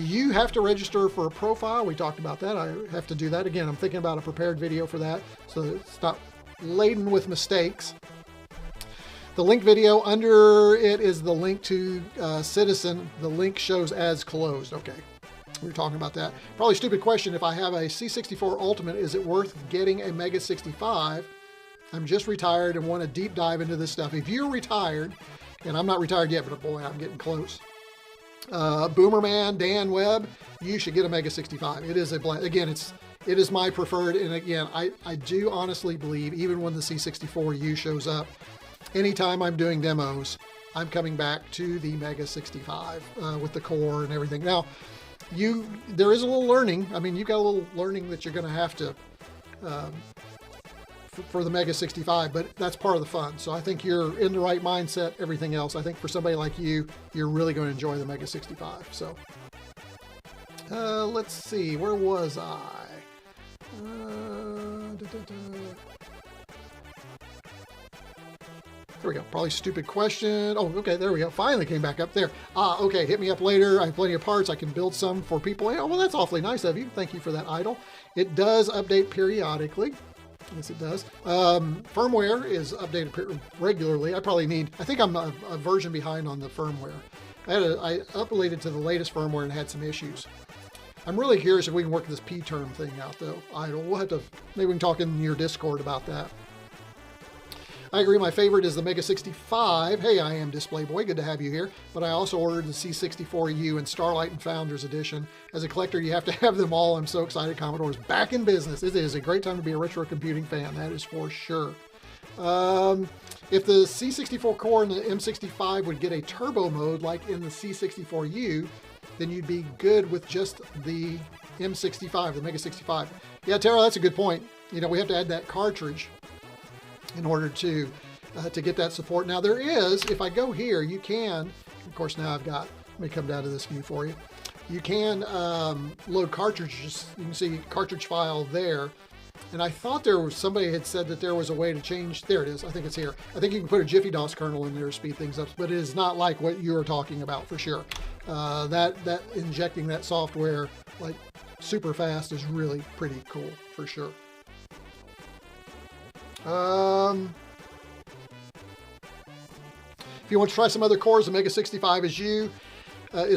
You have to register for a profile. We talked about that. I have to do that. Again, I'm thinking about a prepared video for that, so it's not laden with mistakes. The link video, under it is the link to Citizen. The link shows as closed. Okay. We were talking about that. Probably a stupid question. If I have a C64 Ultimate, is it worth getting a Mega 65? I'm just retired and want to deep dive into this stuff. If you're retired, and I'm not retired yet, but boy, I'm getting close. Boomerman, Dan Webb, you should get a Mega 65. It is a blend. Again, it is my preferred. And again, I do honestly believe, even when the C64U shows up, anytime I'm doing demos, I'm coming back to the Mega 65 with the core and everything. Now, there is a little learning. I mean, you've got a little learning that you're going to have to for the Mega 65, but that's part of the fun. So I think you're in the right mindset, everything else. I think for somebody like you, you're really going to enjoy the Mega 65. So let's see, where was I? There we go. Probably stupid question. Oh, okay, there we go. Finally came back up there. Okay, hit me up later. I have plenty of parts. I can build some for people. Oh, well, that's awfully nice of you. Thank you for that, Idle. It does update periodically. Yes, it does. Firmware is updated regularly. I think I'm a version behind on the firmware. I uploaded to the latest firmware and had some issues. I'm really curious if we can work this P-term thing out, though, Idle. We'll have to, maybe we can talk in your Discord about that. I agree, my favorite is the Mega 65. Hey, I am Display Boy, good to have you here. But I also ordered the C64U and Starlight and Founders Edition. As a collector, you have to have them all. I'm so excited Commodore is back in business. It is a great time to be a retro computing fan, that is for sure. If the C64 Core and the M65 would get a turbo mode like in the C64U, then you'd be good with just the M65, the Mega 65. Yeah, Tara, that's a good point. You know, we have to add that cartridge in order to get that support. Now there is, if I go here, you can, of course now I've got, let me come down to this view for you. You can load cartridges. You can see cartridge file there. And I thought there was, somebody had said that there was a way to change, there it is, I think it's here. I think you can put a Jiffy DOS kernel in there to speed things up, but it is not like what you are talking about for sure. That injecting that software like super fast is really pretty cool for sure. If you want to try some other cores, the Mega 65 is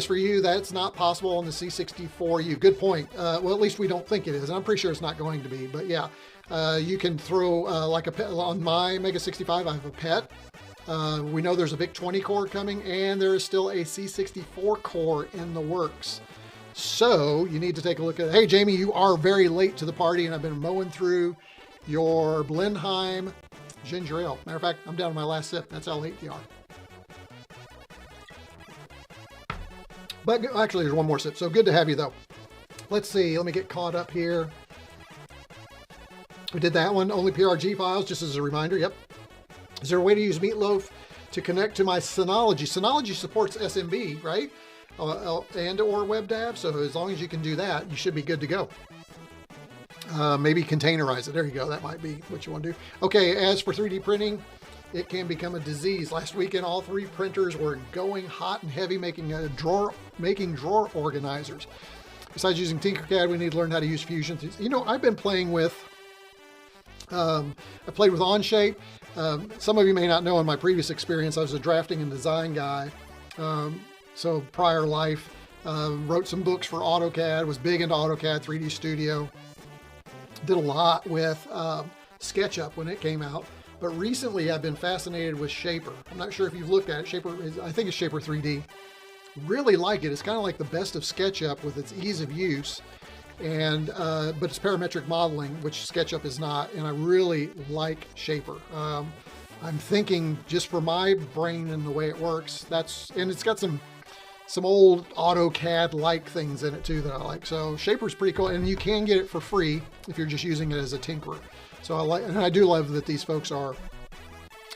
for you. That's not possible on the C64U. Good point. Well, at least we don't think it is, and I'm pretty sure it's not going to be. But yeah, you can throw like a pet on my Mega 65. I have a pet, We know there's a VIC-20 core coming, and there is still a C64 core in the works. So you need to take a look at, hey Jamie, you are very late to the party, and I've been mowing through your Blenheim ginger ale. Matter of fact, I'm down to my last sip. That's how late you are. But actually, there's one more sip. So good to have you, though. Let's see. Let me get caught up here. We did that one. Only PRG files, just as a reminder. Yep. Is there a way to use Meatloaf to connect to my Synology? Synology supports SMB, right? And or WebDAV. So as long as you can do that, you should be good to go. Maybe containerize it. There you go. That might be what you want to do. Okay, as for 3D printing, it can become a disease. Last weekend, all 3 printers were going hot and heavy, making drawer organizers. Besides using Tinkercad, we need to learn how to use Fusion. You know, I've been playing with, I played with Onshape. Some of you may not know, in my previous experience, I was a drafting and design guy. So prior life, wrote some books for AutoCAD, was big into AutoCAD, 3D Studio. Did a lot with SketchUp when it came out. But recently I've been fascinated with Shaper. I'm not sure if you've looked at it. Shaper is, I think it's Shaper 3D. Really like it. It's kind of like the best of SketchUp with its ease of use. And but it's parametric modeling, which SketchUp is not. And I really like Shaper. I'm thinking, just for my brain and the way it works, and it's got some old AutoCAD-like things in it too that I like. So Shaper's pretty cool, and you can get it for free if you're just using it as a tinkerer. So I do love that these folks are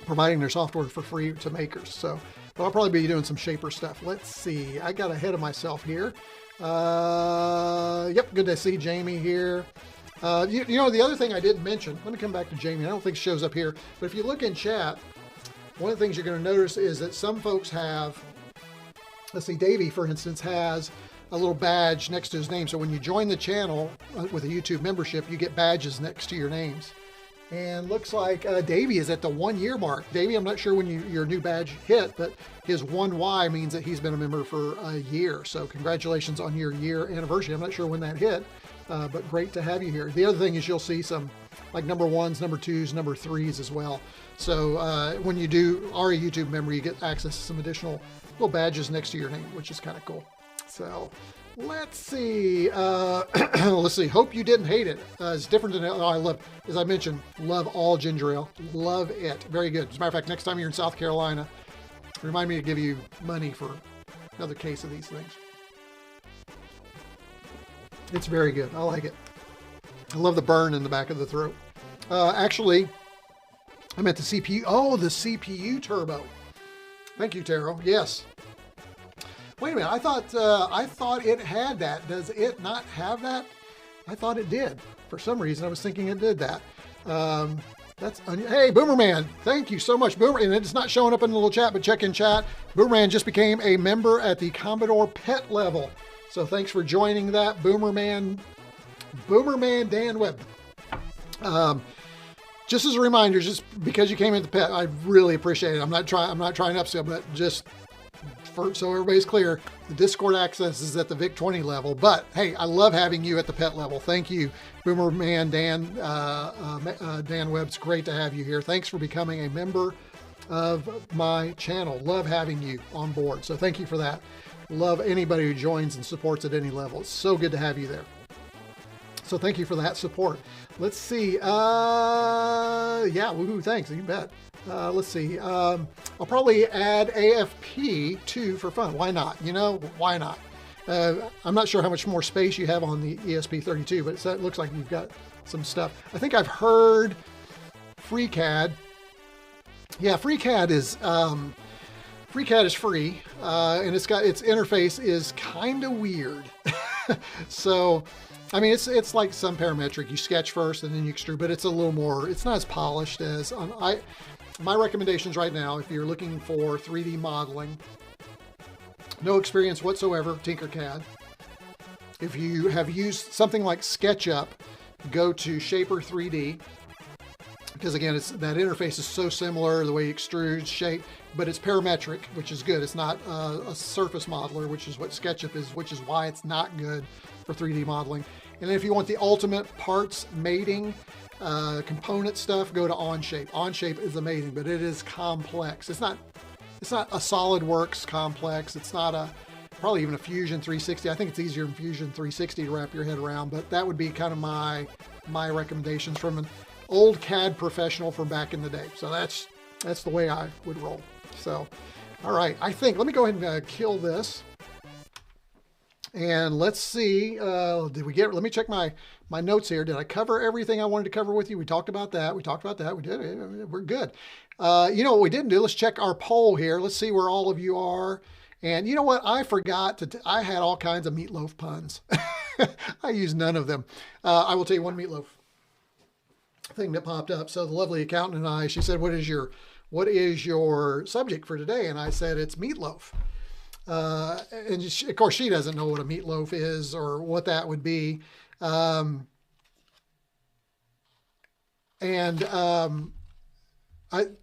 providing their software for free to makers. So, but I'll probably be doing some Shaper stuff. Let's see. I got ahead of myself here. Yep, good to see Jamie here. You know, the other thing I didn't mention, let me come back to Jamie. I don't think it shows up here, but if you look in chat, one of the things you're going to notice is that some folks have, let's see, Davey, for instance, has a little badge next to his name. So when you join the channel with a YouTube membership, you get badges next to your names. And looks like Davey is at the 1 year mark. Davey, I'm not sure when your new badge hit, but his 1Y means that he's been a member for a year. So congratulations on your year anniversary. I'm not sure when that hit, but great to have you here. The other thing is you'll see some like number 1s, number 2s, number 3s as well. So when you are a YouTube member, you get access to some additional little badges next to your name, which is kind of cool. So let's see. Let's see. Hope you didn't hate it. It's different than I love, as I mentioned, love all ginger ale. Love it. Very good. As a matter of fact, next time you're in South Carolina, remind me to give you money for another case of these things. It's very good. I like it. I love the burn in the back of the throat. Actually, I meant the CPU. Oh, the CPU turbo. Thank you, Taro. Yes. Wait a minute. I thought it had that. Does it not have that? I thought it did. For some reason, I was thinking it did that. Hey, Boomerman. Thank you so much, Boomer. And it's not showing up in the little chat, but check in chat. Boomerman just became a member at the Commodore pet level. So thanks for joining that, Boomerman Dan Webb. Just as a reminder, just because you came into pet, I really appreciate it. I'm not trying to upsell, but just so everybody's clear, the Discord access is at the VIC-20 level. But hey, I love having you at the pet level. Thank you, Boomerman Dan Dan Webb. It's great to have you here. Thanks for becoming a member of my channel. Love having you on board. So thank you for that. Love anybody who joins and supports at any level. It's so good to have you there. So thank you for that support. Let's see. Yeah, woohoo, thanks. You bet. Let's see. I'll probably add AFP2 for fun. Why not? You know, why not? I'm not sure how much more space you have on the ESP32, but it looks like you've got some stuff. I think I've heard FreeCAD. Yeah, FreeCAD is free, and its interface is kind of weird. So, I mean, it's like some parametric. You sketch first and then you extrude, but it's a little more. It's not as polished as my recommendations right now. If you're looking for 3D modeling, no experience whatsoever, Tinkercad. If you have used something like SketchUp, go to Shaper 3D. Because again, that interface is so similar, the way you extrude, shape, but it's parametric, which is good. It's not a surface modeler, which is what SketchUp is, which is why it's not good for 3D modeling. And then if you want the ultimate parts mating, component stuff, go to Onshape. Onshape is amazing, but it is complex. It's not a SolidWorks complex. It's not probably even a Fusion 360. I think it's easier in Fusion 360 to wrap your head around, but that would be kind of my recommendations from an old CAD professional from back in the day. So that's the way I would roll. So, all right, let me go ahead and kill this. And let's see, let me check my notes here. Did I cover everything I wanted to cover with you? We talked about that. We did. We're good. You know what we didn't do? Let's check our poll here. Let's see where all of you are. And you know what? I forgot I had all kinds of Meatloaf puns. I used none of them. I will tell you one Meatloaf thing that popped up. So the lovely accountant and she said, what is your subject for today? And I said, it's meatloaf. And of course, she doesn't know what a meatloaf is or what that would be. I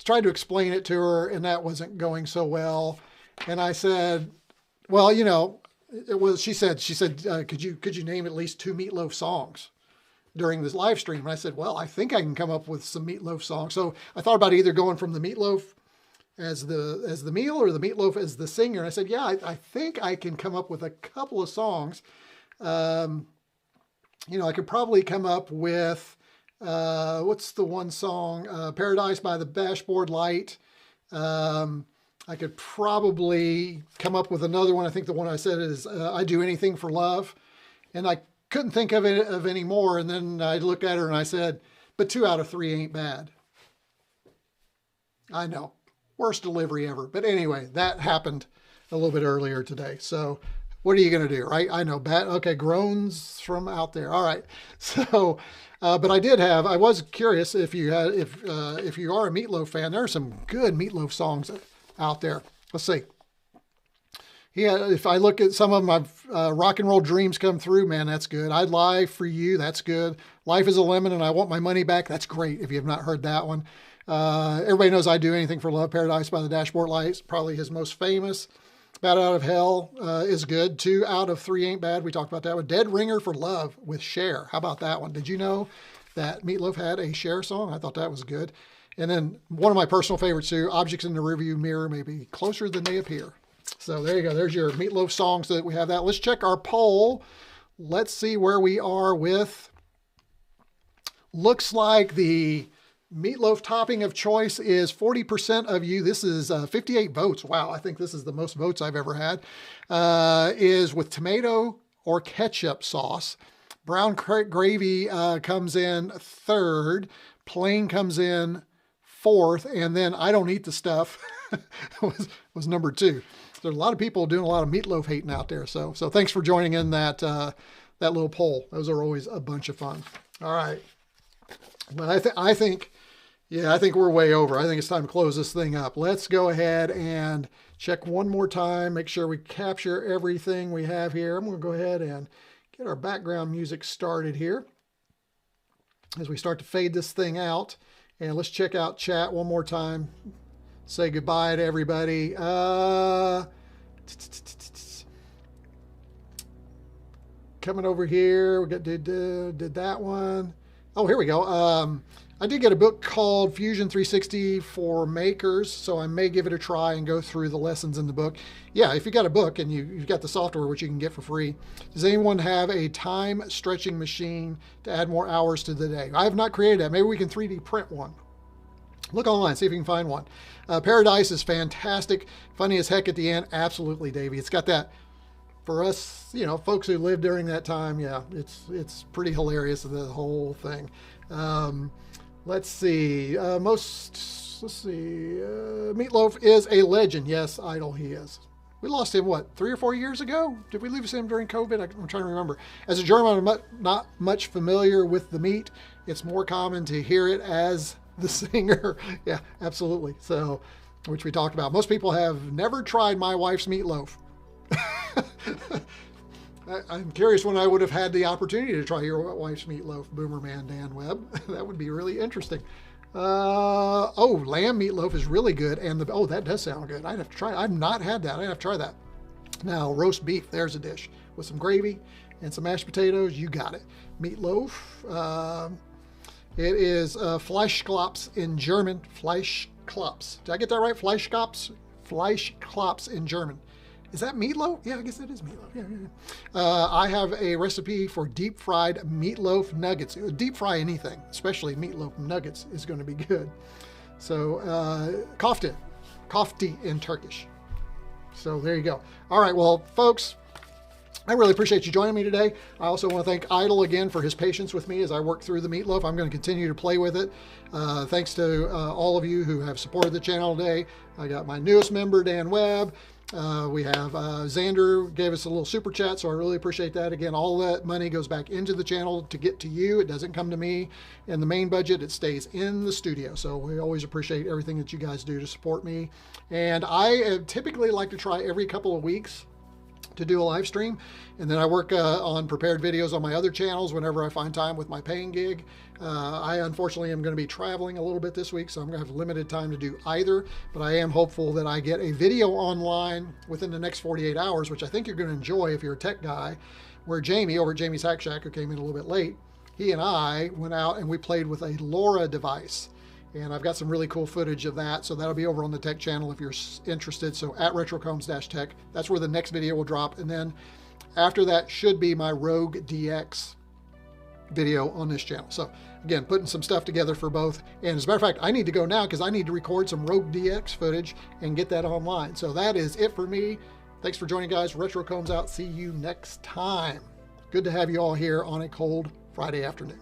tried to explain it to her, and that wasn't going so well. And I said, well, you know, she said, could you name at least 2 Meatloaf songs during this live stream? And I said, well, I think I can come up with some Meatloaf songs. So I thought about either going from the Meatloaf as the meal or the Meatloaf as the singer. And I said, yeah, I think I can come up with a couple of songs. You know, I could probably come up with, what's the one song? Paradise by the Dashboard Light. I could probably come up with another one. I think the one I said is I Do Anything for Love. And I couldn't think of any more. And then I looked at her and I said, but 2 out of 3 ain't bad. I know. Worst delivery ever. But anyway, that happened a little bit earlier today. So what are you going to do, right? I know, bad. Okay, groans from out there. All right. So, but I was curious if you are a Meatloaf fan, there are some good Meatloaf songs out there. Let's see. Yeah, if I look at some of my Rock and Roll Dreams Come Through, man, that's good. I'd Lie for You, that's good. Life is a Lemon and I Want My Money Back, that's great if you have not heard that one. Everybody knows I Do Anything for Love. Paradise by the Dashboard Lights, probably his most famous. Bat Out of Hell is good. 2 out of 3 ain't bad. We talked about that one. Dead Ringer for Love with Cher. How about that one? Did you know that Meatloaf had a Cher song? I thought that was good. And then one of my personal favorites too, Objects in the Rearview Mirror may be closer than they appear. So there you go. There's your Meatloaf songs that we have that. Let's check our poll. Let's see where we are with. Looks like the Meatloaf topping of choice is 40% of you. This is 58 votes. Wow, I think this is the most votes I've ever had. Is with tomato or ketchup sauce. Brown gravy comes in 3rd. Plain comes in 4th. And then I don't eat the stuff was number 2. There's a lot of people doing a lot of Meatloaf hating out there. So thanks for joining in that little poll. Those are always a bunch of fun. All right. But I think we're way over. I think it's time to close this thing up. Let's go ahead and check one more time. Make sure we capture everything we have here. I'm going to go ahead and get our background music started here as we start to fade this thing out. And let's check out chat one more time. Say goodbye to everybody. Coming over here. We got did that one. Oh, here we go. I did get a book called Fusion 360 for Makers, so I may give it a try and go through the lessons in the book. Yeah, if you got a book and you've got the software, which you can get for free. Does anyone have a time stretching machine to add more hours to the day? I have not created that. Maybe we can 3D print one. Look online, see if you can find one. Paradise is fantastic. Funny as heck at the end. Absolutely, Davey. It's got that, for us, you know, folks who lived during that time, yeah, it's pretty hilarious, the whole thing. Let's see. Meatloaf is a legend. Yes, idol he is. We lost him, what, 3 or 4 years ago? Did we lose him during COVID? I'm trying to remember. As a German, I'm not much familiar with the meat. It's more common to hear it as the singer. Yeah, absolutely. So, which we talked about. Most people have never tried my wife's meatloaf. I'm curious when I would have had the opportunity to try your wife's meatloaf, Boomerman Dan Webb. That would be really interesting. Lamb meatloaf is really good. And that does sound good. I'd have to try it. I've not had that. I'd have to try that. Now, roast beef, there's a dish with some gravy and some mashed potatoes, you got it. Meatloaf. It is Fleischklops in German. Fleischklops. Did I get that right? Fleischklops? Fleischklops in German. Is that meatloaf? Yeah, I guess that is meatloaf. Yeah. I have a recipe for deep fried meatloaf nuggets. Deep fry anything, especially meatloaf nuggets, is going to be good. So, kofte in Turkish. So there you go. All right, well, folks, I really appreciate you joining me today. I also want to thank Idle again for his patience with me as I work through the meatloaf. I'm going to continue to play with it. Thanks to all of you who have supported the channel today. I got my newest member, Dan Webb. We have Xander gave us a little super chat, so I really appreciate that. Again, all that money goes back into the channel to get to you. It doesn't come to me in the main budget. It stays in the studio. So we always appreciate everything that you guys do to support me. And I typically like to try every couple of weeks to do a live stream, and then I work on prepared videos on my other channels whenever I find time with my paying gig. I unfortunately am going to be traveling a little bit this week, so I'm going to have limited time to do either, but I am hopeful that I get a video online within the next 48 hours, which I think you're going to enjoy if you're a tech guy, where Jamie over at Jamie's Hack Shack, who came in a little bit late, he and I went out and we played with a LoRa device. And I've got some really cool footage of that. So that'll be over on the tech channel if you're interested. So at RetroCombs-tech, that's where the next video will drop. And then after that should be my Rogue DX video on this channel. So again, putting some stuff together for both. And as a matter of fact, I need to go now because I need to record some Rogue DX footage and get that online. So that is it for me. Thanks for joining, guys. RetroCombs out. See you next time. Good to have you all here on a cold Friday afternoon.